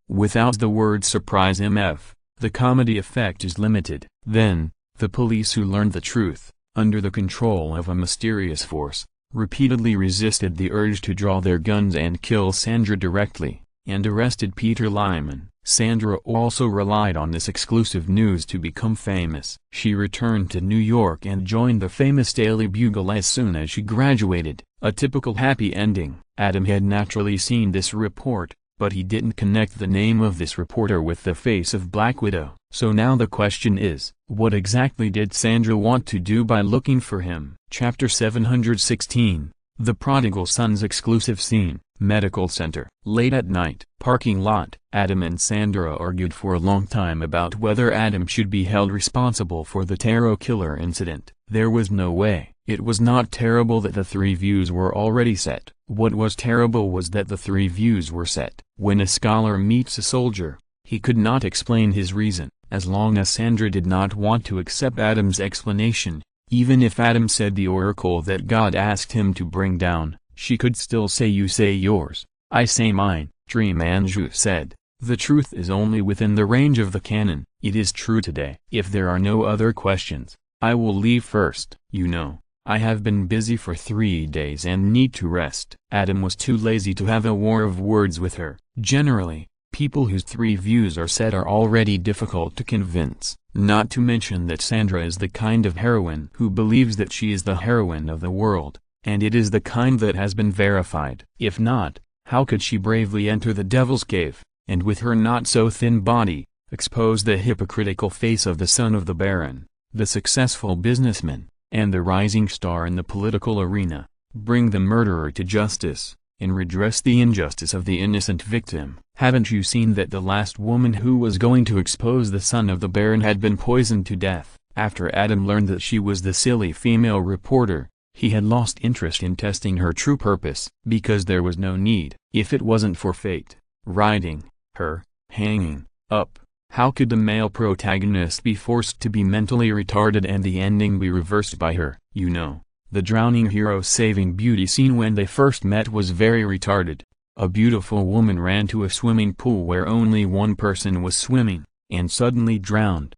Without the word surprise the comedy effect is limited. Then, the police who learned the truth, under the control of a mysterious force, repeatedly resisted the urge to draw their guns and kill Sandra directly, and arrested Peter Lehman. Sandra also relied on this exclusive news to become famous. She returned to New York and joined the famous Daily Bugle as soon as she graduated, a typical happy ending. Adam had naturally seen this report, but he didn't connect the name of this reporter with the face of Black Widow. So now the question is, what exactly did Sandra want to do by looking for him? Chapter 716, The Prodigal Son's exclusive scene. Medical center. Late at night. Parking lot. Adam and Sandra argued for a long time about whether Adam should be held responsible for the tarot killer incident. There was no way. It was not terrible that the 3 views were already set. What was terrible was that the 3 views were set. When a scholar meets a soldier, he could not explain his reason. As long as Sandra did not want to accept Adam's explanation, even if Adam said the oracle that God asked him to bring down, she could still say, "You say yours, I say mine." Dream Anjou said, "The truth is only within the range of the canon." It is true today. If there are no other questions, I will leave first. You know, I have been busy for 3 days and need to rest. Adam was too lazy to have a war of words with her. Generally, people whose 3 views are set are already difficult to convince. Not to mention that Sandra is the kind of heroine who believes that she is the heroine of the world. And it is the kind that has been verified. If not, how could she bravely enter the devil's cave, and with her not-so-thin body, expose the hypocritical face of the son of the Baron, the successful businessman, and the rising star in the political arena, bring the murderer to justice, and redress the injustice of the innocent victim? Haven't you seen that the last woman who was going to expose the son of the Baron had been poisoned to death? After Adam learned that she was the silly female reporter, he had lost interest in testing her true purpose, because there was no need. If it wasn't for fate, riding her, hanging up, how could the male protagonist be forced to be mentally retarded and the ending be reversed by her? You know, the drowning hero saving beauty scene when they first met was very retarded. A beautiful woman ran to a swimming pool where only one person was swimming, and suddenly drowned.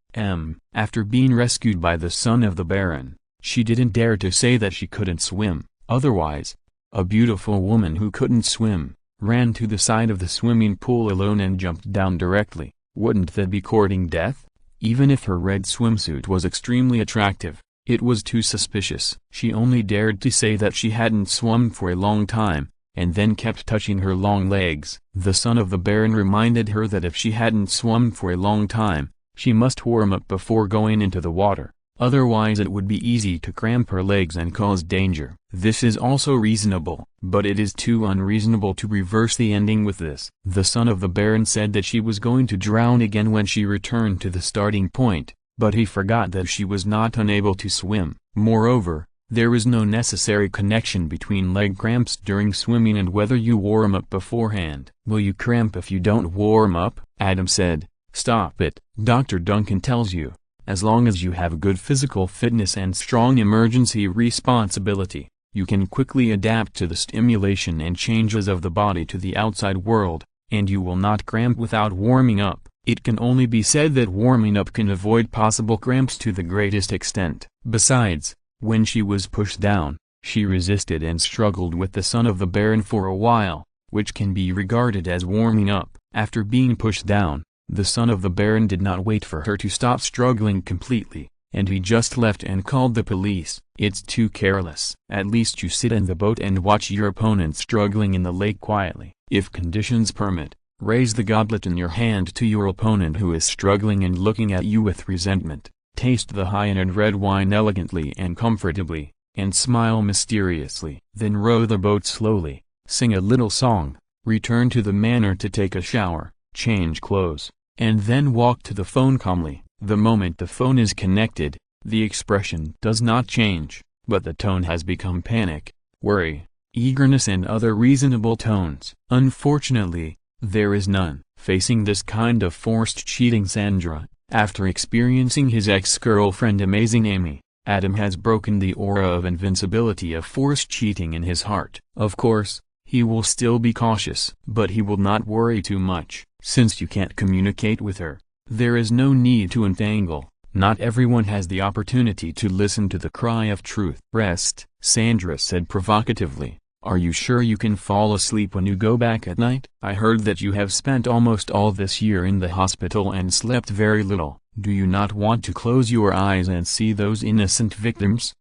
After being rescued by the son of the Baron, she didn't dare to say that she couldn't swim. Otherwise, a beautiful woman who couldn't swim, ran to the side of the swimming pool alone and jumped down directly. Wouldn't that be courting death? Even if her red swimsuit was extremely attractive, it was too suspicious. She only dared to say that she hadn't swum for a long time, and then kept touching her long legs. The son of the Baron reminded her that if she hadn't swum for a long time, she must warm up before going into the water. Otherwise it would be easy to cramp her legs and cause danger. This is also reasonable, but it is too unreasonable to reverse the ending with this. The son of the Baron said that she was going to drown again when she returned to the starting point, but he forgot that she was not unable to swim. Moreover, there is no necessary connection between leg cramps during swimming and whether you warm up beforehand. Will you cramp if you don't warm up? Adam said, "Stop it. Dr. Duncan tells you, as long as you have good physical fitness and strong emergency responsibility, you can quickly adapt to the stimulation and changes of the body to the outside world, and you will not cramp without warming up." It can only be said that warming up can avoid possible cramps to the greatest extent. Besides, when she was pushed down, she resisted and struggled with the son of the Baron for a while, which can be regarded as warming up. After being pushed down, the son of the Baron did not wait for her to stop struggling completely, and he just left and called the police. It's too careless. At least you sit in the boat and watch your opponent struggling in the lake quietly. If conditions permit, raise the goblet in your hand to your opponent who is struggling and looking at you with resentment. Taste the high-end red wine elegantly and comfortably, and smile mysteriously. Then row the boat slowly, sing a little song, return to the manor to take a shower, change clothes, and then walk to the phone calmly. The moment the phone is connected, the expression does not change, but the tone has become panic, worry, eagerness and other reasonable tones. Unfortunately, there is none. Facing this kind of forced cheating Sandra, after experiencing his ex-girlfriend Amazing Amy, Adam has broken the aura of invincibility of forced cheating in his heart. Of course, he will still be cautious, but he will not worry too much. Since you can't communicate with her, there is no need to entangle. Not everyone has the opportunity to listen to the cry of truth. "Rest," Sandra said provocatively, Are you sure you can fall asleep when you go back at night? I heard that you have spent almost all this year in the hospital and slept very little. Do you not want to close your eyes and see those innocent victims?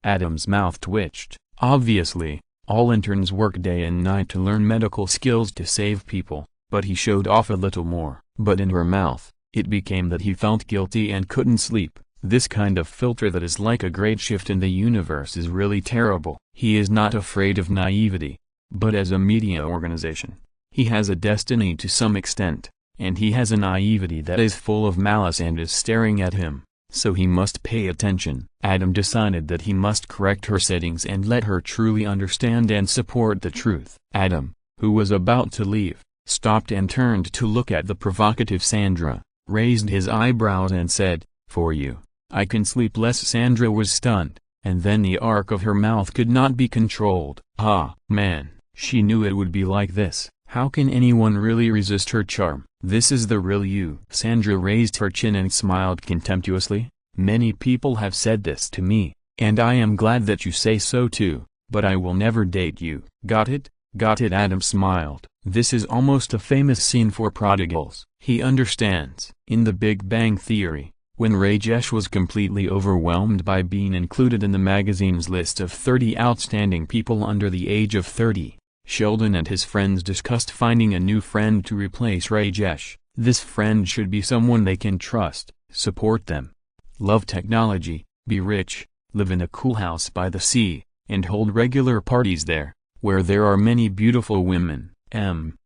Adam's mouth twitched. Obviously, all interns work day and night to learn medical skills to save people, but he showed off a little more. But in her mouth, it became that he felt guilty and couldn't sleep. This kind of filter that is like a great shift in the universe is really terrible. He is not afraid of naivety, but as a media organization, he has a destiny to some extent, and he has a naivety that is full of malice and is staring at him, so he must pay attention. Adam decided that he must correct her settings and let her truly understand and support the truth. Adam, who was about to leave, stopped and turned to look at the provocative Sandra, raised his eyebrows and said, "For you, I can sleep less." Sandra was stunned, and then the arc of her mouth could not be controlled. Ah, man, she knew it would be like this. How can anyone really resist her charm? This is the real you. Sandra raised her chin and smiled contemptuously. Many people have said this to me, and I am glad that you say so too, but I will never date you. Got it? Got it? Adam smiled. This is almost a famous scene for prodigals. He understands. In The Big Bang Theory, when Rajesh was completely overwhelmed by being included in the magazine's list of 30 outstanding people under the age of 30, Sheldon and his friends discussed finding a new friend to replace Rajesh. This friend should be someone they can trust, support them, love technology, be rich, live in a cool house by the sea, and hold regular parties there, where there are many beautiful women.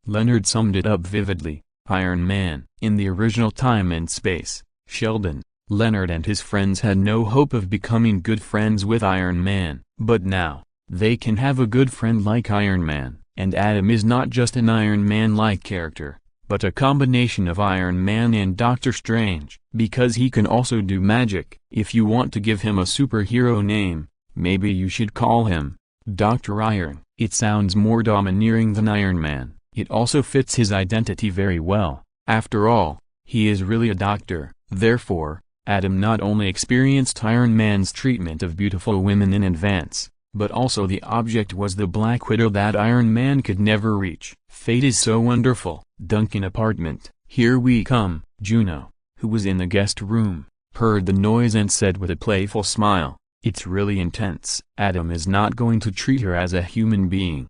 Leonard summed it up vividly. Iron Man. In the original Time and Space, Sheldon, Leonard and his friends had no hope of becoming good friends with Iron Man, but now, they can have a good friend like Iron Man. And Adam is not just an Iron Man-like character, but a combination of Iron Man and Doctor Strange, because he can also do magic. If you want to give him a superhero name, maybe you should call him Dr. Iron. It sounds more domineering than Iron Man. It also fits his identity very well. After all, he is really a doctor. Therefore, Adam not only experienced Iron Man's treatment of beautiful women in advance, but also the object was the Black Widow that Iron Man could never reach. Fate is so wonderful. Duncan apartment. Here we come. Juno, who was in the guest room, heard the noise and said with a playful smile, "It's really intense." Adam is not going to treat her as a human being.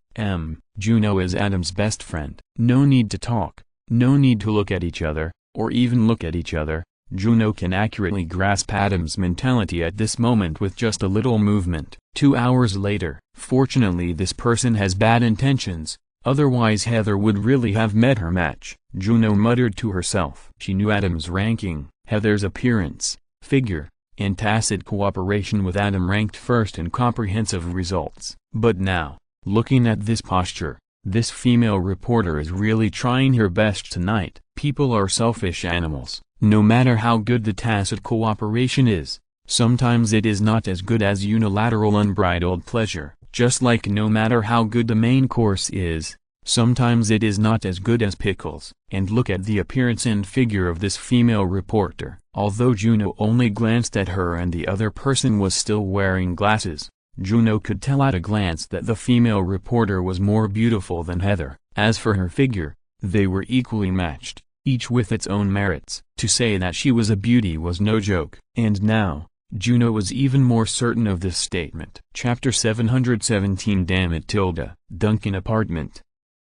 Juno is Adam's best friend. No need to talk, no need to look at each other, or even look at each other. Juno can accurately grasp Adam's mentality at this moment with just a little movement. 2 hours later. Fortunately this person has bad intentions, otherwise Heather would really have met her match. Juno muttered to herself. She knew Adam's ranking, Heather's appearance, figure, and tacit cooperation with Adam ranked first in comprehensive results. But now, looking at this posture, this female reporter is really trying her best tonight. People are selfish animals. No matter how good the tacit cooperation is, sometimes it is not as good as unilateral unbridled pleasure. Just like no matter how good the main course is, sometimes it is not as good as pickles. And look at the appearance and figure of this female reporter. Although Juno only glanced at her and the other person was still wearing glasses, Juno could tell at a glance that the female reporter was more beautiful than Heather. As for her figure, they were equally matched, each with its own merits. To say that she was a beauty was no joke. And now, Juno was even more certain of this statement. Chapter 717. Damn it Tilda. Duncan apartment.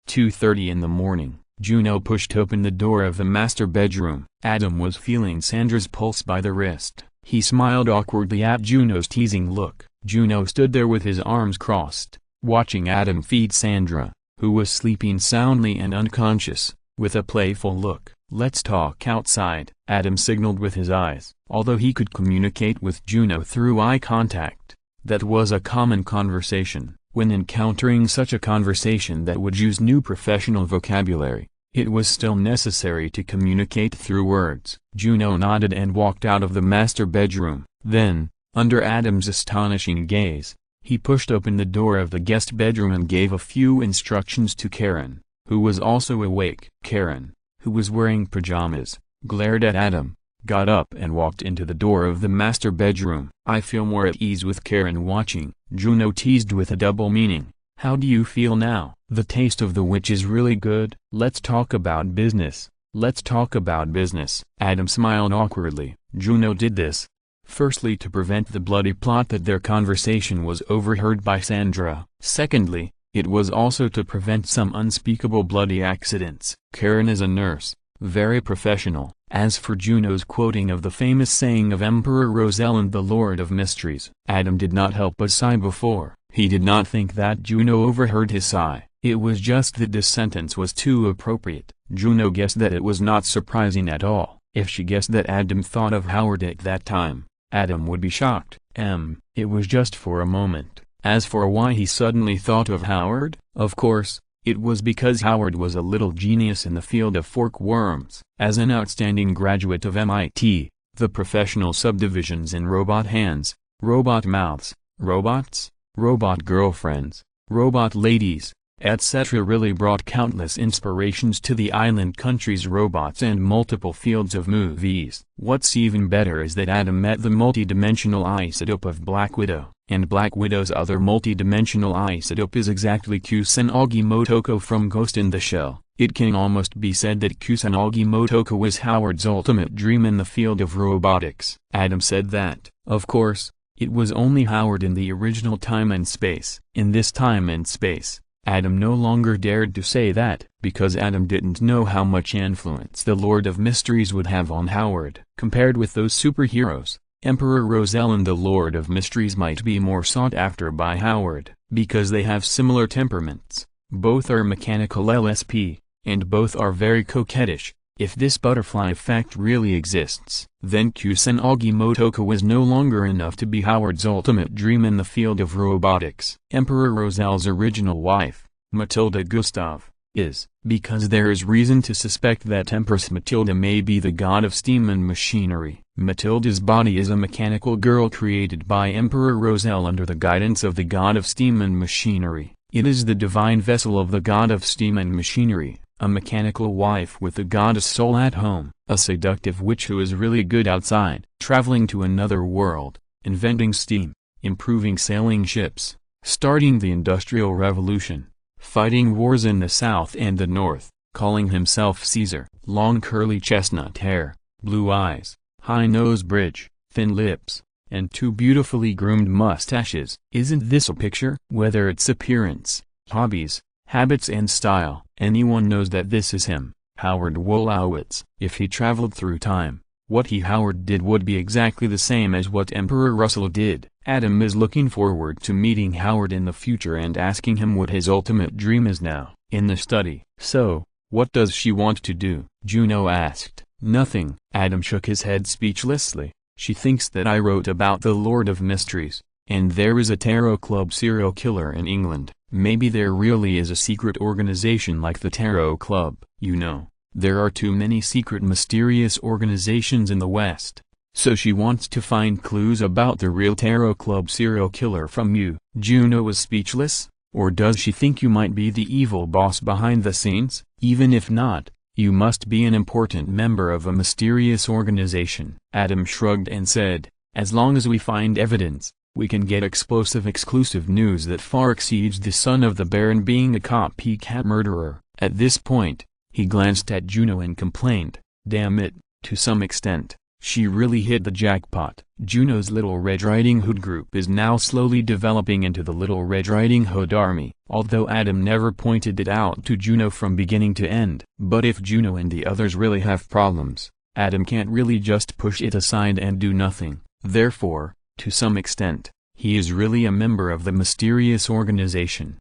2:30 in the morning. Juno pushed open the door of the master bedroom. Adam was feeling Sandra's pulse by the wrist. He smiled awkwardly at Juno's teasing look. Juno stood there with his arms crossed, watching Adam feed Sandra, who was sleeping soundly and unconscious, with a playful look. "Let's talk outside," Adam signaled with his eyes. Although he could communicate with Juno through eye contact, that was a common conversation. When encountering such a conversation that would use new professional vocabulary, it was still necessary to communicate through words. Juno nodded and walked out of the master bedroom. Then, under Adam's astonishing gaze, he pushed open the door of the guest bedroom and gave a few instructions to Karen, who was also awake. Karen, who was wearing pajamas, glared at Adam, got up and walked into the door of the master bedroom. "I feel more at ease with Karen watching," Juno teased with a double meaning. How do you feel now? The taste of the witch is really good. Let's talk about business. Let's talk about business. Adam smiled awkwardly. Juno did this, firstly to prevent the bloody plot that their conversation was overheard by Sandra. Secondly, it was also to prevent some unspeakable bloody accidents. Karen is a nurse, very professional. As for Juno's quoting of the famous saying of Emperor Rosalind the Lord of Mysteries, Adam did not help but sigh before. He did not think that Juno overheard his sigh. It was just that this sentence was too appropriate. Juno guessed that it was not surprising at all. If she guessed that Adam thought of Howard at that time, Adam would be shocked. It was just for a moment. As for why he suddenly thought of Howard, of course, it was because Howard was a little genius in the field of fork worms. As an outstanding graduate of MIT, the professional subdivisions in robot hands, robot mouths, robots, robot girlfriends, robot ladies, etc. really brought countless inspirations to the island country's robots and multiple fields of movies. What's even better is that Adam met the multi-dimensional isotope of Black Widow, and Black Widow's other multi-dimensional isotope is exactly Kusanagi Motoko from Ghost in the Shell. It can almost be said that Kusanagi Motoko is Howard's ultimate dream in the field of robotics. Adam said that, of course, it was only Howard in the original time and space. In this time and space, Adam no longer dared to say that, because Adam didn't know how much influence the Lord of Mysteries would have on Howard. Compared with those superheroes, Emperor Rosalind the Lord of Mysteries might be more sought after by Howard, because they have similar temperaments. Both are mechanical LSP, and both are very coquettish. If this butterfly effect really exists, then Kusanagi Motoko is no longer enough to be Howard's ultimate dream in the field of robotics. Emperor Rosal's original wife, Matilda Gustav, is, because there is reason to suspect that Empress Matilda may be the god of steam and machinery. Matilda's body is a mechanical girl created by Emperor Rosal under the guidance of the god of steam and machinery. It is the divine vessel of the god of steam and machinery. A mechanical wife with the goddess soul at home, a seductive witch who is really good outside, traveling to another world, inventing steam, improving sailing ships, starting the Industrial Revolution, fighting wars in the South and the North, calling himself Caesar, long curly chestnut hair, blue eyes, high nose bridge, thin lips, and two beautifully groomed mustaches. Isn't this a picture? Whether it's appearance, hobbies, habits and style, anyone knows that this is him, Howard Wolowitz. If he traveled through time, what Howard did would be exactly the same as what Emperor Russell did. Adam is looking forward to meeting Howard in the future and asking him what his ultimate dream is now. In the study. So, what does she want to do? Juno asked. Nothing. Adam shook his head speechlessly. She thinks that I wrote about the Lord of Mysteries, and there is a tarot club serial killer in England. Maybe there really is a secret organization like the Tarot Club. You know, there are too many secret mysterious organizations in the West. So she wants to find clues about the real Tarot Club serial killer from you. Juno was speechless. Or does she think you might be the evil boss behind the scenes? Even if not, you must be an important member of a mysterious organization. Adam shrugged and said, as long as we find evidence, we can get explosive exclusive news that far exceeds the son of the Baron being a copycat murderer. At this point, he glanced at Juno and complained, damn it, to some extent, she really hit the jackpot. Juno's Little Red Riding Hood group is now slowly developing into the Little Red Riding Hood army, although Adam never pointed it out to Juno from beginning to end. But if Juno and the others really have problems, Adam can't really just push it aside and do nothing. Therefore, to some extent, he is really a member of the mysterious organization.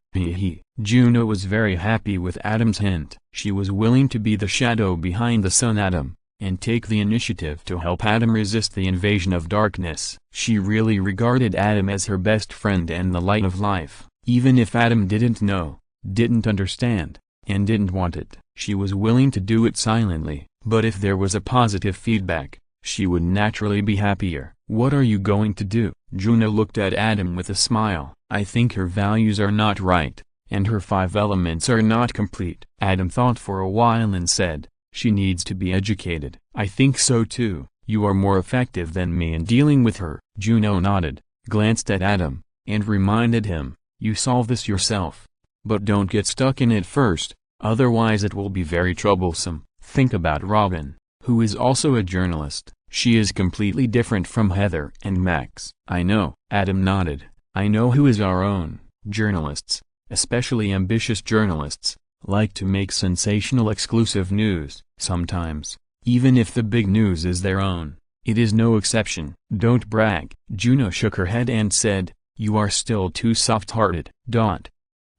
Juno was very happy with Adam's hint. She was willing to be the shadow behind the sun Adam, and take the initiative to help Adam resist the invasion of darkness. She really regarded Adam as her best friend and the light of life. Even if Adam didn't know, didn't understand, and didn't want it, she was willing to do it silently. But if there was a positive feedback, she would naturally be happier. What are you going to do? Juno looked at Adam with a smile. I think her values are not right, and her 5 elements are not complete. Adam thought for a while and said, she needs to be educated. I think so too. You are more effective than me in dealing with her. Juno nodded, glanced at Adam, and reminded him, you solve this yourself. But don't get stuck in it first, otherwise it will be very troublesome. Think about Robin, who is also a journalist. She is completely different from Heather and Max. I know. Adam nodded. I know who is our own. Journalists, especially ambitious journalists, like to make sensational exclusive news. Sometimes, even if the big news is their own. It is no exception. Don't brag. Juno shook her head and said, you are still too soft-hearted.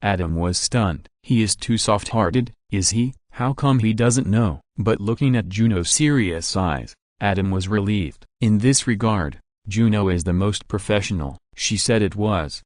Adam was stunned. He is too soft-hearted, is he? How come he doesn't know? But looking at Juno's serious eyes, Adam was relieved. In this regard, Juno is the most professional. She said it was.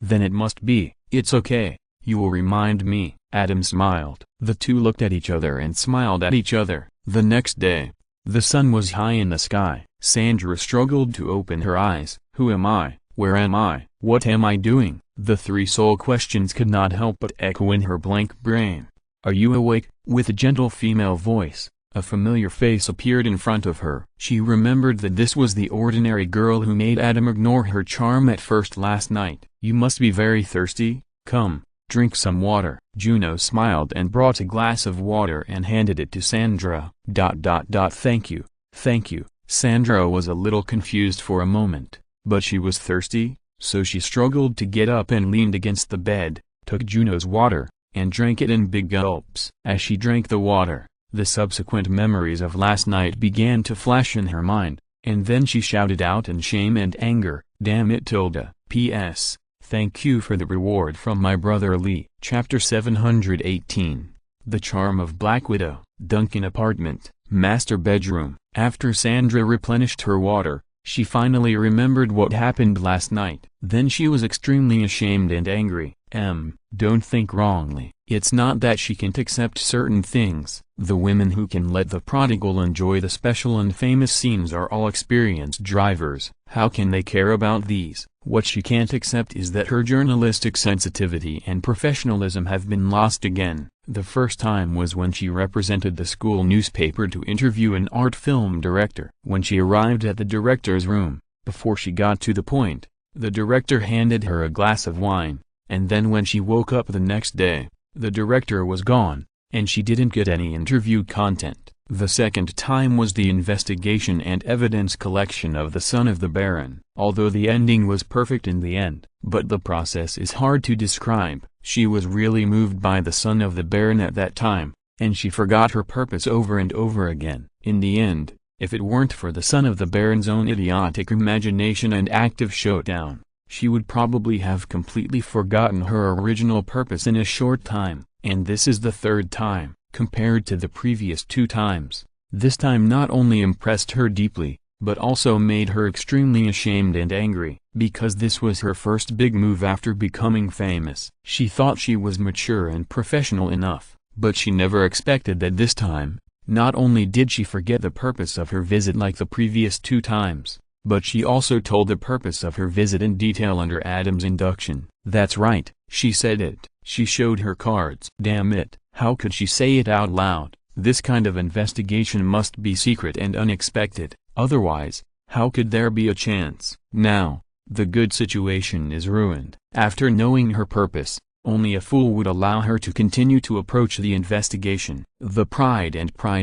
Then it must be. It's okay. You will remind me. Adam smiled. The two looked at each other and smiled at each other. The next day, the sun was high in the sky. Sandra struggled to open her eyes. Who am I? Where am I? What am I doing? The three soul questions could not help but echo in her blank brain. Are you awake? With a gentle female voice, a familiar face appeared in front of her. She remembered that this was the ordinary girl who made Adam ignore her charm at first last night. You must be very thirsty. Come, drink some water. Juno smiled and brought a glass of water and handed it to Sandra. Thank you. Thank you. Sandra was a little confused for a moment, but she was thirsty, so she struggled to get up and leaned against the bed, took Juno's water, and drank it in big gulps. As she drank the water, the subsequent memories of last night began to flash in her mind, and then she shouted out in shame and anger, damn it Tilda. P.S. Thank you for the reward from my brother Lee. Chapter 718. The Charm of Black Widow. Duncan apartment, master bedroom. After Sandra replenished her water, she finally remembered what happened last night. Then she was extremely ashamed and angry. Don't think wrongly. It's not that she can't accept certain things. The women who can let the prodigal enjoy the special and famous scenes are all experienced drivers. How can they care about these? What she can't accept is that her journalistic sensitivity and professionalism have been lost again. The first time was when she represented the school newspaper to interview an art film director. When she arrived at the director's room, before she got to the point, the director handed her a glass of wine, and then when she woke up the next day, the director was gone, and she didn't get any interview content. The second time was the investigation and evidence collection of the son of the Baron. Although the ending was perfect in the end, but the process is hard to describe. She was really moved by the son of the Baron at that time, and she forgot her purpose over and over again. In the end, if it weren't for the son of the Baron's own idiotic imagination and active showdown, she would probably have completely forgotten her original purpose in a short time. And this is the third time. Compared to the previous two times, this time not only impressed her deeply, but also made her extremely ashamed and angry, because this was her first big move after becoming famous. She thought she was mature and professional enough, but she never expected that this time, not only did she forget the purpose of her visit like the previous two times, but she also told the purpose of her visit in detail under Adam's induction. That's right, she said it. She showed her cards. Damn it, how could she say it out loud? This kind of investigation must be secret and unexpected, otherwise, how could there be a chance? Now, the good situation is ruined. After knowing her purpose, only a fool would allow her to continue to approach the investigation. The pride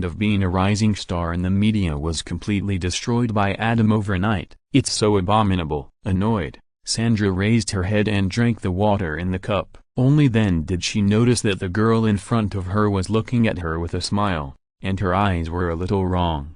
of being a rising star in the media was completely destroyed by Adam overnight. It's so abominable. Annoyed, Sandra raised her head and drank the water in the cup. Only then did she notice that the girl in front of her was looking at her with a smile, and her eyes were a little wrong.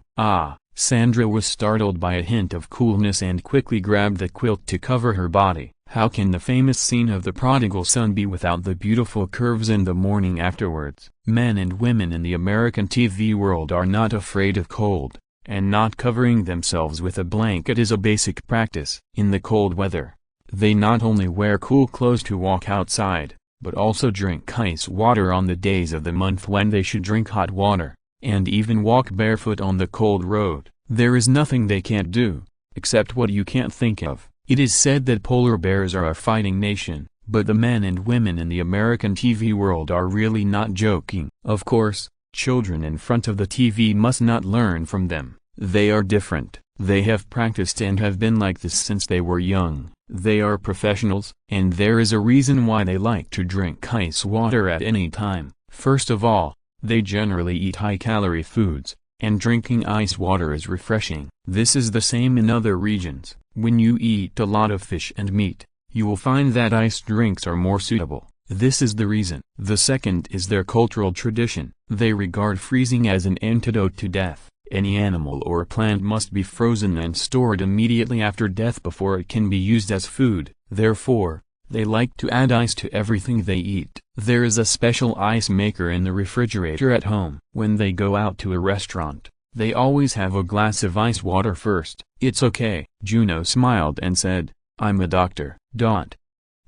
Sandra was startled by a hint of coolness and quickly grabbed the quilt to cover her body. How can the famous scene of the prodigal son be without the beautiful curves in the morning afterwards? Men and women in the American TV world are not afraid of cold, and not covering themselves with a blanket is a basic practice. In the cold weather, they not only wear cool clothes to walk outside, but also drink ice water on the days of the month when they should drink hot water, and even walk barefoot on the cold road. There is nothing they can't do, except what you can't think of. It is said that polar bears are a fighting nation, but the men and women in the American TV world are really not joking. Of course, children in front of the TV must not learn from them. They are different. They have practiced and have been like this since they were young. They are professionals, and there is a reason why they like to drink ice water at any time. First of all, they generally eat high-calorie foods, and drinking ice water is refreshing. This is the same in other regions. When you eat a lot of fish and meat, you will find that ice drinks are more suitable. This is the reason. The second is their cultural tradition. They regard freezing as an antidote to death. Any animal or plant must be frozen and stored immediately after death before it can be used as food. Therefore, they like to add ice to everything they eat. There is a special ice maker in the refrigerator at home. When they go out to a restaurant, they always have a glass of ice water first. It's okay. Juno smiled and said, "I'm a doctor."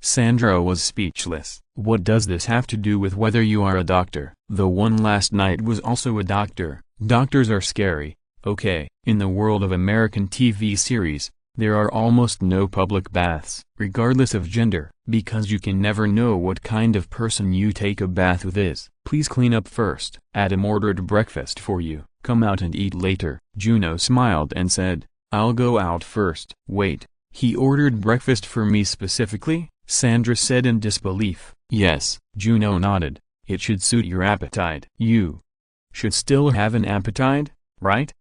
Sandra was speechless. What does this have to do with whether you are a doctor? The one last night was also a doctor. Doctors are scary. Okay. In the world of American TV series, there are almost no public baths, regardless of gender, because you can never know what kind of person you take a bath with is. Please clean up first. Adam ordered breakfast for you. Come out and eat later. Juno smiled and said, "I'll go out first." Wait, he ordered breakfast for me specifically? Sandra said in disbelief. Yes, Juno nodded. It should suit your appetite. You should still have an appetite, right?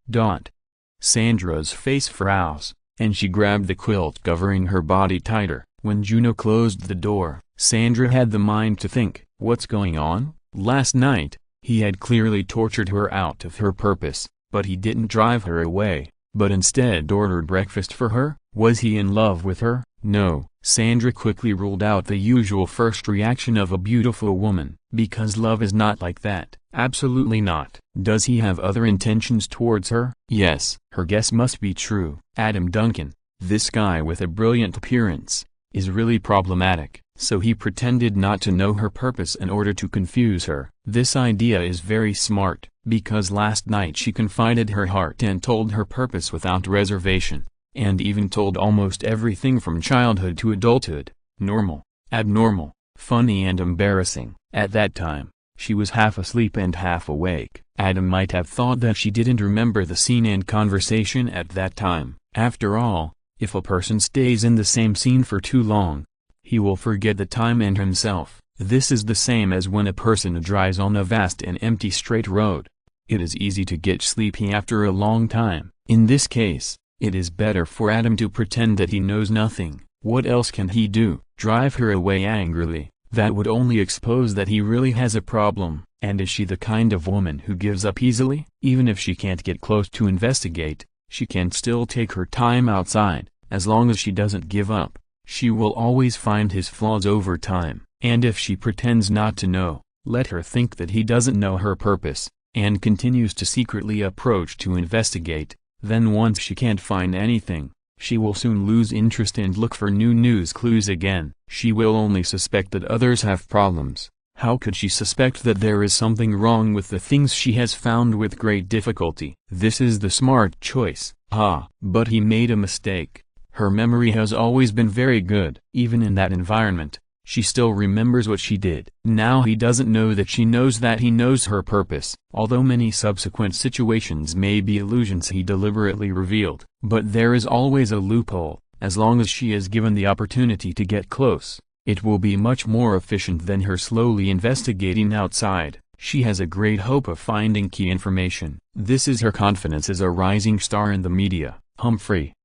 Sandra's face frowns, and she grabbed the quilt covering her body tighter. When Juno closed the door, Sandra had the mind to think, what's going on? Last night, he had clearly tortured her out of her purpose, but he didn't drive her away, but instead ordered breakfast for her. Was he in love with her? No. Sandra quickly ruled out the usual first reaction of a beautiful woman, because love is not like that. Absolutely not. Does he have other intentions towards her? Yes. Her guess must be true. Adam Duncan, this guy with a brilliant appearance, is really problematic, so he pretended not to know her purpose in order to confuse her. This idea is very smart, because last night she confided her heart and told her purpose without reservation, and even told almost everything from childhood to adulthood, normal, abnormal, funny and embarrassing. At that time, she was half asleep and half awake. Adam might have thought that she didn't remember the scene and conversation at that time. After all, if a person stays in the same scene for too long, he will forget the time and himself. This is the same as when a person drives on a vast and empty straight road. It is easy to get sleepy after a long time. In this case, it is better for Adam to pretend that he knows nothing. What else can he do? Drive her away angrily? That would only expose that he really has a problem. And is she the kind of woman who gives up easily? Even if she can't get close to investigate, she can still take her time outside. As long as she doesn't give up, she will always find his flaws over time. And if she pretends not to know, let her think that he doesn't know her purpose, and continues to secretly approach to investigate. Then once she can't find anything, she will soon lose interest and look for new news clues again. She will only suspect that others have problems. How could she suspect that there is something wrong with the things she has found with great difficulty? This is the smart choice. But he made a mistake. Her memory has always been very good. Even in that environment, she still remembers what she did. Now he doesn't know that she knows that he knows her purpose. Although many subsequent situations may be illusions he deliberately revealed. But there is always a loophole. As long as she is given the opportunity to get close, it will be much more efficient than her slowly investigating outside. She has a great hope of finding key information. This is her confidence as a rising star in the media.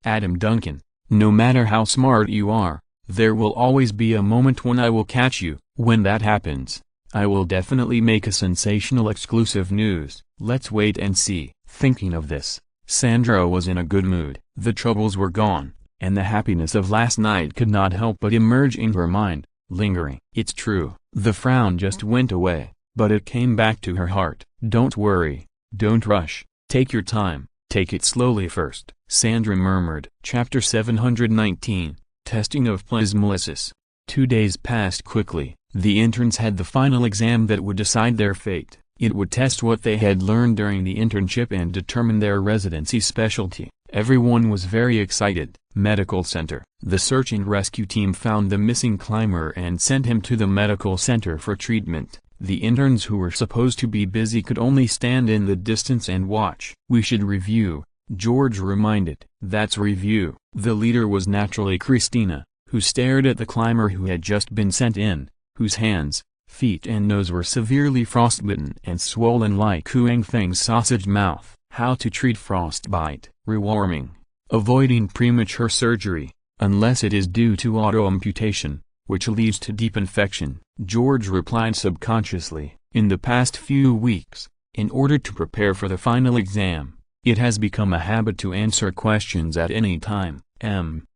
Adam Duncan, no matter how smart you are, there will always be a moment when I will catch you. When that happens, I will definitely make a sensational exclusive news. Let's wait and see. Thinking of this, Sandra was in a good mood. The troubles were gone, and the happiness of last night could not help but emerge in her mind, lingering. It's true, the frown just went away, but it came back to her heart. Don't worry, don't rush, take your time, take it slowly first, Sandra murmured. Chapter 719, Testing of Plasmolysis. 2 days passed quickly. The interns had the final exam that would decide their fate. It would test what they had learned during the internship and determine their residency specialty. Everyone was very excited. Medical center. The search and rescue team found the missing climber and sent him to the medical center for treatment. The interns who were supposed to be busy could only stand in the distance and watch. We should review, George reminded. That's review. The leader was naturally Christina, who stared at the climber who had just been sent in, whose hands, feet and nose were severely frostbitten and swollen like Kuang Feng's sausage mouth. How to treat frostbite. Rewarming. Avoiding premature surgery, unless it is due to autoamputation, which leads to deep infection. George replied subconsciously, in the past few weeks, in order to prepare for the final exam, it has become a habit to answer questions at any time.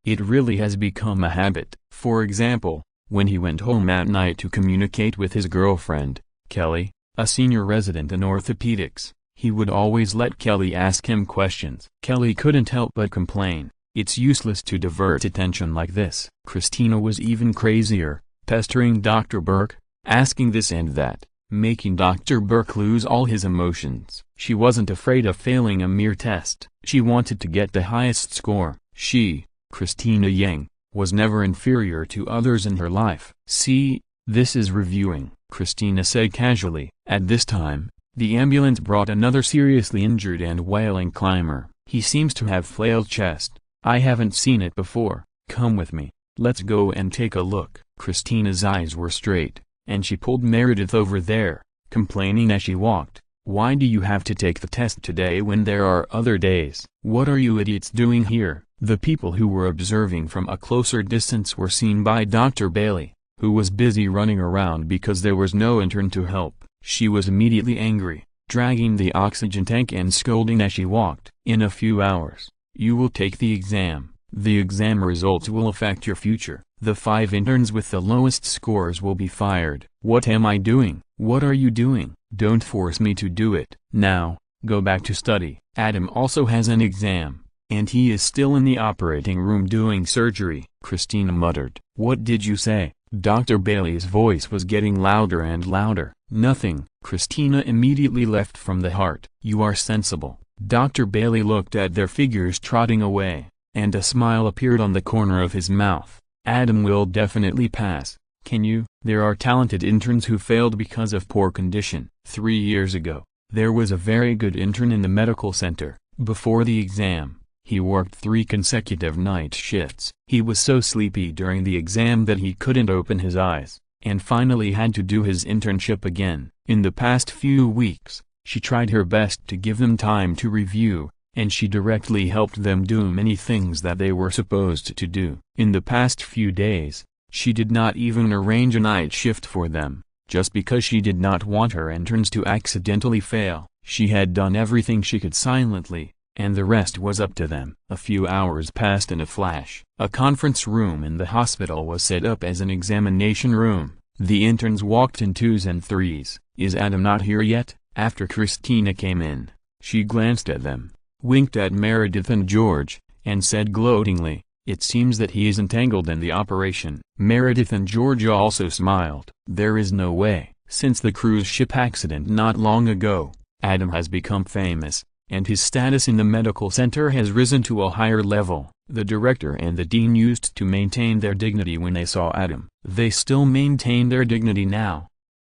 It really has become a habit. For example, when he went home at night to communicate with his girlfriend, Kelly, a senior resident in orthopedics, he would always let Kelly ask him questions. Kelly couldn't help but complain, "It's useless to divert attention like this." Christina was even crazier, pestering Dr. Burke, asking this and that, making Dr. Burke lose all his emotions. She wasn't afraid of failing a mere test. She wanted to get the highest score. She, Christina Yang, was never inferior to others in her life. "See, this is reviewing," Christina said casually. At this time, the ambulance brought another seriously injured and wailing climber. "He seems to have flailed chest. I haven't seen it before. Come with me. Let's go and take a look." Christina's eyes were straight, and she pulled Meredith over there, complaining as she walked, "Why do you have to take the test today when there are other days? What are you idiots doing here?" The people who were observing from a closer distance were seen by Dr. Bailey, who was busy running around because there was no intern to help. She was immediately angry, dragging the oxygen tank and scolding as she walked. "In a few hours, you will take the exam. The exam results will affect your future. The 5 interns with the lowest scores will be fired." "What am I doing?" "What are you doing?" "Don't force me to do it. Now, go back to study." Adam also has an exam, and he is still in the operating room doing surgery. Christina muttered. "What did you say?" Dr. Bailey's voice was getting louder and louder. "Nothing." Christina immediately left from the heart. "You are sensible." Dr. Bailey looked at their figures trotting away, and a smile appeared on the corner of his mouth. "Adam will definitely pass. Can you?" There are talented interns who failed because of poor condition. 3 years ago, there was a very good intern in the medical center. Before the exam, he worked 3 consecutive night shifts. He was so sleepy during the exam that he couldn't open his eyes, and finally had to do his internship again. In the past few weeks, she tried her best to give them time to review, and she directly helped them do many things that they were supposed to do. In the past few days, she did not even arrange a night shift for them, just because she did not want her interns to accidentally fail. She had done everything she could silently, and the rest was up to them. A few hours passed in a flash. A conference room in the hospital was set up as an examination room. The interns walked in 2s and 3s. "Is Adam not here yet?" After Christina came in, she glanced at them, winked at Meredith and George, and said gloatingly, "It seems that he is entangled in the operation." Meredith and George also smiled. "There is no way. Since the cruise ship accident not long ago, Adam has become famous, and his status in the medical center has risen to a higher level." The director and the dean used to maintain their dignity when they saw Adam. They still maintain their dignity now.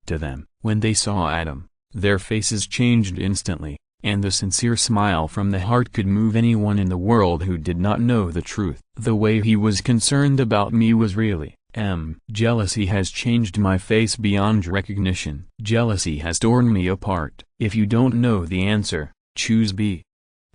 To them, when they saw Adam, their faces changed instantly, and the sincere smile from the heart could move anyone in the world who did not know the truth. "The way he was concerned about me was really, jealousy has changed my face beyond recognition. Jealousy has torn me apart." If you don't know the answer, choose B.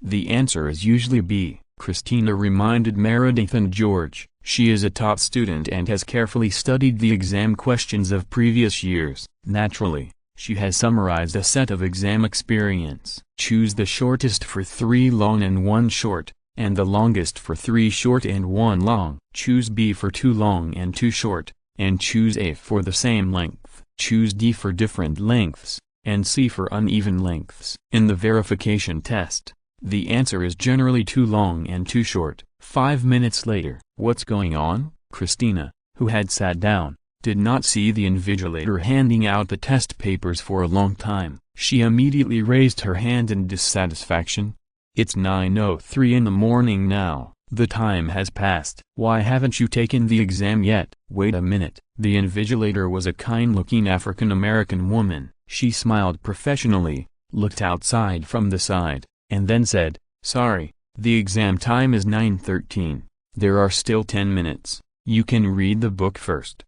The answer is usually B. Christina reminded Meredith and George. She is a top student and has carefully studied the exam questions of previous years. Naturally, she has summarized a set of exam experience. Choose the shortest for 3 long and 1 short, and the longest for 3 short and 1 long. Choose B for 2 long and 2 short, and choose A for the same length. Choose D for different lengths, and C for uneven lengths. In the verification test, the answer is generally 2 long and 2 short. 5 minutes later. "What's going on?" Christina, who had sat down, did not see the invigilator handing out the test papers for a long time. She immediately raised her hand in dissatisfaction. "It's 9:03 in the morning now. The time has passed. Why haven't you taken the exam yet?" "Wait a minute." The invigilator was a kind-looking African-American woman. She smiled professionally, looked outside from the side, and then said, "Sorry, the exam time is 9:13. There are still 10 minutes. You can read the book first.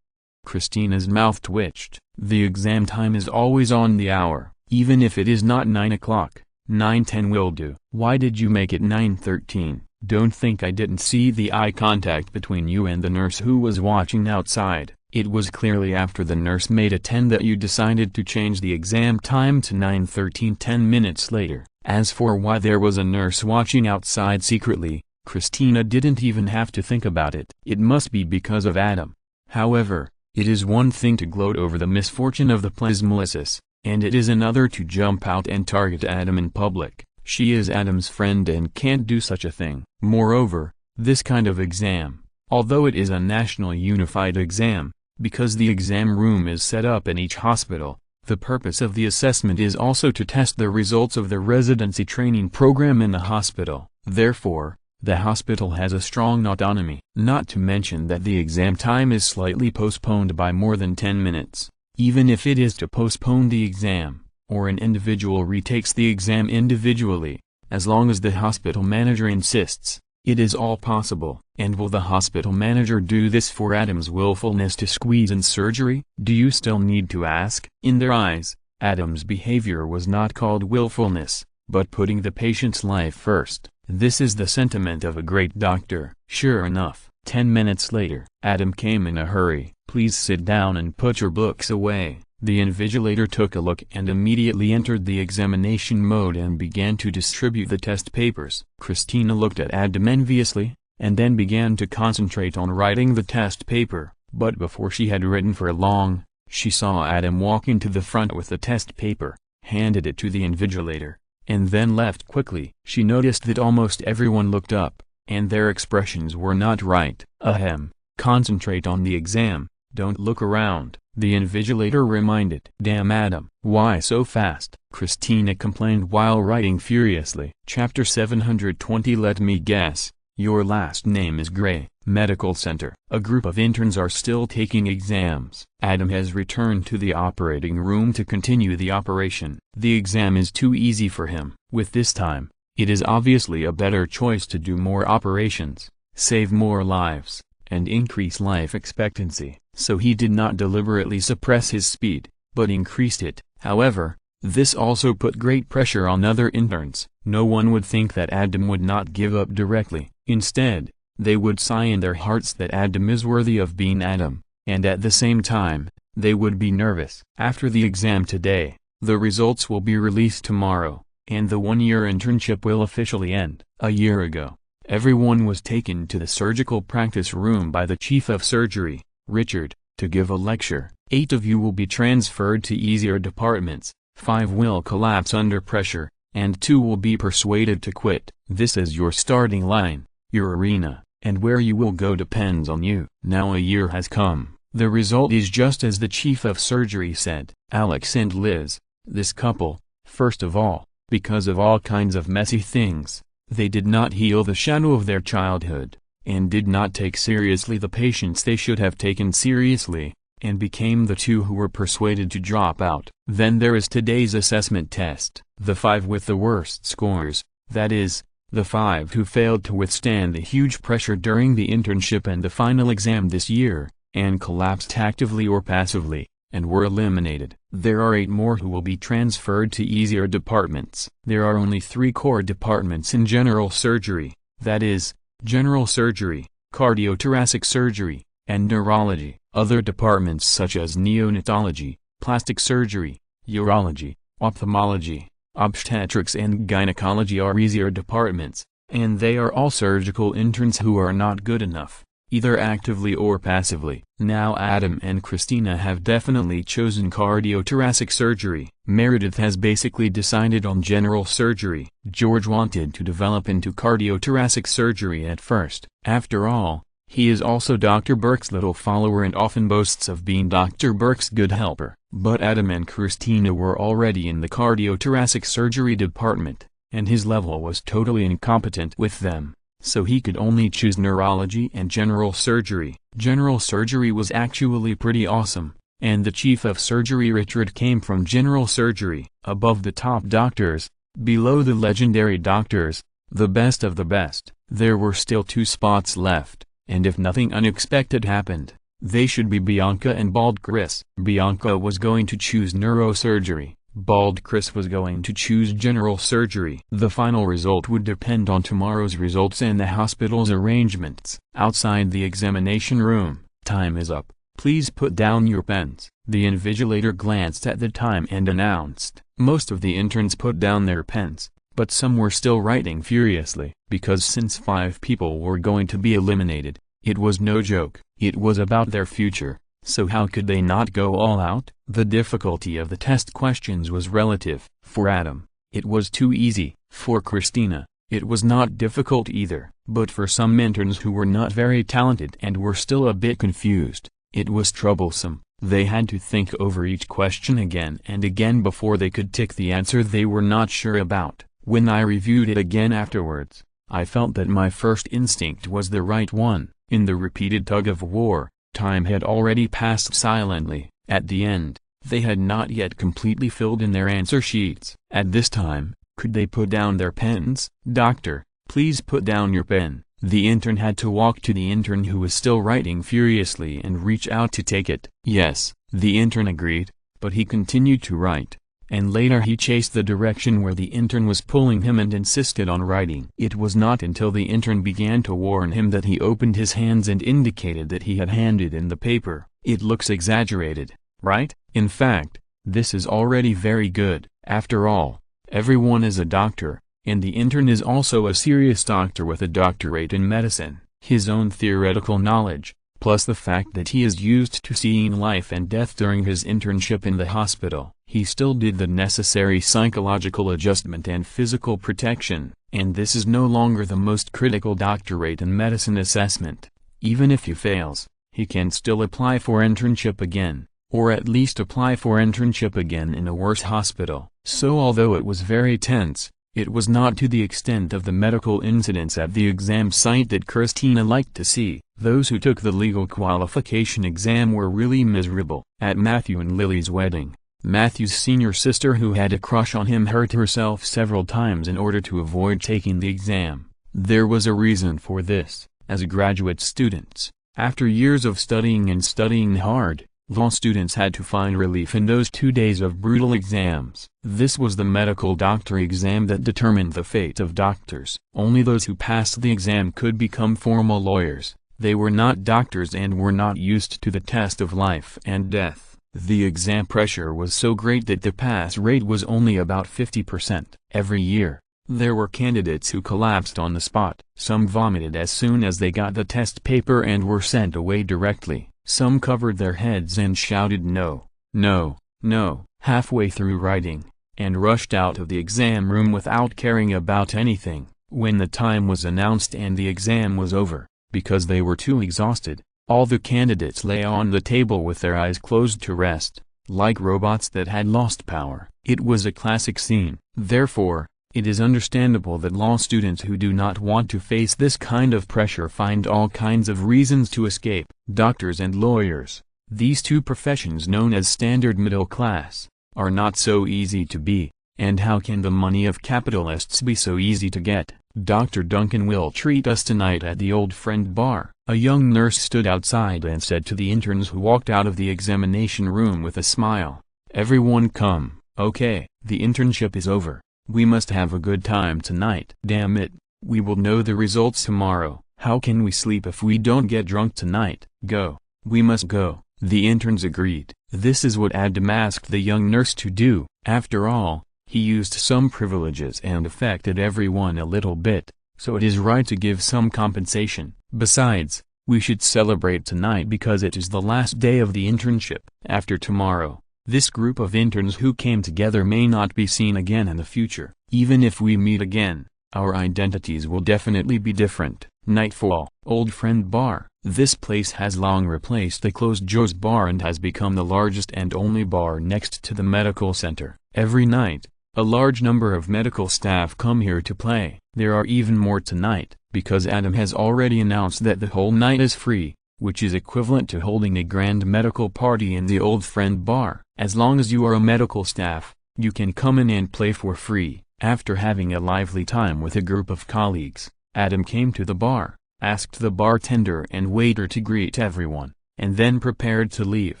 Christina's mouth twitched. The exam time is always on the hour, even if it is not 9 o'clock. 9:10 will do. Why did you make it 9:13? Don't think I didn't see the eye contact between you and the nurse who was watching outside. It was clearly after the nurse made a 10 that you decided to change the exam time to 9:13 10 minutes later. As for why there was a nurse watching outside secretly, Christina didn't even have to think about it. It must be because of Adam. However, it is one thing to gloat over the misfortune of the plasmolysis, and it is another to jump out and target Adam in public. She is Adam's friend and can't do such a thing. Moreover, this kind of exam, although it is a national unified exam, because the exam room is set up in each hospital, the purpose of the assessment is also to test the results of the residency training program in the hospital. Therefore, the hospital has a strong autonomy. Not to mention that the exam time is slightly postponed by more than 10 minutes. Even if it is to postpone the exam, or an individual retakes the exam individually, as long as the hospital manager insists, it is all possible. And will the hospital manager do this for Adam's willfulness to squeeze in surgery? Do you still need to ask? In their eyes, Adam's behavior was not called willfulness, but putting the patient's life first. This is the sentiment of a great doctor. Sure enough, 10 minutes later, Adam came in a hurry. Please sit down and put your books away. The invigilator took a look and immediately entered the examination mode and began to distribute the test papers. Christina looked at Adam enviously, and then began to concentrate on writing the test paper. But before she had written for long, she saw Adam walk into the front with the test paper, handed it to the invigilator, and then left quickly. She noticed that almost everyone looked up, and their expressions were not right. Ahem, concentrate on the exam, don't look around, the invigilator reminded. Damn Adam, why so fast? Christina complained while writing furiously. Chapter 720. Let me guess, your last name is Gray. Medical Center. A group of interns are still taking exams. Adam has returned to the operating room to continue the operation. The exam is too easy for him. With this time, it is obviously a better choice to do more operations, save more lives, and increase life expectancy. So he did not deliberately suppress his speed, but increased it. However, this also put great pressure on other interns. No one would think that Adam would not give up directly. Instead, they would sigh in their hearts that Adam is worthy of being Adam, and at the same time, they would be nervous. After the exam today, the results will be released tomorrow, and the one-year internship will officially end. A year ago, everyone was taken to the surgical practice room by the chief of surgery, Richard, to give a lecture. 8 of you will be transferred to easier departments, 5 will collapse under pressure, and 2 will be persuaded to quit. This is your starting line, your arena, and where you will go depends on you. Now a year has come. The result is just as the chief of surgery said. Alex and Liz, this couple, first of all, because of all kinds of messy things, they did not heal the shadow of their childhood, and did not take seriously the patients they should have taken seriously, and became the 2 who were persuaded to drop out. Then there is today's assessment test. The 5 with the worst scores, that is, the 5 who failed to withstand the huge pressure during the internship and the final exam this year, and collapsed actively or passively, and were eliminated. There are 8 more who will be transferred to easier departments. There are only 3 core departments in general surgery, that is, general surgery, cardiothoracic surgery, and neurology. Other departments such as neonatology, plastic surgery, urology, ophthalmology, obstetrics and gynecology are easier departments, and they are all surgical interns who are not good enough, either actively or passively. Now Adam and Christina have definitely chosen cardiothoracic surgery. Meredith has basically decided on general surgery. George wanted to develop into cardiothoracic surgery at first. After all, he is also Dr. Burke's little follower and often boasts of being Dr. Burke's good helper. But Adam and Christina were already in the cardiothoracic surgery department, and his level was totally incompetent with them, so he could only choose neurology and general surgery. General surgery was actually pretty awesome, and the chief of surgery Richard came from general surgery. Above the top doctors, below the legendary doctors, the best of the best. There were still 2 spots left, and if nothing unexpected happened, they should be Bianca and Bald Chris. Bianca was going to choose neurosurgery. Bald Chris was going to choose general surgery. The final result would depend on tomorrow's results and the hospital's arrangements. Outside the examination room, "Time is up. Please put down your pens." The invigilator glanced at the time and announced. Most of the interns put down their pens, but some were still writing furiously. Because since 5 people were going to be eliminated, it was no joke. It was about their future. So how could they not go all out? The difficulty of the test questions was relative. For Adam, it was too easy. For Christina, it was not difficult either. But for some interns who were not very talented and were still a bit confused, it was troublesome. They had to think over each question again and again before they could tick the answer they were not sure about. When I reviewed it again afterwards, I felt that my first instinct was the right one. In the repeated tug-of-war, time had already passed silently. At the end, they had not yet completely filled in their answer sheets. At this time, could they put down their pens? "Doctor, please put down your pen." The intern had to walk to the intern who was still writing furiously and reach out to take it. Yes, the intern agreed, but he continued to write, and later he chased the direction where the intern was pulling him and insisted on writing. It was not until the intern began to warn him that he opened his hands and indicated that he had handed in the paper. It looks exaggerated, right? In fact, this is already very good. After all, everyone is a doctor, and the intern is also a serious doctor with a doctorate in medicine. His own theoretical knowledge, plus the fact that he is used to seeing life and death during his internship in the hospital. He still did the necessary psychological adjustment and physical protection, and this is no longer the most critical doctorate in medicine assessment. Even if he fails, he can still apply for internship again, or at least apply for internship again in a worse hospital. So although it was very tense, it was not to the extent of the medical incidents at the exam site that Christina liked to see. Those who took the legal qualification exam were really miserable. At Matthew and Lily's wedding, Matthew's senior sister who had a crush on him hurt herself several times in order to avoid taking the exam. There was a reason for this. As graduate students, after years of studying and studying hard, law students had to find relief in those 2 days of brutal exams. This was the medical doctor exam that determined the fate of doctors. Only those who passed the exam could become formal lawyers. They were not doctors and were not used to the test of life and death. The exam pressure was so great that the pass rate was only about 50%. Every year, there were candidates who collapsed on the spot. Some vomited as soon as they got the test paper and were sent away directly. Some covered their heads and shouted no, no, no, halfway through writing, and rushed out of the exam room without caring about anything. When the time was announced and the exam was over, because they were too exhausted, all the candidates lay on the table with their eyes closed to rest, like robots that had lost power. It was a classic scene. Therefore, it is understandable that law students who do not want to face this kind of pressure find all kinds of reasons to escape. Doctors and lawyers, these two professions known as standard middle class, are not so easy to be, and how can the money of capitalists be so easy to get? Dr. Duncan will treat us tonight at the Old Friend Bar. A young nurse stood outside and said to the interns who walked out of the examination room with a smile, "Everyone come, okay, the internship is over. We must have a good time tonight. Damn it, we will know the results tomorrow. How can we sleep if we don't get drunk tonight? Go, we must go." The interns agreed. This is what Adam asked the young nurse to do. After all, he used some privileges and affected everyone a little bit, so it is right to give some compensation. Besides, we should celebrate tonight because it is the last day of the internship. After tomorrow, this group of interns who came together may not be seen again in the future. Even if we meet again, our identities will definitely be different. Nightfall. Old Friend Bar. This place has long replaced the closed Joe's Bar and has become the largest and only bar next to the medical center. Every night, a large number of medical staff come here to play. There are even more tonight, because Adam has already announced that the whole night is free, which is equivalent to holding a grand medical party in the Old Friend Bar. As long as you are a medical staff, you can come in and play for free. After having a lively time with a group of colleagues, Adam came to the bar. asked the bartender and waiter to greet everyone, and then prepared to leave.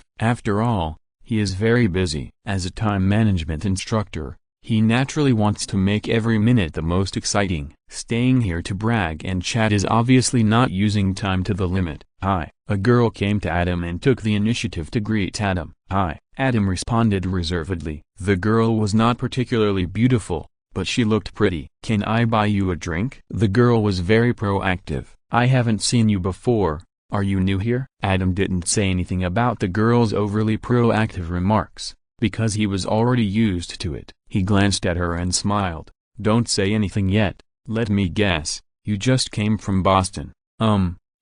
After all, he is very busy. As a time management instructor, he naturally wants to make every minute the most exciting. Staying here to brag and chat is obviously not using time to the limit. Hi. A girl came to Adam and took the initiative to greet Adam. Hi. Adam responded reservedly. The girl was not particularly beautiful, but she looked pretty. Can I buy you a drink? The girl was very proactive. I haven't seen you before. Are you new here? Adam didn't say anything about the girl's overly proactive remarks, because he was already used to it. He glanced at her and smiled. Don't say anything yet. Let me guess, you just came from Boston.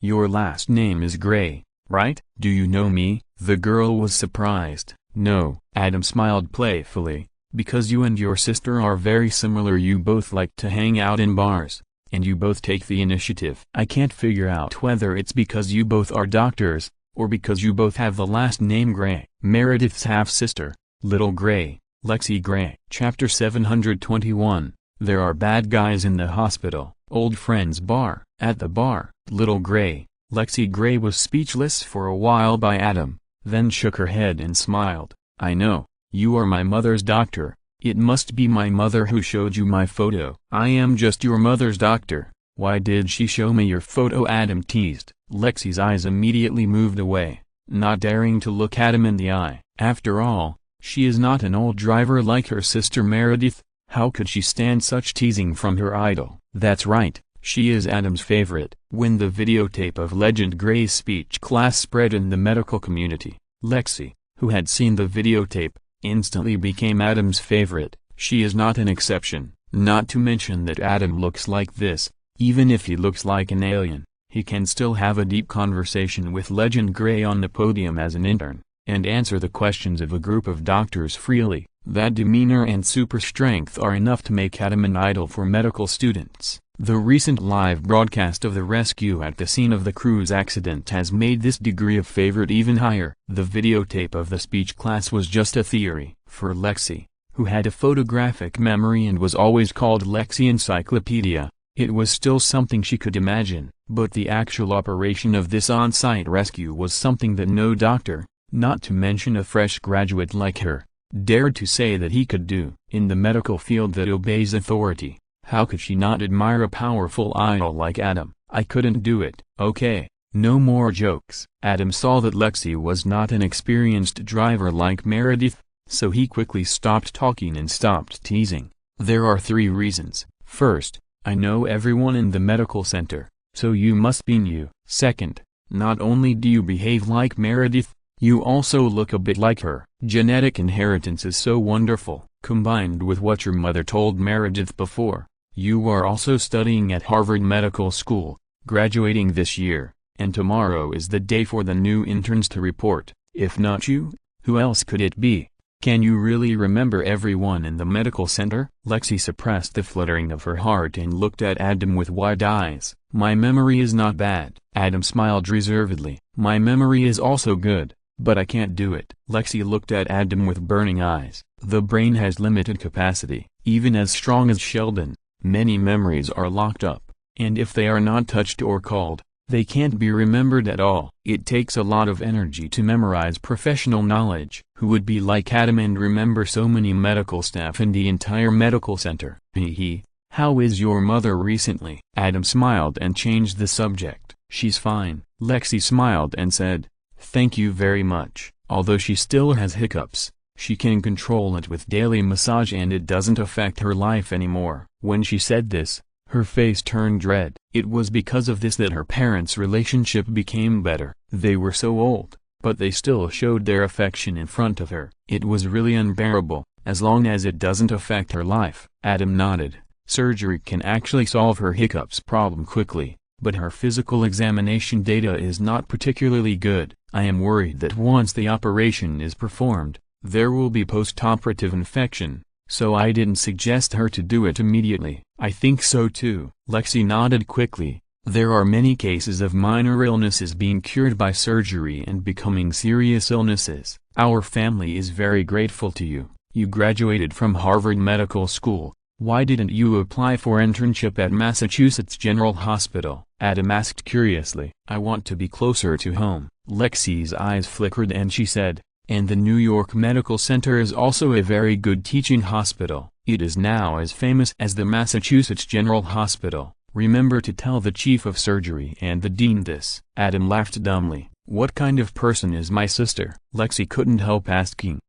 Your last name is Gray, right? Do you know me? The girl was surprised. No. Adam smiled playfully. Because you and your sister are very similar. You both like to hang out in bars, and you both take the initiative. I can't figure out whether it's because you both are doctors, or because you both have the last name Gray. Meredith's half-sister, Little Gray, Lexi Gray. Chapter 721. There are bad guys in the hospital. Old friends bar. At the bar, Little Gray, Lexi Gray was speechless for a while by Adam, then shook her head and smiled. I know, you are my mother's doctor. It must be my mother who showed you my photo. I am just your mother's doctor. Why did she show me your photo? Adam teased. Lexi's eyes immediately moved away, not daring to look Adam in the eye. After all, she is not an old driver like her sister Meredith. How could she stand such teasing from her idol? That's right, she is Adam's favorite. When the videotape of Legend Gray's speech class spread in the medical community, Lexi, who had seen the videotape, instantly became Adam's favorite. She is not an exception. Not to mention that Adam looks like this. Even if he looks like an alien, he can still have a deep conversation with Legend Gray on the podium as an intern, and answer the questions of a group of doctors freely. That demeanor and super strength are enough to make Adam an idol for medical students. The recent live broadcast of the rescue at the scene of the cruise accident has made this degree of favorite even higher. The videotape of the speech class was just a theory. For Lexi, who had a photographic memory and was always called Lexi Encyclopedia, it was still something she could imagine. But the actual operation of this on-site rescue was something that no doctor, not to mention a fresh graduate like her, dared to say that he could do. In the medical field that obeys authority, how could she not admire a powerful idol like Adam? I couldn't do it. Okay, no more jokes. Adam saw that Lexi was not an experienced driver like Meredith, so he quickly stopped talking and stopped teasing. There are 3 reasons. First, I know everyone in the medical center, so you must be new. Second, not only do you behave like Meredith, you also look a bit like her. Genetic inheritance is so wonderful. Combined with what your mother told Meredith before, you are also studying at Harvard Medical School, graduating this year, and tomorrow is the day for the new interns to report. If not you, who else could it be? Can you really remember everyone in the medical center? Lexi suppressed the fluttering of her heart and looked at Adam with wide eyes. My memory is not bad. Adam smiled reservedly. My memory is also good, but I can't do it. Lexi looked at Adam with burning eyes. The brain has limited capacity. Even as strong as Sheldon, many memories are locked up, and if they are not touched or called, they can't be remembered at all. It takes a lot of energy to memorize professional knowledge. Who would be like Adam and remember so many medical staff in the entire medical center? Hee. How is your mother recently? Adam smiled and changed the subject. She's fine. Lexi smiled and said, thank you very much. Although she still has hiccups, she can control it with daily massage and it doesn't affect her life anymore. When she said this, her face turned red. It was because of this that her parents' relationship became better. They were so old, but they still showed their affection in front of her. It was really unbearable, as long as it doesn't affect her life. Adam nodded. Surgery can actually solve her hiccups problem quickly, but her physical examination data is not particularly good. I am worried that once the operation is performed, there will be post-operative infection, so I didn't suggest her to do it immediately. I think so too. Lexi nodded quickly. There are many cases of minor illnesses being cured by surgery and becoming serious illnesses. Our family is very grateful to you. You graduated from Harvard Medical School, Why didn't you apply for internship at Massachusetts General Hospital? Adam asked curiously. I want to be closer to home. Lexi's eyes flickered and she said, and the New York Medical Center is also a very good teaching hospital. It is now as famous as the Massachusetts General Hospital. Remember to tell the chief of surgery and the dean this. Adam laughed dumbly. What kind of person is my sister? Lexi couldn't help asking.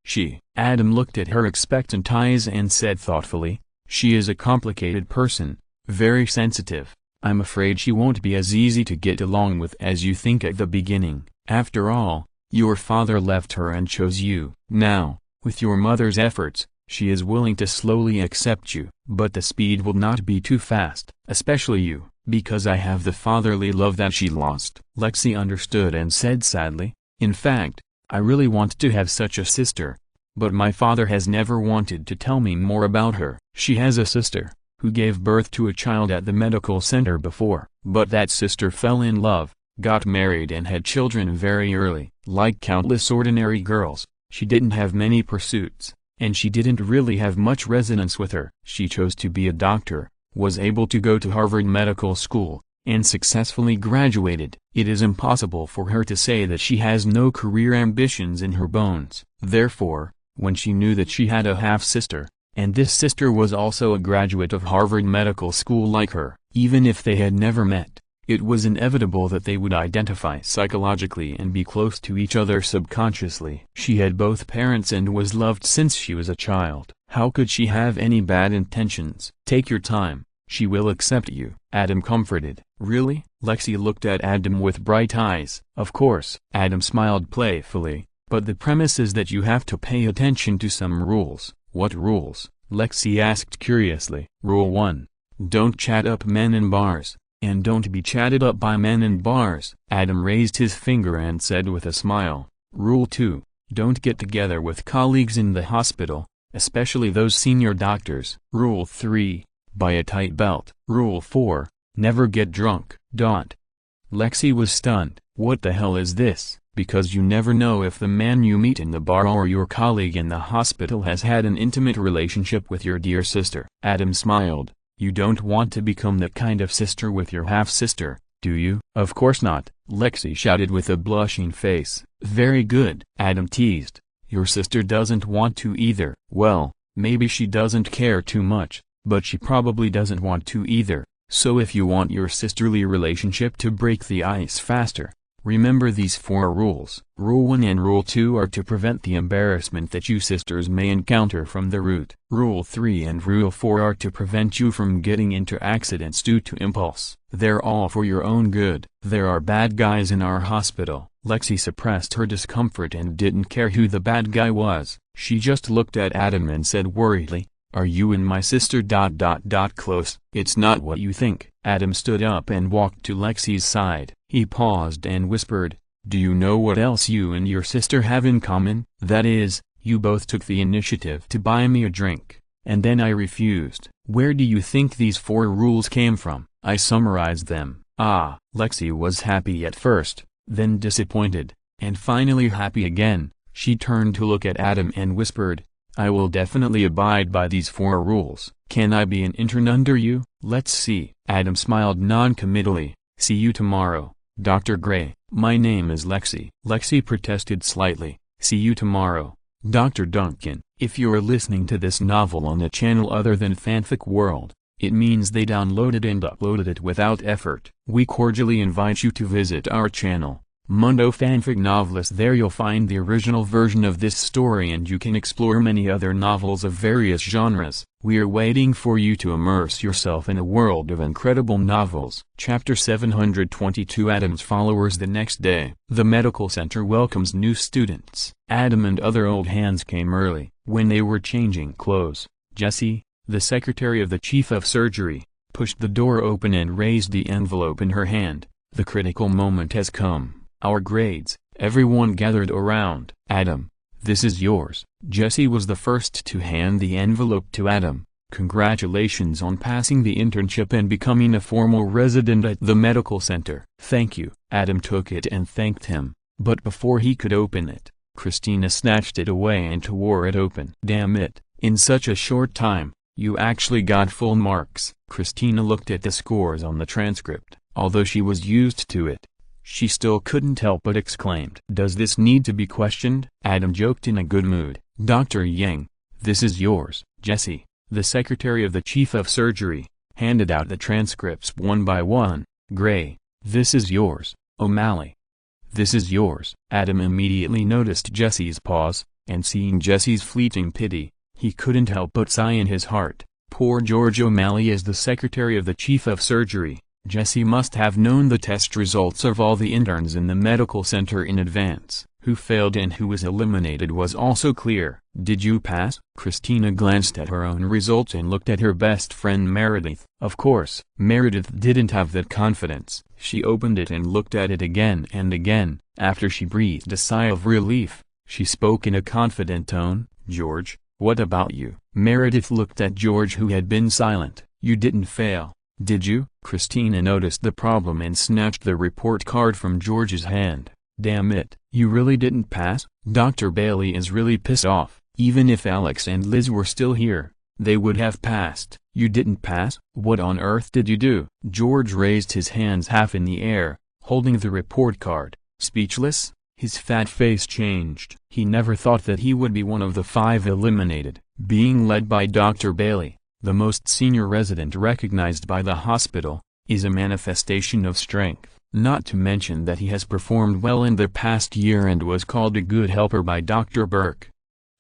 Adam looked at her expectant eyes and said thoughtfully, she is a complicated person, very sensitive. I'm afraid she won't be as easy to get along with as you think at the beginning. After all, your father left her and chose you. Now, with your mother's efforts, she is willing to slowly accept you. But the speed will not be too fast, especially you, because I have the fatherly love that she lost. Lexi understood and said sadly, in fact, I really want to have such a sister. But my father has never wanted to tell me more about her. She has a sister, who gave birth to a child at the medical center before. But that sister fell in love, got married and had children very early. Like countless ordinary girls, she didn't have many pursuits, and she didn't really have much resonance with her. She chose to be a doctor, was able to go to Harvard Medical School, and successfully graduated. It is impossible for her to say that she has no career ambitions in her bones. Therefore, when she knew that she had a half-sister, and this sister was also a graduate of Harvard Medical School like her, even if they had never met, it was inevitable that they would identify psychologically and be close to each other subconsciously. She had both parents and was loved since she was a child. How could she have any bad intentions? Take your time, she will accept you. Adam comforted. Really? Lexi looked at Adam with bright eyes. Of course. Adam smiled playfully, but the premise is that you have to pay attention to some rules. What rules? Lexi asked curiously. Rule 1. Don't chat up men in bars. And don't be chatted up by men in bars. Adam raised his finger and said with a smile. Rule 2. Don't get together with colleagues in the hospital, especially those senior doctors. Rule 3. Buy a tight belt. Rule 4. Never get drunk. Lexi was stunned. What the hell is this? Because you never know if the man you meet in the bar or your colleague in the hospital has had an intimate relationship with your dear sister. Adam smiled. You don't want to become that kind of sister with your half-sister, do you? Of course not, Lexi shouted with a blushing face. Very good, Adam teased. Your sister doesn't want to either. Well, maybe she doesn't care too much, but she probably doesn't want to either. So if you want your sisterly relationship to break the ice faster, remember these 4 rules. Rule 1 and Rule 2 are to prevent the embarrassment that you sisters may encounter from the root. Rule 3 and Rule 4 are to prevent you from getting into accidents due to impulse. They're all for your own good. There are bad guys in our hospital. Lexi suppressed her discomfort and didn't care who the bad guy was. She just looked at Adam and said worriedly, are you and my sister ... close? It's not what you think. Adam stood up and walked to Lexi's side. He paused and whispered, do you know what else you and your sister have in common? That is, you both took the initiative to buy me a drink, and then I refused. Where do you think these 4 rules came from? I summarized them. Lexi was happy at first, then disappointed, and finally happy again. She turned to look at Adam and whispered, I will definitely abide by these 4 rules. Can I be an intern under you? Let's see. Adam smiled non-committally. See you tomorrow, Dr. Gray. My name is Lexi. Lexi protested slightly. See you tomorrow, Dr. Duncan. If you're listening to this novel on a channel other than Fanfic World, it means they downloaded and uploaded it without effort. We cordially invite you to visit our channel, Mundo Fanfic Novelist. There you'll find the original version of this story and you can explore many other novels of various genres. We are waiting for you to immerse yourself in a world of incredible novels. Chapter 722 Adam's followers. The next day, the medical center welcomes new students. Adam and other old hands came early. When they were changing clothes, Jessie, the secretary of the chief of surgery, pushed the door open and raised the envelope in her hand. The critical moment has come. Our grades. Everyone gathered around. Adam, this is yours. Jessie was the first to hand the envelope to Adam. Congratulations on passing the internship and becoming a formal resident at the medical center. Thank you. Adam took it and thanked him, but before he could open it, Christina snatched it away and tore it open. Damn it, in such a short time, You actually got full marks. Christina looked at the scores on the transcript. Although she was used to it, she still couldn't help but exclaimed. Does this need to be questioned? Adam joked in a good mood. Dr. Yang, this is yours. Jesse, the secretary of the chief of surgery, handed out the transcripts one by one. Gray, this is yours. O'Malley, this is yours. Adam immediately noticed Jesse's pause, and seeing Jesse's fleeting pity, he couldn't help but sigh in his heart. Poor George O'Malley is the secretary of the chief of surgery. Jesse must have known the test results of all the interns in the medical center in advance. Who failed and who was eliminated was also clear. Did you pass? Christina glanced at her own results and looked at her best friend Meredith. Of course, Meredith didn't have that confidence. She opened it and looked at it again and again. After she breathed a sigh of relief, she spoke in a confident tone. George, what about you? Meredith looked at George, who had been silent. You didn't fail, did you? Christina noticed the problem and snatched the report card from George's hand. Damn it, you really didn't pass? Dr. Bailey is really pissed off. Even if Alex and Liz were still here, they would have passed. You didn't pass? What on earth did you do? George raised his hands half in the air, holding the report card. Speechless, his fat face changed. He never thought that he would be one of the 5 eliminated. Being led by Dr. Bailey, the most senior resident recognized by the hospital, is a manifestation of strength. Not to mention that he has performed well in the past year and was called a good helper by Dr. Burke.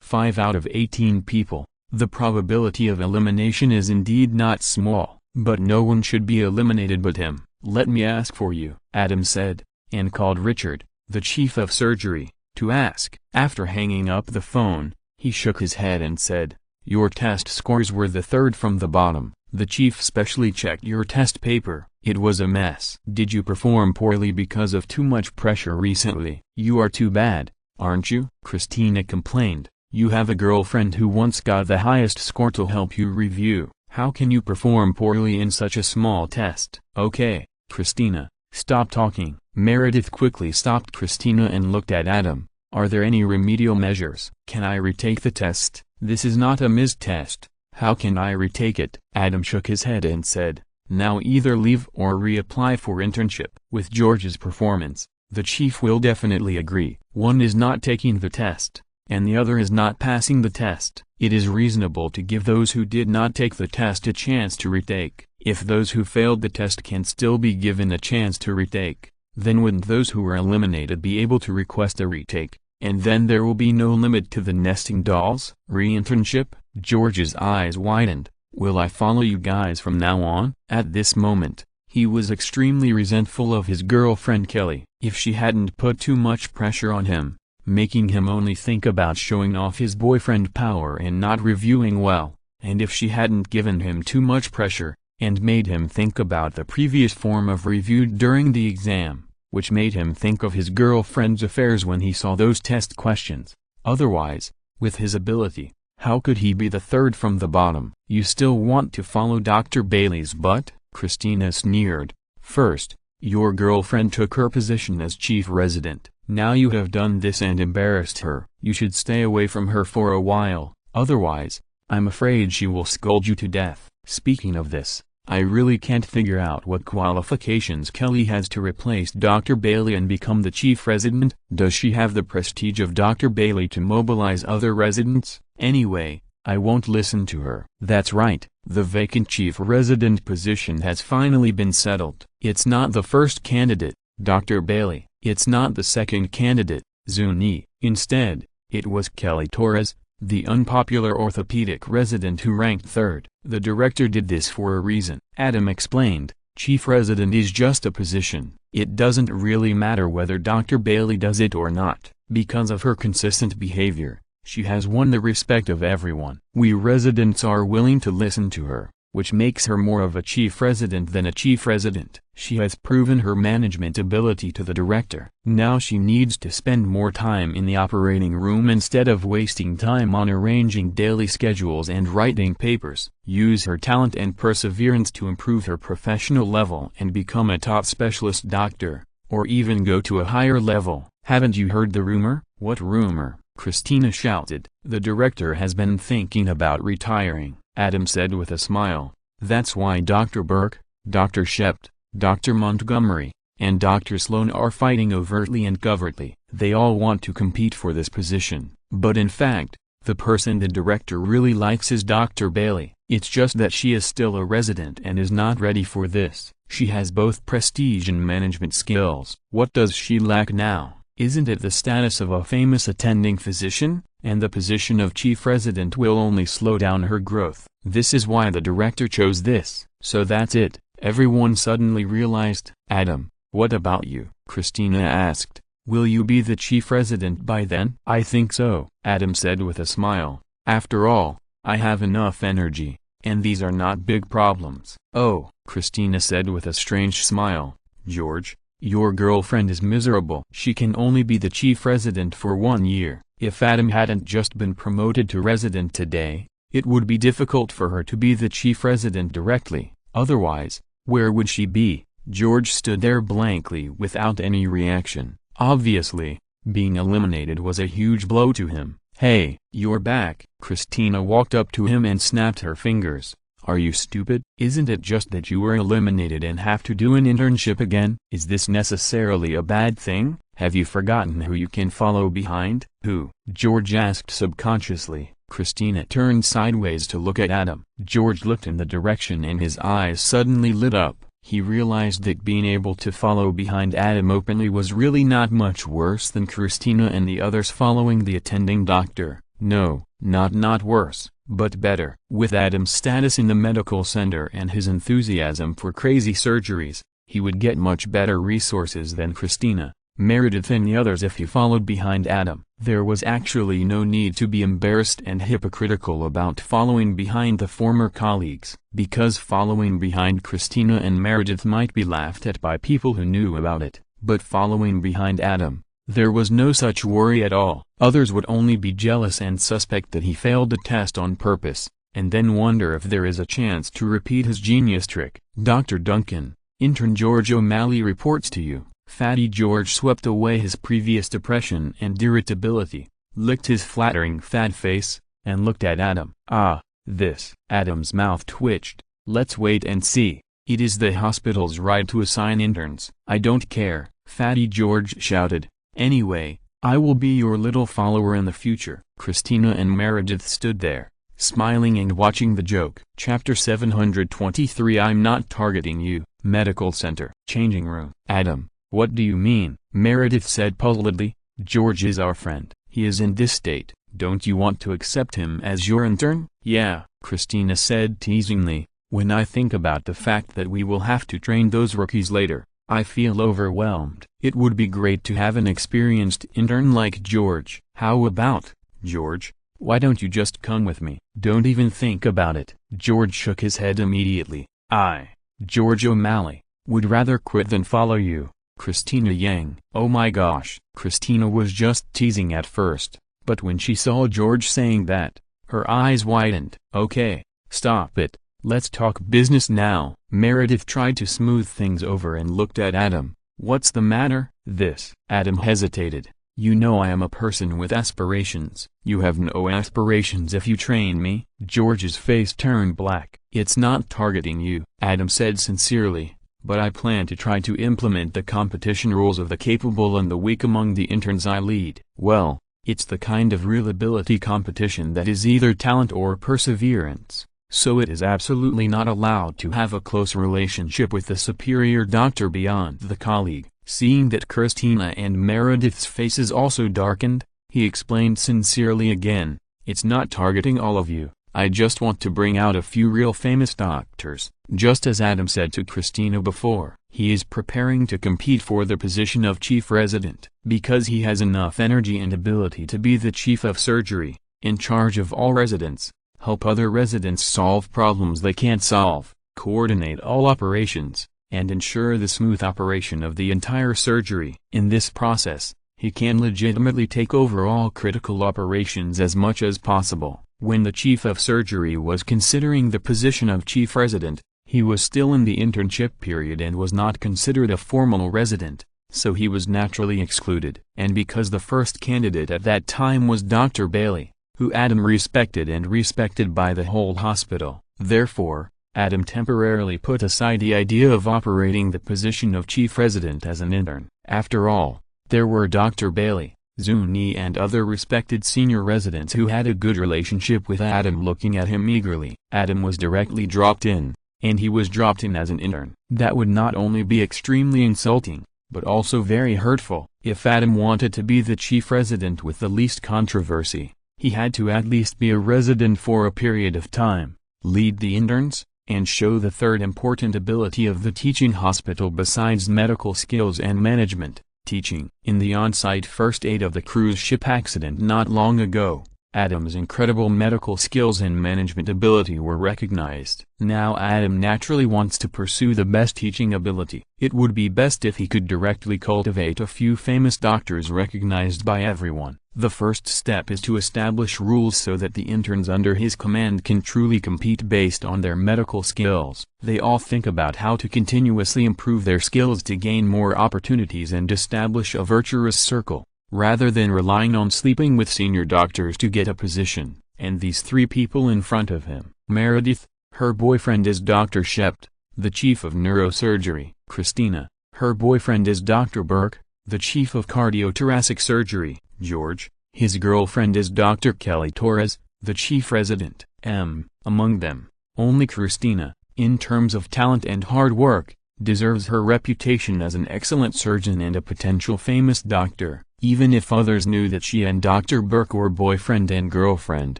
5 out of 18 people. The probability of elimination is indeed not small, but no one should be eliminated but him. Let me ask for you, Adam said, and called Richard, the chief of surgery, to ask. After hanging up the phone, he shook his head and said, your test scores were the 3rd from the bottom. The chief specially checked your test paper. It was a mess. Did you perform poorly because of too much pressure recently? You are too bad, aren't you? Christina complained. You have a girlfriend who once got the highest score to help you review. How can you perform poorly in such a small test? Okay, Christina, stop talking. Meredith quickly stopped Christina and looked at Adam. Are there any remedial measures? Can I retake the test? This is not a missed test. How can I retake it? Adam shook his head and said, now either leave or reapply for internship. With George's performance, the chief will definitely agree. One is not taking the test, and the other is not passing the test. It is reasonable to give those who did not take the test a chance to retake. If those who failed the test can still be given a chance to retake, then wouldn't those who were eliminated be able to request a retake? And then there will be no limit to the nesting dolls? Re-internship? George's eyes widened. Will I follow you guys from now on? At this moment, he was extremely resentful of his girlfriend Kelly. If she hadn't put too much pressure on him, making him only think about showing off his boyfriend power and not reviewing well, and if she hadn't given him too much pressure, and made him think about the previous form of review during the exam, which made him think of his girlfriend's affairs when he saw those test questions. Otherwise, with his ability, how could he be the 3rd from the bottom? You still want to follow Dr. Bailey's butt? Christina sneered. First, your girlfriend took her position as chief resident. Now you have done this and embarrassed her. You should stay away from her for a while, otherwise, I'm afraid she will scold you to death. Speaking of this, I really can't figure out what qualifications Kelly has to replace Dr. Bailey and become the chief resident. Does she have the prestige of Dr. Bailey to mobilize other residents? Anyway, I won't listen to her. That's right, the vacant chief resident position has finally been settled. It's not the first candidate, Dr. Bailey. It's not the second candidate, Zuni. Instead, it was Kelly Torres, the unpopular orthopedic resident who ranked 3rd. The director did this for a reason. Adam explained, chief resident is just a position. It doesn't really matter whether Dr. Bailey does it or not. Because of her consistent behavior, she has won the respect of everyone. We residents are willing to listen to her, which makes her more of a chief resident than a chief resident. She has proven her management ability to the director. Now she needs to spend more time in the operating room instead of wasting time on arranging daily schedules and writing papers. Use her talent and perseverance to improve her professional level and become a top specialist doctor, or even go to a higher level. Haven't you heard the rumor? What rumor? Christina shouted. The director has been thinking about retiring. Adam said with a smile. That's why Dr. Burke, Dr. Shept, Dr. Montgomery, and Dr. Sloan are fighting overtly and covertly. They all want to compete for this position. But in fact, the person the director really likes is Dr. Bailey. It's just that she is still a resident and is not ready for this. She has both prestige and management skills. What does she lack now? Isn't it the status of a famous attending physician? And the position of chief resident will only slow down her growth. This is why the director chose this. So that's it, everyone suddenly realized. Adam, what about you? Christina asked. Will you be the chief resident by then? I think so, Adam said with a smile. After all, I have enough energy, and these are not big problems. Oh, Christina said with a strange smile. George, your girlfriend is miserable. She can only be the chief resident for 1 year. If Adam hadn't just been promoted to resident today, it would be difficult for her to be the chief resident directly. Otherwise, where would she be? George stood there blankly without any reaction. Obviously, being eliminated was a huge blow to him. Hey, you're back. Christina walked up to him and snapped her fingers. Are you stupid? Isn't it just that you were eliminated and have to do an internship again? Is this necessarily a bad thing? Have you forgotten who you can follow behind? Who? George asked subconsciously. Christina turned sideways to look at Adam. George looked in the direction and his eyes suddenly lit up. He realized that being able to follow behind Adam openly was really not much worse than Christina and the others following the attending doctor. No, not worse, but better. With Adam's status in the medical center and his enthusiasm for crazy surgeries, he would get much better resources than Christina, Meredith and the others if he followed behind Adam. There was actually no need to be embarrassed and hypocritical about following behind the former colleagues, because following behind Christina and Meredith might be laughed at by people who knew about it, but following behind Adam, there was no such worry at all. Others would only be jealous and suspect that he failed the test on purpose, and then wonder if there is a chance to repeat his genius trick. Dr. Duncan, intern George O'Malley reports to you. Fatty George swept away his previous depression and irritability, licked his flattering fat face, and looked at Adam. Ah, this. Adam's mouth twitched. Let's wait and see. It is the hospital's right to assign interns. I don't care, Fatty George shouted. Anyway, I will be your little follower in the future. Christina and Meredith stood there, smiling and watching the joke. Chapter 723 I'm not targeting you. Medical Center. Changing room. Adam. What do you mean? Meredith said puzzledly. George is our friend. He is in this state. Don't you want to accept him as your intern? Yeah, Christina said teasingly. When I think about the fact that we will have to train those rookies later, I feel overwhelmed. It would be great to have an experienced intern like George. How about, George, why don't you just come with me? Don't even think about it. George shook his head immediately. I, George O'Malley, would rather quit than follow you. Christina Yang. Oh my gosh. Christina was just teasing at first, but when she saw George saying that, her eyes widened. Okay, stop it. Let's talk business now. Meredith tried to smooth things over and looked at Adam. What's the matter? This. Adam hesitated. You know I am a person with aspirations. You have no aspirations if you train me. George's face turned black. It's not targeting you, Adam said sincerely. But I plan to try to implement the competition rules of the capable and the weak among the interns I lead. Well, it's the kind of real ability competition that is either talent or perseverance, so it is absolutely not allowed to have a close relationship with the superior doctor beyond the colleague. Seeing that Christina and Meredith's faces also darkened, he explained sincerely again, it's not targeting all of you. I just want to bring out a few real famous doctors. Just as Adam said to Christina before, he is preparing to compete for the position of chief resident, because he has enough energy and ability to be the chief of surgery, in charge of all residents, help other residents solve problems they can't solve, coordinate all operations, and ensure the smooth operation of the entire surgery. In this process, he can legitimately take over all critical operations as much as possible. When the chief of surgery was considering the position of chief resident, he was still in the internship period and was not considered a formal resident, so he was naturally excluded. And because the first candidate at that time was Dr. Bailey, who Adam respected and respected by the whole hospital. Therefore, Adam temporarily put aside the idea of operating the position of chief resident as an intern. After all, there were Dr. Bailey, Zuni and other respected senior residents who had a good relationship with Adam looking at him eagerly. Adam was directly dropped in, and he was dropped in as an intern. That would not only be extremely insulting, but also very hurtful. If Adam wanted to be the chief resident with the least controversy, he had to at least be a resident for a period of time, lead the interns, and show the third important ability of the teaching hospital besides medical skills and management, teaching. In the on-site first aid of the cruise ship accident not long ago, Adam's incredible medical skills and management ability were recognized. Now Adam naturally wants to pursue the best teaching ability. It would be best if he could directly cultivate a few famous doctors recognized by everyone. The first step is to establish rules so that the interns under his command can truly compete based on their medical skills. They all think about how to continuously improve their skills to gain more opportunities and establish a virtuous circle, rather than relying on sleeping with senior doctors to get a position. And these three people in front of him: Meredith, her boyfriend is Dr. Shept, the chief of neurosurgery; Christina, her boyfriend is Dr. Burke, the chief of cardiothoracic surgery; George, his girlfriend is Dr. Kelly Torres, the chief resident. Among them, only Christina, in terms of talent and hard work, deserves her reputation as an excellent surgeon and a potential famous doctor. Even if others knew that she and Dr. Burke were boyfriend and girlfriend,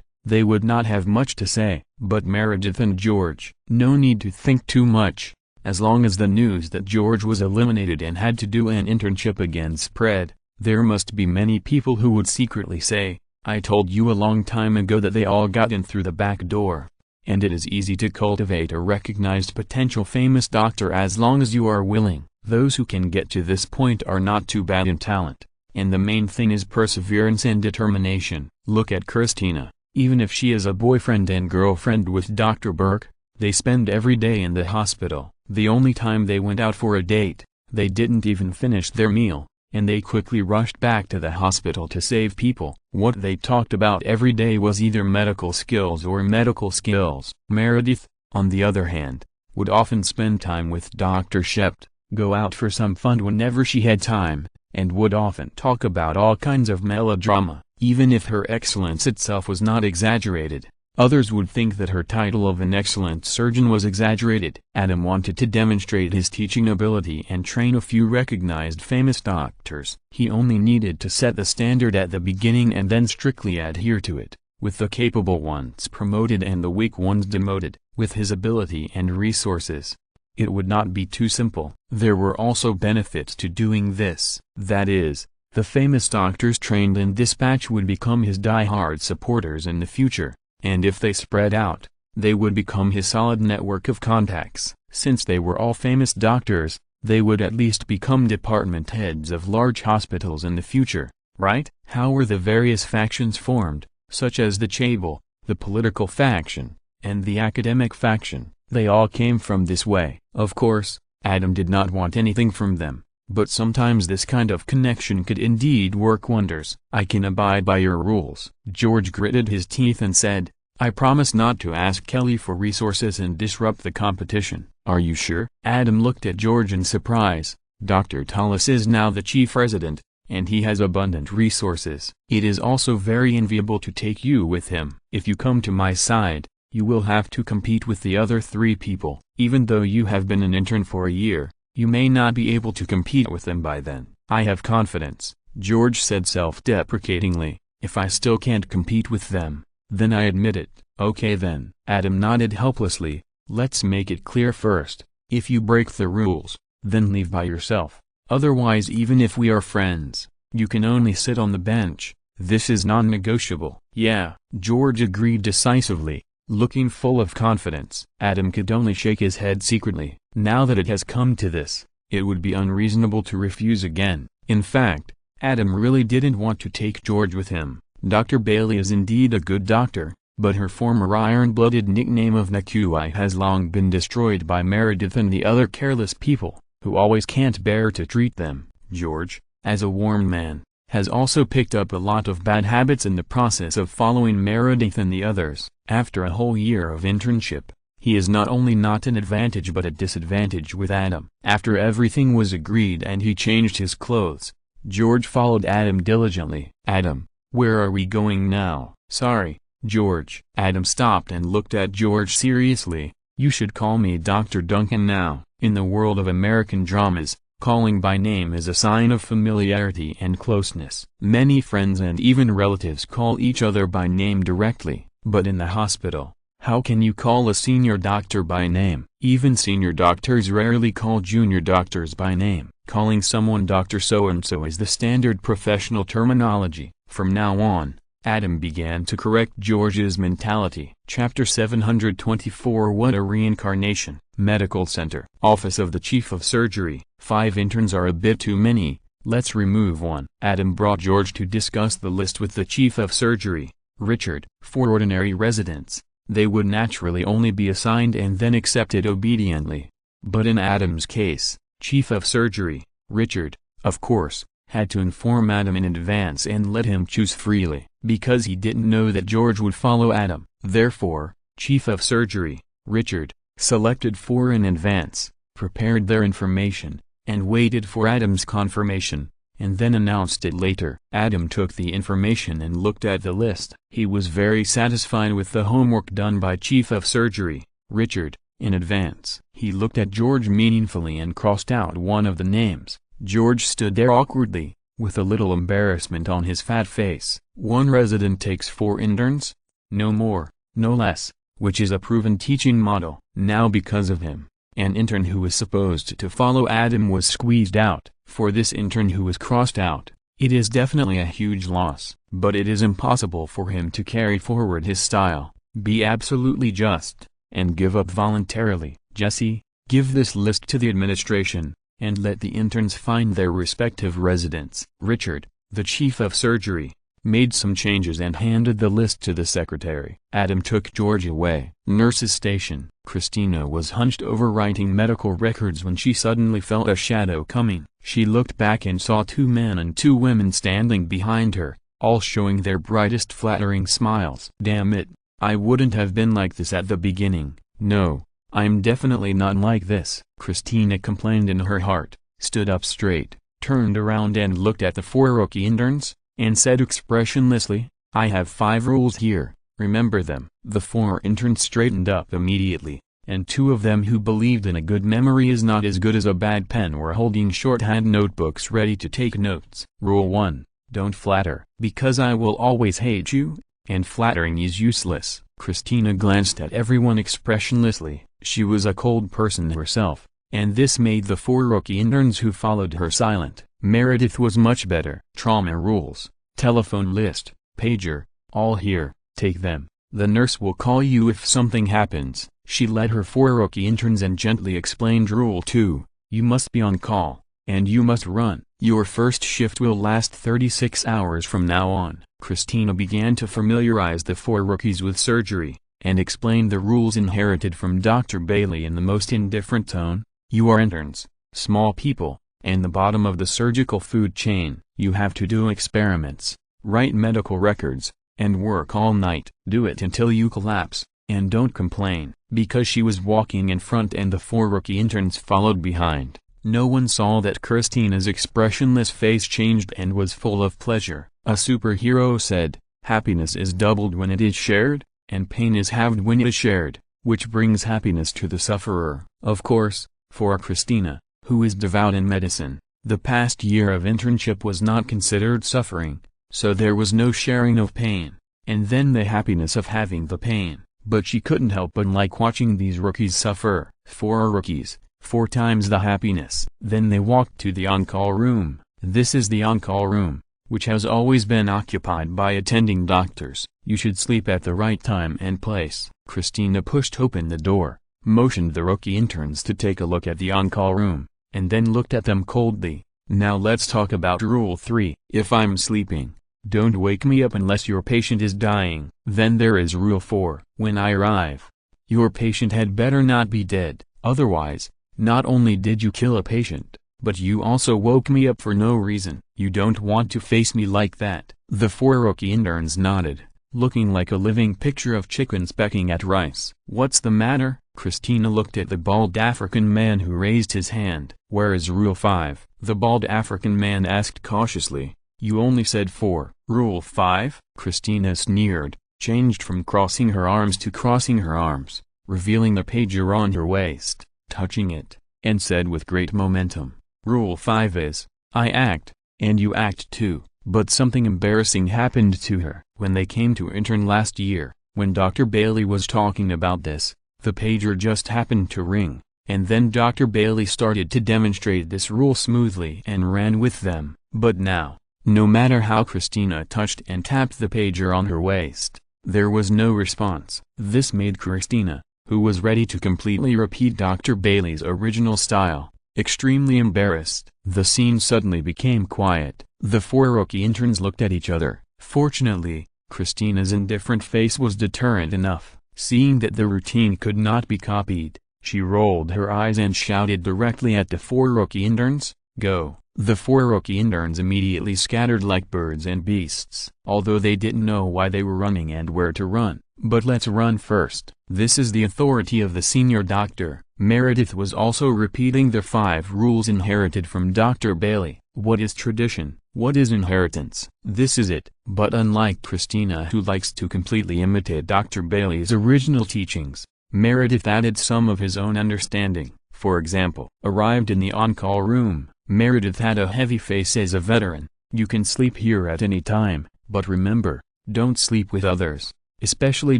they would not have much to say. But Meredith and George, no need to think too much. As long as the news that George was eliminated and had to do an internship again spread, there must be many people who would secretly say, "I told you a long time ago that they all got in through the back door." And it is easy to cultivate a recognized potential famous doctor as long as you are willing. Those who can get to this point are not too bad in talent. And the main thing is perseverance and determination. Look at Christina. Even if she is a boyfriend and girlfriend with Dr. Burke, they spend every day in the hospital. The only time they went out for a date, they didn't even finish their meal, and they quickly rushed back to the hospital to save people. What they talked about every day was either medical skills or medical skills. Meredith, on the other hand, would often spend time with Dr. Shept, go out for some fun whenever she had time, and would often talk about all kinds of melodrama. Even if her excellence itself was not exaggerated, others would think that her title of an excellent surgeon was exaggerated. Adam wanted to demonstrate his teaching ability and train a few recognized famous doctors. He only needed to set the standard at the beginning and then strictly adhere to it, with the capable ones promoted and the weak ones demoted. With his ability and resources, it would not be too simple. There were also benefits to doing this. That is, the famous doctors trained in dispatch would become his die-hard supporters in the future, and if they spread out, they would become his solid network of contacts. Since they were all famous doctors, they would at least become department heads of large hospitals in the future, right? How were the various factions formed, such as the Chable, the political faction, and the academic faction? They all came from this way. Of course, Adam did not want anything from them, but sometimes this kind of connection could indeed work wonders. "I can abide by your rules." George gritted his teeth and said, "I promise not to ask Kelly for resources and disrupt the competition." "Are you sure?" Adam looked at George in surprise. "Dr. Tallis is now the chief resident, and he has abundant resources. It is also very enviable to take you with him. If you come to my side, you will have to compete with the other three people. Even though you have been an intern for a year, you may not be able to compete with them by then." "I have confidence," George said self-deprecatingly. "If I still can't compete with them, then I admit it." "Okay then." Adam nodded helplessly. "Let's make it clear first. If you break the rules, then leave by yourself. Otherwise, even if we are friends, you can only sit on the bench. This is non-negotiable." "Yeah," George agreed decisively, looking full of confidence. Adam could only shake his head secretly. Now that it has come to this, it would be unreasonable to refuse again. In fact, Adam really didn't want to take George with him. Dr. Bailey is indeed a good doctor, but her former iron-blooded nickname of Nakui has long been destroyed by Meredith and the other careless people, who always can't bear to treat them. George, as a warm man, has also picked up a lot of bad habits in the process of following Meredith and the others. After a whole year of internship, he is not only not an advantage but a disadvantage with Adam. After everything was agreed and he changed his clothes, George followed Adam diligently. "Adam, where are we going now?" "Sorry, George." Adam stopped and looked at George seriously. "You should call me Dr. Duncan now." In the world of American dramas, calling by name is a sign of familiarity and closeness. Many friends and even relatives call each other by name directly, but in the hospital, how can you call a senior doctor by name? Even senior doctors rarely call junior doctors by name. Calling someone Dr. So-and-so is the standard professional terminology. From now on, Adam began to correct George's mentality. Chapter 724 What a Reincarnation. Medical Center. Office of the Chief of Surgery. 5 interns are a bit too many, let's remove one. Adam brought George to discuss the list with the Chief of Surgery, Richard. 4 ordinary residents. They would naturally only be assigned and then accepted obediently. But in Adam's case, Chief of Surgery, Richard, of course, had to inform Adam in advance and let him choose freely, because he didn't know that George would follow Adam. Therefore, Chief of Surgery, Richard, selected 4 in advance, prepared their information, and waited for Adam's confirmation, and then announced it later. Adam took the information and looked at the list. He was very satisfied with the homework done by Chief of Surgery, Richard, in advance. He looked at George meaningfully and crossed out one of the names. George stood there awkwardly, with a little embarrassment on his fat face. 1 resident takes 4 interns? No more, no less, which is a proven teaching model. Now because of him, an intern who was supposed to follow Adam was squeezed out. For this intern who was crossed out, it is definitely a huge loss. But it is impossible for him to carry forward his style, be absolutely just, and give up voluntarily. Jesse, give this list to the administration, and let the interns find their respective residents. Richard, the Chief of Surgery, made some changes and handed the list to the secretary. Adam took George away. Nurse's station. Christina was hunched over writing medical records when she suddenly felt a shadow coming. She looked back and saw 2 men and 2 women standing behind her, all showing their brightest flattering smiles. "Damn it, I wouldn't have been like this at the beginning. No, I'm definitely not like this," Christina complained in her heart, stood up straight, turned around and looked at the 4 rookie interns, and said expressionlessly, "I have 5 rules here, remember them." The 4 interns straightened up immediately, and 2 of them who believed in a good memory is not as good as a bad pen were holding shorthand notebooks ready to take notes. Rule 1, don't flatter. "Because I will always hate you, and flattering is useless." Christina glanced at everyone expressionlessly. She was a cold person herself, and this made the 4 rookie interns who followed her silent. Meredith was much better. Trauma rules, telephone list, pager, all here, take them. The nurse will call you if something happens. She led her 4 rookie interns and gently explained Rule 2, you must be on call, and you must run. Your first shift will last 36 hours from now on. Christina began to familiarize the 4 rookies with surgery, and explained the rules inherited from Dr. Bailey in the most indifferent tone. You are interns, small people, and the bottom of the surgical food chain. You have to do experiments, write medical records, and work all night. Do it until you collapse, and don't complain. Because she was walking in front and the 4 rookie interns followed behind, no one saw that Christina's expressionless face changed and was full of pleasure. A superhero said, happiness is doubled when it is shared, and pain is halved when it is shared, which brings happiness to the sufferer. Of course, for Christina, who is devout in medicine, the past year of internship was not considered suffering, so there was no sharing of pain, and then the happiness of having the pain. But she couldn't help but like watching these rookies suffer. 4 rookies, 4 times the happiness. Then they walked to the on-call room. This is the on-call room, which has always been occupied by attending doctors. You should sleep at the right time and place. Christina pushed open the door, motioned the rookie interns to take a look at the on-call room, and then looked at them coldly. Now let's talk about Rule 3. If I'm sleeping, don't wake me up unless your patient is dying. Then there is Rule 4. When I arrive, your patient had better not be dead. Otherwise, not only did you kill a patient, but you also woke me up for no reason. You don't want to face me like that. The 4 rookie interns nodded, looking like a living picture of chickens pecking at rice. What's the matter? Christina looked at the bald African man who raised his hand. Where is Rule 5? The bald African man asked cautiously. You only said 4. Rule 5? Christina sneered, changed from crossing her arms to crossing her arms, revealing the page around her waist, touching it, and said with great momentum, Rule 5 is, I act, and you act too. But something embarrassing happened to her. When they came to intern last year, when Dr. Bailey was talking about this, the pager just happened to ring, and then Dr. Bailey started to demonstrate this rule smoothly and ran with them. But now, no matter how Christina touched and tapped the pager on her waist, there was no response. This made Christina, who was ready to completely repeat Dr. Bailey's original style, extremely embarrassed. The scene suddenly became quiet. The 4 rookie interns looked at each other. Fortunately, Christina's indifferent face was deterrent enough. Seeing that the routine could not be copied, she rolled her eyes and shouted directly at the 4 rookie interns, Go! The 4 rookie interns immediately scattered like birds and beasts, although they didn't know why they were running and where to run. But let's run first. This is the authority of the senior doctor. Meredith was also repeating the 5 rules inherited from Dr. Bailey. What is tradition? What is inheritance? This is it. But unlike Christina, who likes to completely imitate Dr. Bailey's original teachings, Meredith added some of his own understanding. For example, arrived in the on-call room, Meredith had a heavy face as a veteran. You can sleep here at any time, but remember, don't sleep with others. Especially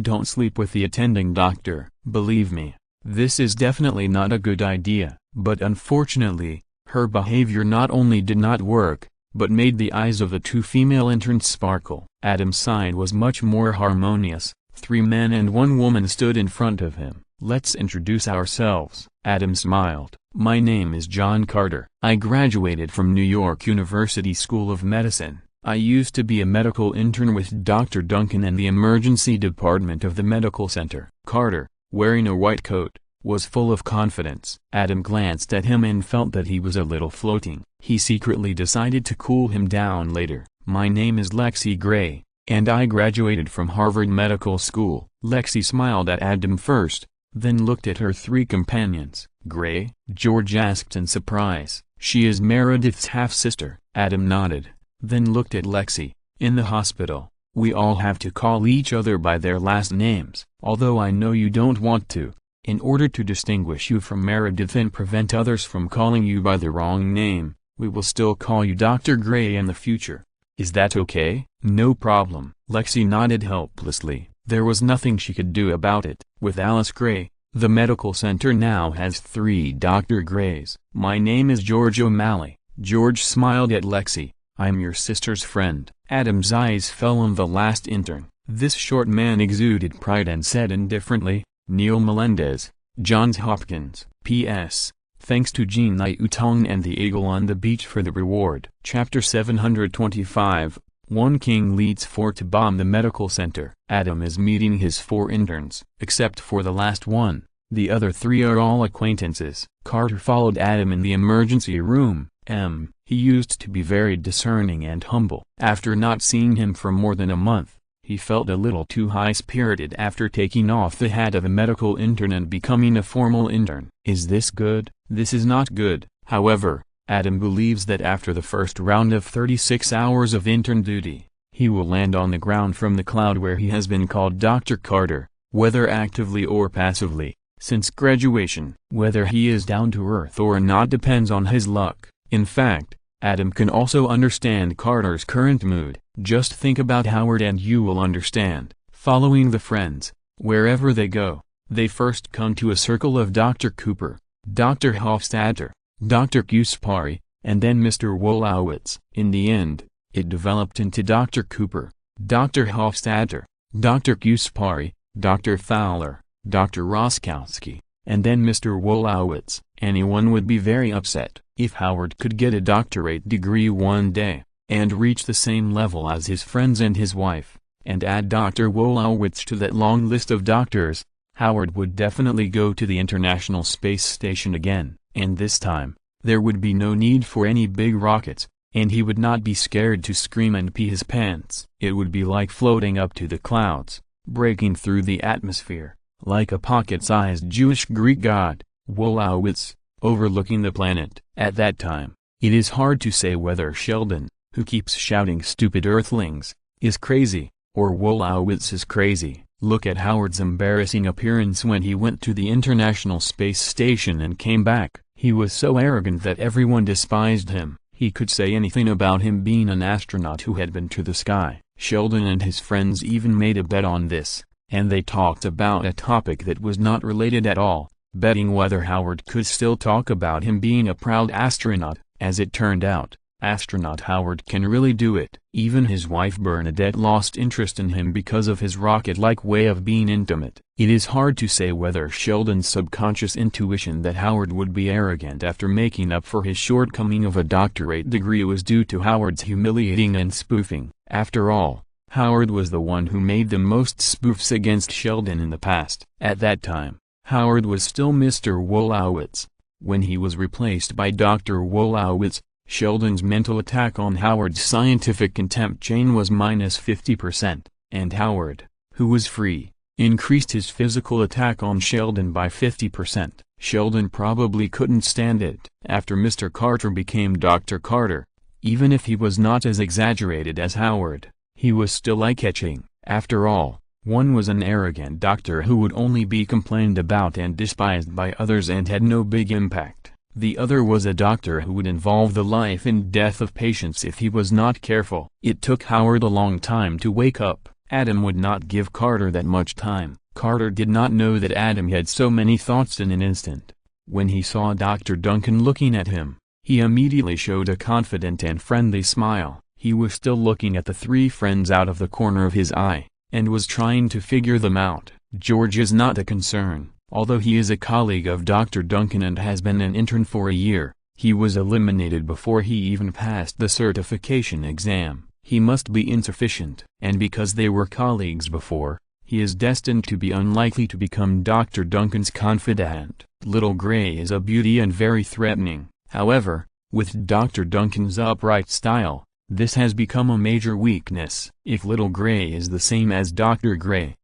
don't sleep with the attending doctor. Believe me, this is definitely not a good idea. But unfortunately, her behavior not only did not work, but made the eyes of the 2 female interns sparkle. Adam's side was much more harmonious. 3 men and 1 woman stood in front of him. Let's introduce ourselves. Adam smiled. My name is John Carter. I graduated from New York University School of Medicine. I used to be a medical intern with Dr. Duncan in the emergency department of the medical center. Carter, wearing a white coat, was full of confidence. Adam glanced at him and felt that he was a little floating. He secretly decided to cool him down later. My name is Lexi Gray, and I graduated from Harvard Medical School. Lexi smiled at Adam first, then looked at her 3 companions. Gray? George asked in surprise. She is Meredith's half-sister. Adam nodded, then looked at Lexi. In the hospital, we all have to call each other by their last names. Although I know you don't want to, in order to distinguish you from Meredith and prevent others from calling you by the wrong name, we will still call you Dr. Gray in the future. Is that okay? No problem. Lexi nodded helplessly. There was nothing she could do about it. With Alice Gray, the medical center now has 3 Dr. Grays. My name is George O'Malley. George smiled at Lexi. I'm your sister's friend. Adam's eyes fell on the last intern. This short man exuded pride and said indifferently, Neil Melendez, Johns Hopkins. P.S. Thanks to Jean Utong and the Eagle on the Beach for the reward. Chapter 725. 1 King leads 4 to bomb the medical center. Adam is meeting his 4 interns. Except for the last one, the other 3 are all acquaintances. Carter followed Adam in the emergency room. He used to be very discerning and humble. After not seeing him for more than a month, he felt a little too high-spirited after taking off the hat of a medical intern and becoming a formal intern. Is this good? This is not good. However, Adam believes that after the first round of 36 hours of intern duty, he will land on the ground from the cloud where he has been called Dr. Carter, whether actively or passively, since graduation. Whether he is down to earth or not depends on his luck. In fact, Adam can also understand Carter's current mood. Just think about Howard and you will understand. Following the friends, wherever they go, they first come to a circle of Dr. Cooper, Dr. Hofstadter, Dr. Kuspari, and then Mr. Wolowitz. In the end, it developed into Dr. Cooper, Dr. Hofstadter, Dr. Kuspari, Dr. Fowler, Dr. Roskowski, and then Mr. Wolowitz. Anyone would be very upset if Howard could get a doctorate degree one day, and reach the same level as his friends and his wife, and add Dr. Wolowitz to that long list of doctors. Howard would definitely go to the International Space Station again, and this time, there would be no need for any big rockets, and he would not be scared to scream and pee his pants. It would be like floating up to the clouds, breaking through the atmosphere, like a pocket-sized Jewish Greek god, Wolowitz, overlooking the planet. At that time, it is hard to say whether Sheldon, who keeps shouting "stupid Earthlings," is crazy, or Wolowitz is crazy. Look at Howard's embarrassing appearance when he went to the International Space Station and came back. He was so arrogant that everyone despised him. He could say anything about him being an astronaut who had been to the sky. Sheldon and his friends even made a bet on this, and they talked about a topic that was not related at all, betting whether Howard could still talk about him being a proud astronaut. As it turned out, astronaut Howard can really do it. Even his wife Bernadette lost interest in him because of his rocket-like way of being intimate. It is hard to say whether Sheldon's subconscious intuition that Howard would be arrogant after making up for his shortcoming of a doctorate degree was due to Howard's humiliating and spoofing. After all, Howard was the one who made the most spoofs against Sheldon in the past. At that time, Howard was still Mr. Wolowitz. When he was replaced by Dr. Wolowitz, Sheldon's mental attack on Howard's scientific contempt chain was minus 50%, and Howard, who was free, increased his physical attack on Sheldon by 50%. Sheldon probably couldn't stand it. After Mr. Carter became Dr. Carter, even if he was not as exaggerated as Howard, he was still eye-catching. After all, one was an arrogant doctor who would only be complained about and despised by others and had no big impact. The other was a doctor who would involve the life and death of patients if he was not careful. It took Howard a long time to wake up. Adam would not give Carter that much time. Carter did not know that Adam had so many thoughts in an instant. When he saw Dr. Duncan looking at him, he immediately showed a confident and friendly smile. He was still looking at the three friends out of the corner of his eye, and was trying to figure them out. George is not a concern. Although he is a colleague of Dr. Duncan and has been an intern for a year, he was eliminated before he even passed the certification exam. He must be insufficient. And because they were colleagues before, he is destined to be unlikely to become Dr. Duncan's confidant. Little Gray is a beauty and very threatening. However, with Dr. Duncan's upright style, this has become a major weakness. If Little Gray is the same as Dr. Gray,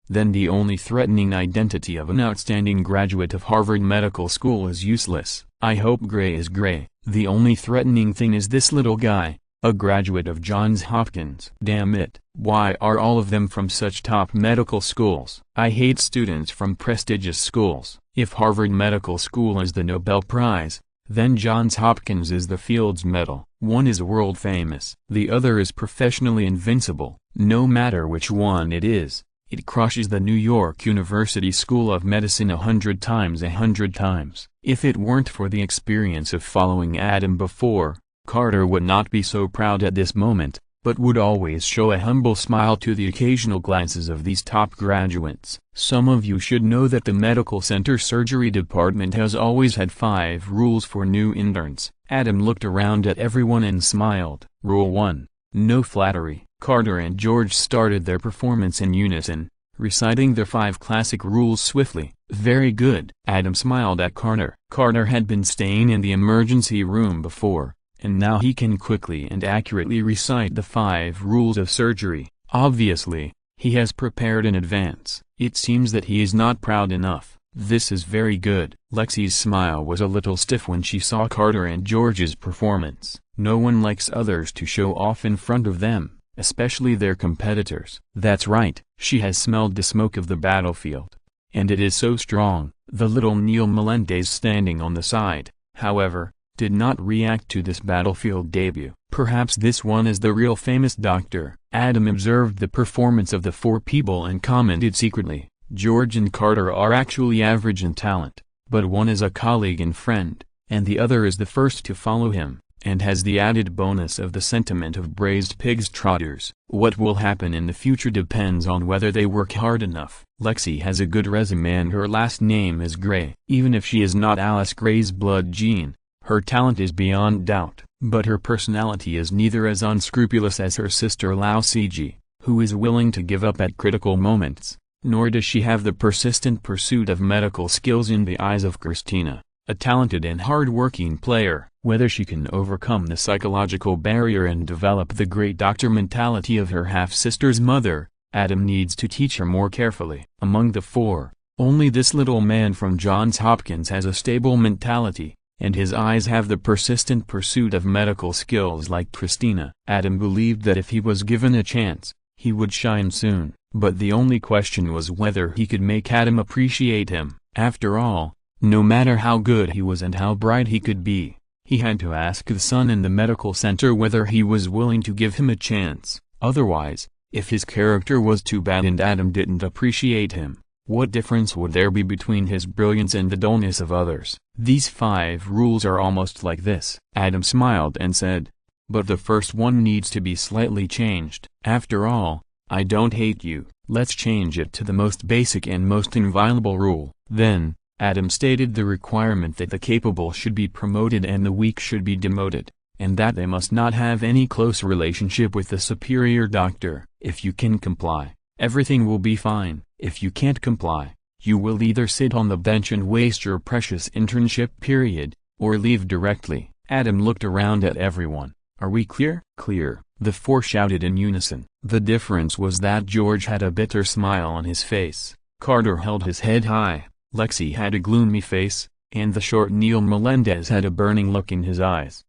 then the only threatening identity of an outstanding graduate of Harvard Medical School is useless. I hope Gray is Gray. The only threatening thing is this little guy, a graduate of Johns Hopkins. Damn it, why are all of them from such top medical schools? I hate students from prestigious schools. If Harvard Medical School is the Nobel Prize, then Johns Hopkins is the Fields Medal. One is world famous. The other is professionally invincible. No matter which one it is, it crushes the New York University School of Medicine 100 times. If it weren't for the experience of following Adam before, Carter would not be so proud at this moment, but would always show a humble smile to the occasional glances of these top graduates. Some of you should know that the medical center surgery department has always had 5 rules for new interns. Adam looked around at everyone and smiled. Rule 1. No flattery. Carter and George started their performance in unison, reciting their 5 classic rules swiftly. Very good. Adam smiled at Carter. Carter had been staying in the emergency room before, and now he can quickly and accurately recite the 5 rules of surgery. Obviously, he has prepared in advance. It seems that he is not proud enough. This is very good. Lexi's smile was a little stiff when she saw Carter and George's performance. No one likes others to show off in front of them, especially their competitors. That's right, she has smelled the smoke of the battlefield. And it is so strong. The little Neil Melendez standing on the side, however, did not react to this battlefield debut. Perhaps this one is the real famous doctor. Adam observed the performance of the 4 people and commented secretly, George and Carter are actually average in talent, but one is a colleague and friend, and the other is the first to follow him, and has the added bonus of the sentiment of braised pig's trotters. What will happen in the future depends on whether they work hard enough. Lexi has a good resume and her last name is Gray. Even if she is not Alice Gray's blood gene, her talent is beyond doubt, but her personality is neither as unscrupulous as her sister Lao Cg, who is willing to give up at critical moments, nor does she have the persistent pursuit of medical skills in the eyes of Christina, a talented and hard-working player. whether she can overcome the psychological barrier and develop the great doctor mentality of her half-sister's mother. Adam needs to teach her more carefully. Among the four, only this little man from Johns Hopkins has a stable mentality, and his eyes have the persistent pursuit of medical skills like Christina. Adam believed that if he was given a chance, he would shine soon, but the only question was whether he could make Adam appreciate him. After all, no matter how good he was and how bright he could be, he had to ask the son in the medical center whether he was willing to give him a chance. Otherwise, if his character was too bad and Adam didn't appreciate him, what difference would there be between his brilliance and the dullness of others? These 5 rules are almost like this. Adam smiled and said, "But the first one needs to be slightly changed. After all, I don't hate you. Let's change it to the most basic and most inviolable rule." Then, Adam stated the requirement that the capable should be promoted and the weak should be demoted, and that they must not have any close relationship with the superior doctor. If you can comply, everything will be fine. If you can't comply, you will either sit on the bench and waste your precious internship period, or leave directly. Adam looked around at everyone. "Are we clear?" "Clear," the 4 shouted in unison. The difference was that George had a bitter smile on his face, Carter held his head high, Lexi had a gloomy face, and the short Neil Melendez had a burning look in his eyes.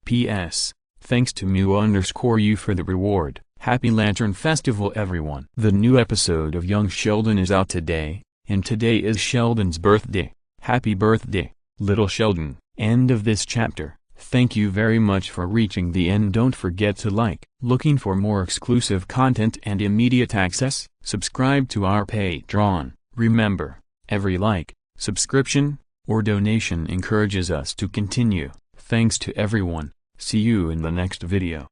P.S. Thanks to Mu_U for the reward. Happy Lantern Festival everyone. The new episode of Young Sheldon is out today, and today is Sheldon's birthday. Happy birthday, little Sheldon. End of this chapter. Thank you very much for reaching the end. Don't forget to like. Looking for more exclusive content and immediate access? Subscribe to our Patreon. Remember, every like, subscription, or donation encourages us to continue. Thanks to everyone. See you in the next video.